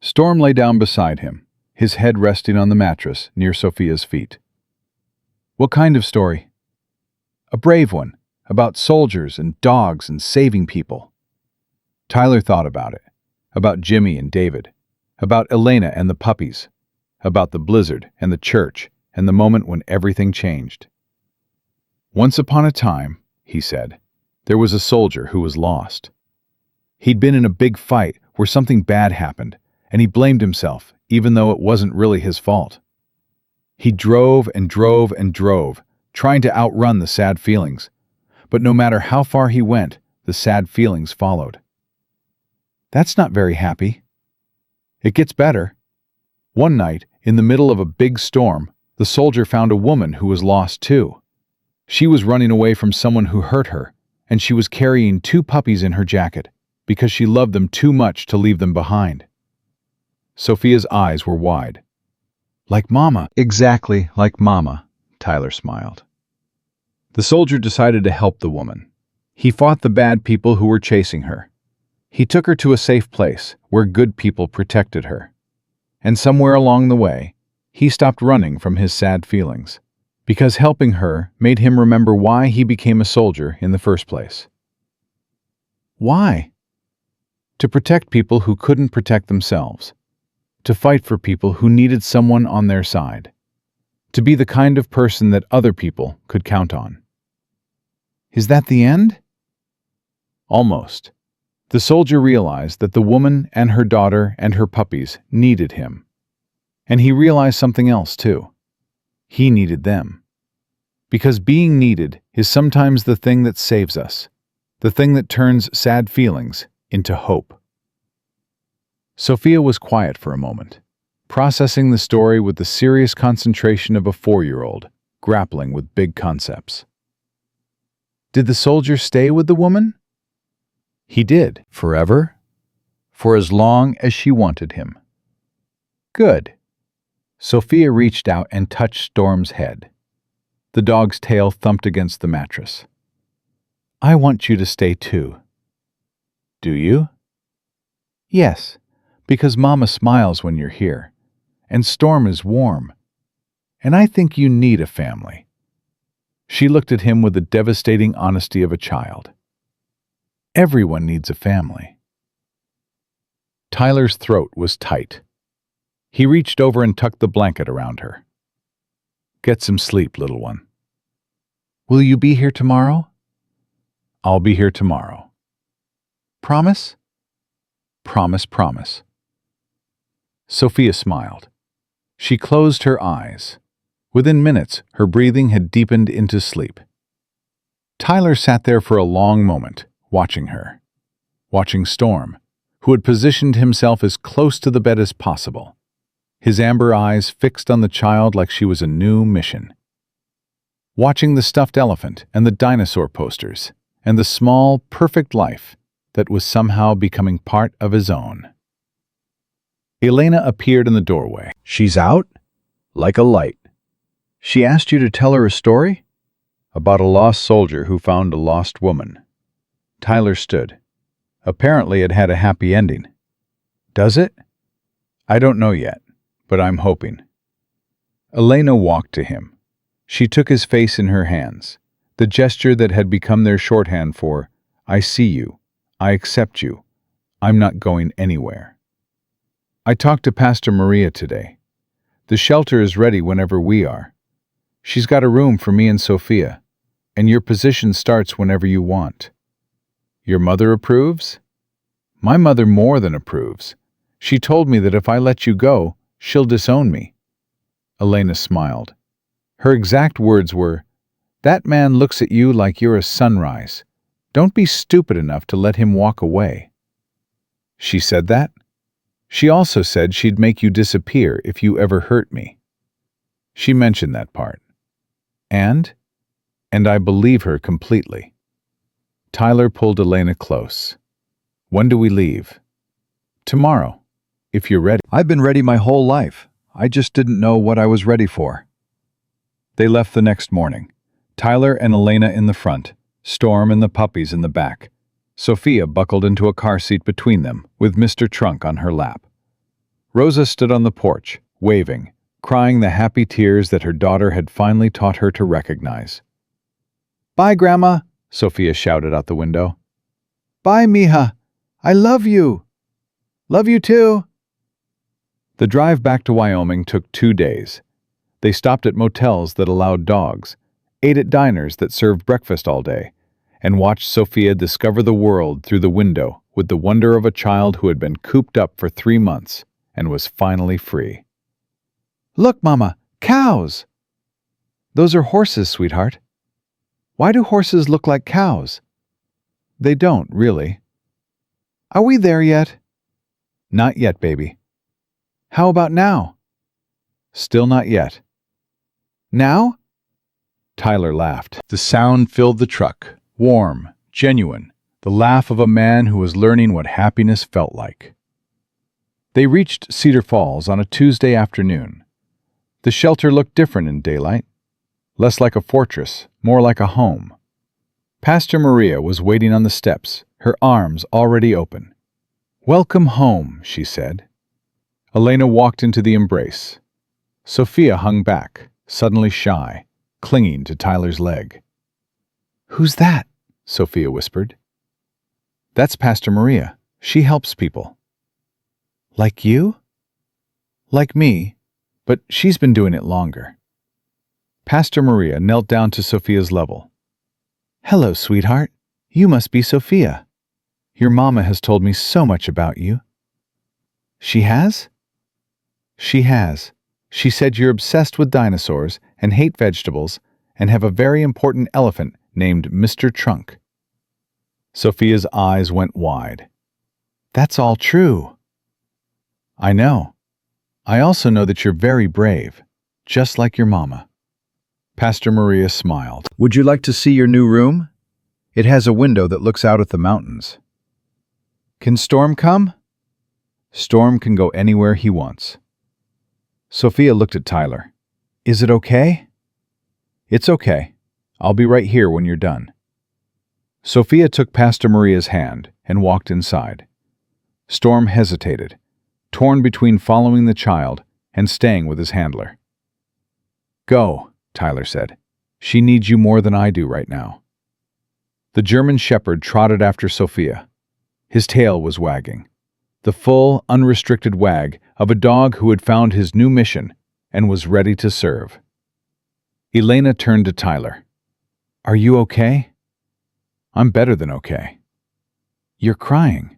Storm lay down beside him, his head resting on the mattress near Sophia's feet. What kind of story? A brave one, about soldiers and dogs and saving people. Tyler thought about it, about Jimmy and David, about Elena and the puppies, about the blizzard and the church and the moment when everything changed. Once upon a time, he said, there was a soldier who was lost. He'd been in a big fight where something bad happened, and he blamed himself, even though it wasn't really his fault. He drove and drove and drove, trying to outrun the sad feelings, but no matter how far he went, the sad feelings followed. That's not very happy. It gets better. One night, in the middle of a big storm, the soldier found a woman who was lost too. She was running away from someone who hurt her, and she was carrying 2 puppies in her jacket, because she loved them too much to leave them behind. Sophia's eyes were wide. Like Mama. Exactly like Mama, Tyler smiled. The soldier decided to help the woman. He fought the bad people who were chasing her. He took her to a safe place where good people protected her. And somewhere along the way, he stopped running from his sad feelings, because helping her made him remember why he became a soldier in the first place. Why? To protect people who couldn't protect themselves. To fight for people who needed someone on their side. To be the kind of person that other people could count on. Is that the end? Almost. The soldier realized that the woman and her daughter and her puppies needed him. And he realized something else too. He needed them. Because being needed is sometimes the thing that saves us, the thing that turns sad feelings into hope. Sophia was quiet for a moment, processing the story with the serious concentration of a 4-year-old grappling with big concepts. Did the soldier stay with the woman? He did. Forever? For as long as she wanted him. Good. Sophia reached out and touched Storm's head. The dog's tail thumped against the mattress. I want you to stay too. Do you? Yes, because Mama smiles when you're here, and Storm is warm, and I think you need a family. She looked at him with the devastating honesty of a child. Everyone needs a family. Tyler's throat was tight. He reached over and tucked the blanket around her. Get some sleep, little one. Will you be here tomorrow? I'll be here tomorrow. Promise? Promise, promise. Sophia smiled. She closed her eyes. Within minutes, her breathing had deepened into sleep. Tyler sat there for a long moment, watching her. Watching Storm, who had positioned himself as close to the bed as possible. His amber eyes fixed on the child like she was a new mission. Watching the stuffed elephant and the dinosaur posters, and the small, perfect life that was somehow becoming part of his own. Elena appeared in the doorway. She's out? Like a light. She asked you to tell her a story? About a lost soldier who found a lost woman. Tyler stood. Apparently it had a happy ending. Does it? I don't know yet, but I'm hoping. Elena walked to him. She took his face in her hands, the gesture that had become their shorthand for, I see you, I accept you, I'm not going anywhere. I talked to Pastor Maria today. The shelter is ready whenever we are. She's got a room for me and Sophia, and your position starts whenever you want. Your mother approves? My mother more than approves. She told me that if I let you go, she'll disown me. Elena smiled. Her exact words were, That man looks at you like you're a sunrise. Don't be stupid enough to let him walk away." She said that? She also said she'd make you disappear if you ever hurt me. She mentioned that part. And I believe her completely. Tyler pulled Elena close. "When do we leave?" "Tomorrow, if you're ready." I've been ready my whole life. I just didn't know what I was ready for. They left the next morning. Tyler and Elena in the front, Storm and the puppies in the back. Sophia buckled into a car seat between them, with Mr. Trunk on her lap. Rosa stood on the porch, waving, crying the happy tears that her daughter had finally taught her to recognize. "Bye, Grandma," Sophia shouted out the window. "Bye, Mija. I love you. Love you too." The drive back to Wyoming took 2 days. They stopped at motels that allowed dogs, ate at diners that served breakfast all day, and watched Sophia discover the world through the window with the wonder of a child who had been cooped up for 3 months and was finally free. "Look, Mama, cows!" "Those are horses, sweetheart." "Why do horses look like cows?" "They don't, really." "Are we there yet?" "Not yet, baby." "How about now?" "Still not yet." "Now?" Tyler laughed. The sound filled the truck, warm, genuine, the laugh of a man who was learning what happiness felt like. They reached Cedar Falls on a Tuesday afternoon. The shelter looked different in daylight, less like a fortress, more like a home. Pastor Maria was waiting on the steps, her arms already open. "Welcome home," she said. Elena walked into the embrace. Sophia hung back, suddenly shy, clinging to Tyler's leg. "Who's that?" Sophia whispered. "That's Pastor Maria. She helps people." "Like you?" "Like me, but she's been doing it longer." Pastor Maria knelt down to Sophia's level. "Hello, sweetheart. You must be Sophia. Your mama has told me so much about you." "She has?" "She has. She said you're obsessed with dinosaurs and hate vegetables and have a very important elephant named Mr. Trunk." Sophia's eyes went wide. "That's all true." "I know. I also know that you're very brave, just like your mama." Pastor Maria smiled. Would you like to see your new room? It has a window that looks out at the mountains. "Can Storm come?" "Storm can go anywhere he wants." Sophia looked at Tyler. "Is it okay?" "It's okay. I'll be right here when you're done." Sophia took Pastor Maria's hand and walked inside. Storm hesitated, torn between following the child and staying with his handler. "Go," Tyler said. "She needs you more than I do right now." The German shepherd trotted after Sophia. His tail was wagging, the full, unrestricted wag of a dog who had found his new mission and was ready to serve. Elena turned to Tyler. "Are you okay?" "I'm better than okay." "You're crying."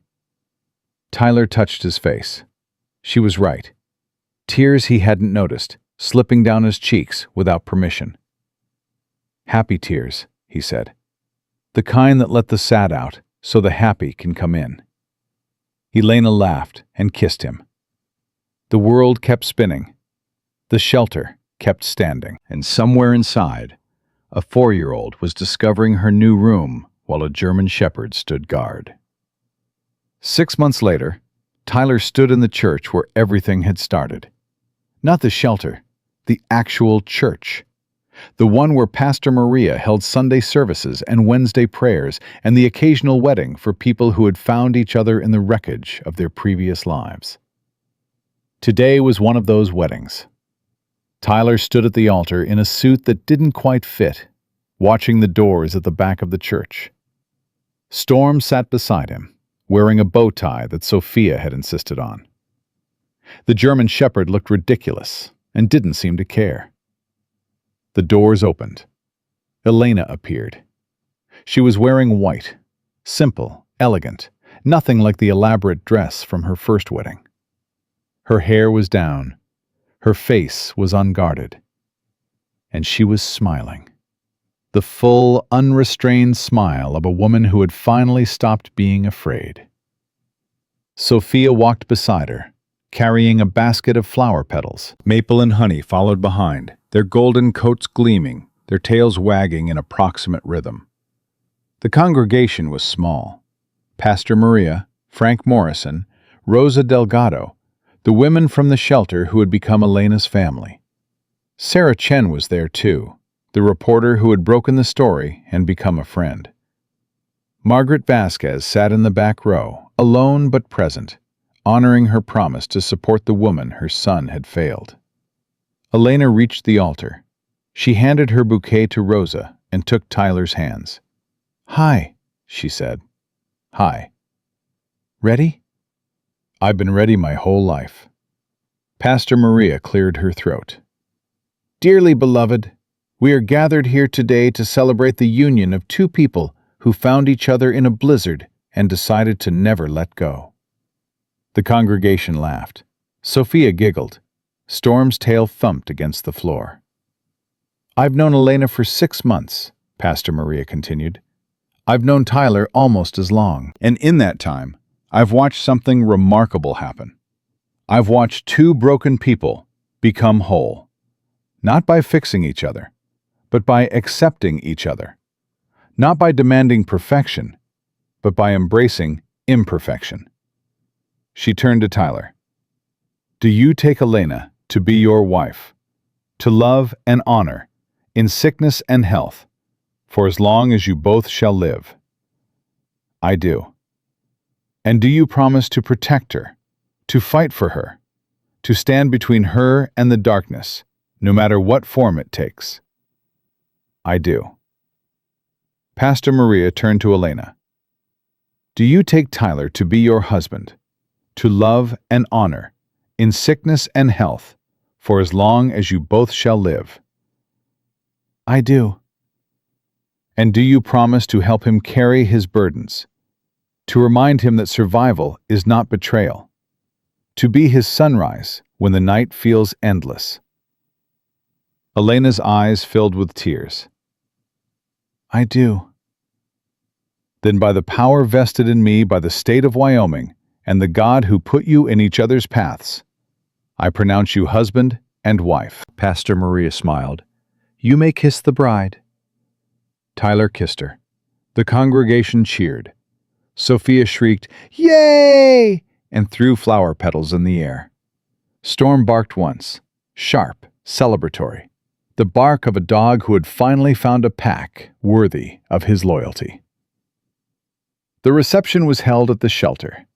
Tyler touched his face. She was right. Tears he hadn't noticed, slipping down his cheeks without permission. "Happy tears," he said. "The kind that let the sad out so the happy can come in." Elena laughed and kissed him. The world kept spinning. The shelter kept standing. And somewhere inside, a 4-year-old was discovering her new room while a German shepherd stood guard. 6 months later, Tyler stood in the church where everything had started. Not the shelter, the actual church. The one where Pastor Maria held Sunday services and Wednesday prayers and the occasional wedding for people who had found each other in the wreckage of their previous lives. Today was one of those weddings. Tyler stood at the altar in a suit that didn't quite fit, watching the doors at the back of the church. Storm sat beside him, wearing a bow tie that Sophia had insisted on. The German shepherd looked ridiculous and didn't seem to care. The doors opened. Elena appeared. She was wearing white, simple, elegant, nothing like the elaborate dress from her first wedding. Her hair was down. Her face was unguarded. And she was smiling. the full, unrestrained smile of a woman who had finally stopped being afraid. Sophia walked beside her, carrying a basket of flower petals. Maple and Honey followed behind, their golden coats gleaming, their tails wagging in approximate rhythm. The congregation was small. Pastor Maria, Frank Morrison, Rosa Delgado, the women from the shelter who had become Elena's family. Sarah Chen was there too, the reporter who had broken the story and become a friend. Margaret Vasquez sat in the back row, alone but present, honoring her promise to support the woman her son had failed. Elena reached the altar. She handed her bouquet to Rosa and took Tyler's hands. "Hi," she said. "Hi. Ready?" "I've been ready my whole life." Pastor Maria cleared her throat. "Dearly beloved, we are gathered here today to celebrate the union of two people who found each other in a blizzard and decided to never let go." The congregation laughed. Sophia giggled. Storm's tail thumped against the floor. "I've known Elena for 6 months," Pastor Maria continued. "I've known Tyler almost as long, and in that time, I've watched something remarkable happen. I've watched two broken people become whole, not by fixing each other, but by accepting each other, not by demanding perfection, but by embracing imperfection." She turned to Tyler. "Do you take Elena to be your wife, to love and honor, in sickness and health, for as long as you both shall live?" "I do." "And do you promise to protect her, to fight for her, to stand between her and the darkness, no matter what form it takes?" "I do." Pastor Maria turned to Elena. "Do you take Tyler to be your husband, to love and honor, in sickness and health, for as long as you both shall live?" "I do." "And do you promise to help him carry his burdens, to remind him that survival is not betrayal, to be his sunrise when the night feels endless?" Elena's eyes filled with tears. "I do." "Then by the power vested in me by the state of Wyoming and the God who put you in each other's paths, I pronounce you husband and wife." Pastor Maria smiled. "You may kiss the bride." Tyler kissed her. The congregation cheered. Sophia shrieked, "Yay!" and threw flower petals in the air. Storm barked once, sharp, celebratory, the bark of a dog who had finally found a pack worthy of his loyalty. The reception was held at the shelter.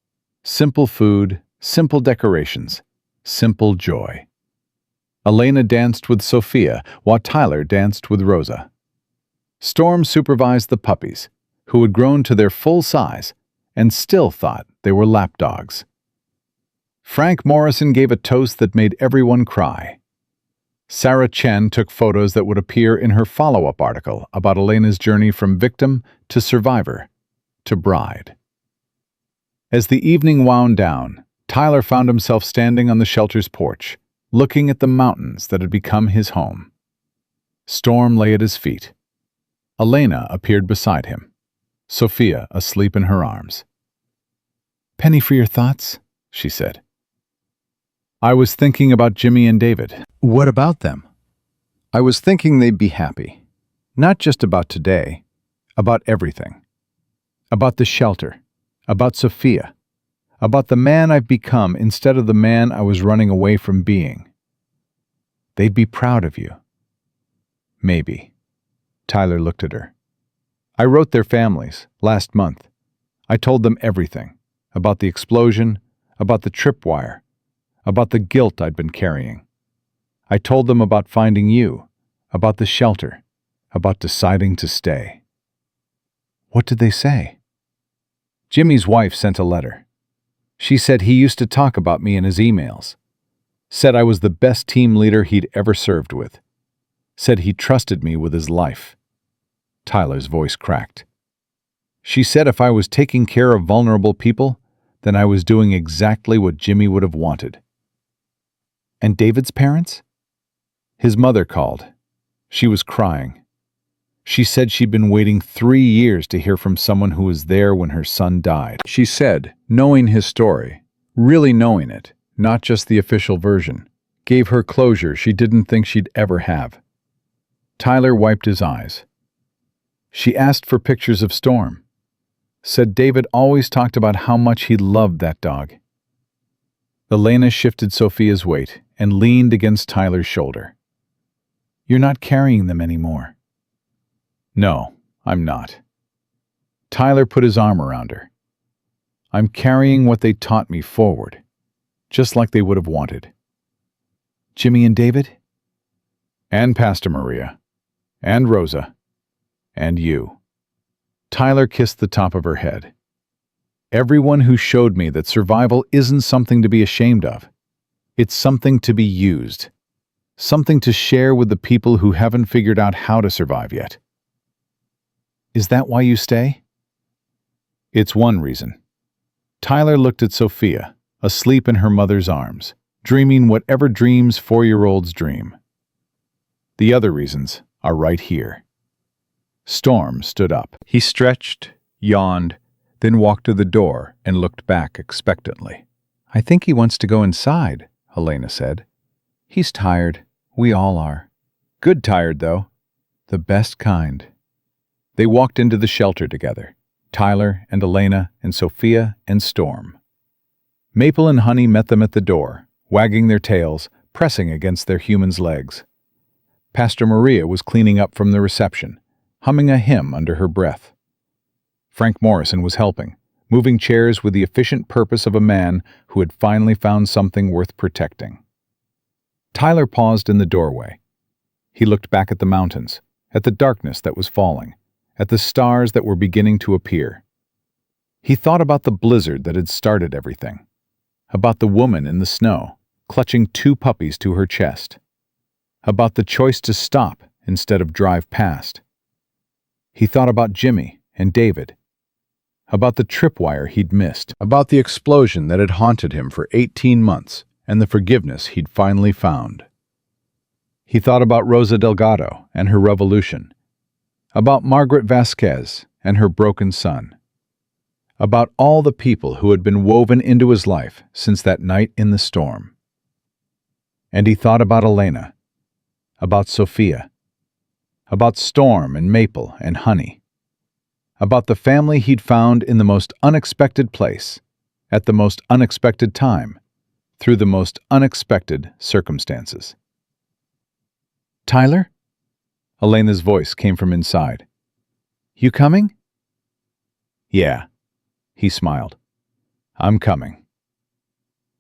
Simple food, simple decorations, simple joy. Elena danced with Sophia while Tyler danced with Rosa. Storm supervised the puppies, who had grown to their full size and still thought they were lapdogs. Frank Morrison gave a toast that made everyone cry. Sarah Chen took photos that would appear in her follow-up article about Elena's journey from victim to survivor to bride. As the evening wound down, Tyler found himself standing on the shelter's porch, looking at the mountains that had become his home. Storm lay at his feet. Elena appeared beside him, Sophia asleep in her arms. "Penny for your thoughts," she said. "I was thinking about Jimmy and David." What about them? "I was thinking they'd be happy. Not just about today, about everything. About the shelter, about Sophia, about the man I've become instead of the man I was running away from being. They'd be proud of you." "Maybe." Tyler looked at her. "I wrote their families last month. I told them everything, about the explosion, about the tripwire, about the guilt I'd been carrying. I told them about finding you, about the shelter, about deciding to stay." "What did they say?" "Jimmy's wife sent a letter. She said he used to talk about me in his emails. Said I was the best team leader he'd ever served with. Said he trusted me with his life." Tyler's voice cracked. "She said if I was taking care of vulnerable people, then I was doing exactly what Jimmy would have wanted." "And David's parents?" "His mother called. She was crying. She said she'd been waiting 3 years to hear from someone who was there when her son died. She said, knowing his story, really knowing it, not just the official version, gave her closure she didn't think she'd ever have. Tyler wiped his eyes. She asked for pictures of Storm. Said David always talked about how much he loved that dog. Elena shifted Sophia's weight and leaned against Tyler's shoulder. You're not carrying them anymore. No, I'm not. Tyler put his arm around her. I'm carrying what they taught me forward, just like they would have wanted. Jimmy and David? And Pastor Maria. And Rosa. And you. Tyler kissed the top of her head. Everyone who showed me that survival isn't something to be ashamed of. It's something to be used. Something to share with the people who haven't figured out how to survive yet. Is that why you stay? It's one reason. Tyler looked at Sophia, asleep in her mother's arms, dreaming whatever dreams 4-year-olds dream. The other reasons are right here. Storm stood up. He stretched, yawned, then walked to the door and looked back expectantly. I think he wants to go inside, Elena said. He's tired. We all are. Good tired, though. The best kind. They walked into the shelter together, Tyler and Elena and Sophia and Storm. Maple and Honey met them at the door, wagging their tails, pressing against their human's legs. Pastor Maria was cleaning up from the reception, humming a hymn under her breath. Frank Morrison was helping, moving chairs with the efficient purpose of a man who had finally found something worth protecting. Tyler paused in the doorway. He looked back at the mountains, at the darkness that was falling, at the stars that were beginning to appear. He thought about the blizzard that had started everything, about the woman in the snow, clutching 2 puppies to her chest, about the choice to stop instead of drive past. He thought about Jimmy and David, about the tripwire he'd missed, about the explosion that had haunted him for 18 months and the forgiveness he'd finally found. He thought about Rosa Delgado and her revolution, about Margaret Vasquez and her broken son, about all the people who had been woven into his life since that night in the storm. And he thought about Elena, about Sophia, about Storm and Maple and Honey, about the family he'd found in the most unexpected place, at the most unexpected time, through the most unexpected circumstances. Tyler? Elena's voice came from inside. You coming? Yeah, he smiled. I'm coming.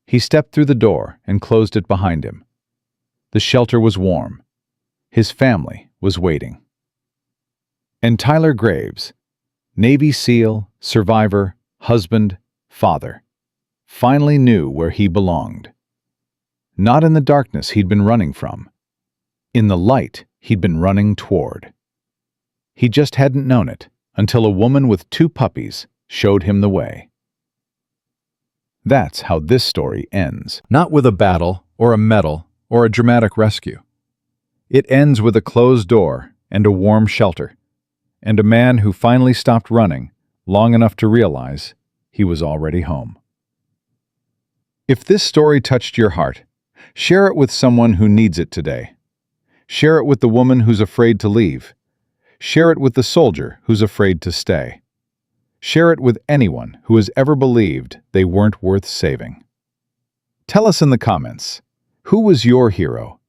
He stepped through the door and closed it behind him. The shelter was warm. His family was waiting. And Tyler Graves, Navy SEAL, survivor, husband, father, finally knew where he belonged. Not in the darkness he'd been running from. In the light he'd been running toward. He just hadn't known it until a woman with 2 puppies showed him the way. That's how this story ends. Not with a battle, or a medal, or a dramatic rescue. It ends with a closed door and a warm shelter, and a man who finally stopped running long enough to realize he was already home. If this story touched your heart, share it with someone who needs it today. Share it with the woman who's afraid to leave. Share it with the soldier who's afraid to stay. Share it with anyone who has ever believed they weren't worth saving. Tell us in the comments, who was your hero?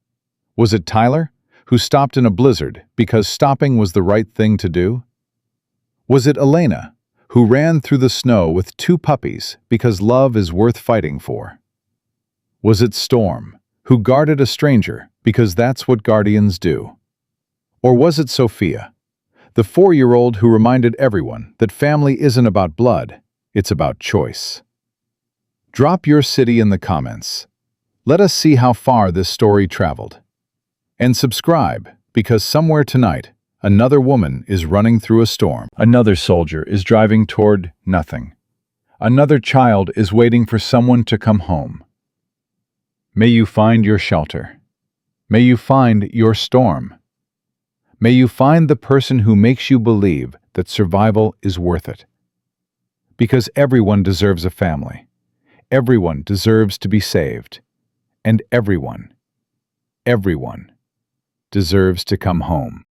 Was it Tyler, who stopped in a blizzard because stopping was the right thing to do? Was it Elena, who ran through the snow with 2 puppies because love is worth fighting for? Was it Storm, who guarded a stranger because that's what guardians do? Or was it Sophia, the 4-year-old who reminded everyone that family isn't about blood, it's about choice? Drop your city in the comments. Let us see how far this story traveled. And subscribe, because somewhere tonight, another woman is running through a storm. Another soldier is driving toward nothing. Another child is waiting for someone to come home. May you find your shelter. May you find your storm. May you find the person who makes you believe that survival is worth it. Because everyone deserves a family. Everyone deserves to be saved. And everyone deserves to come home.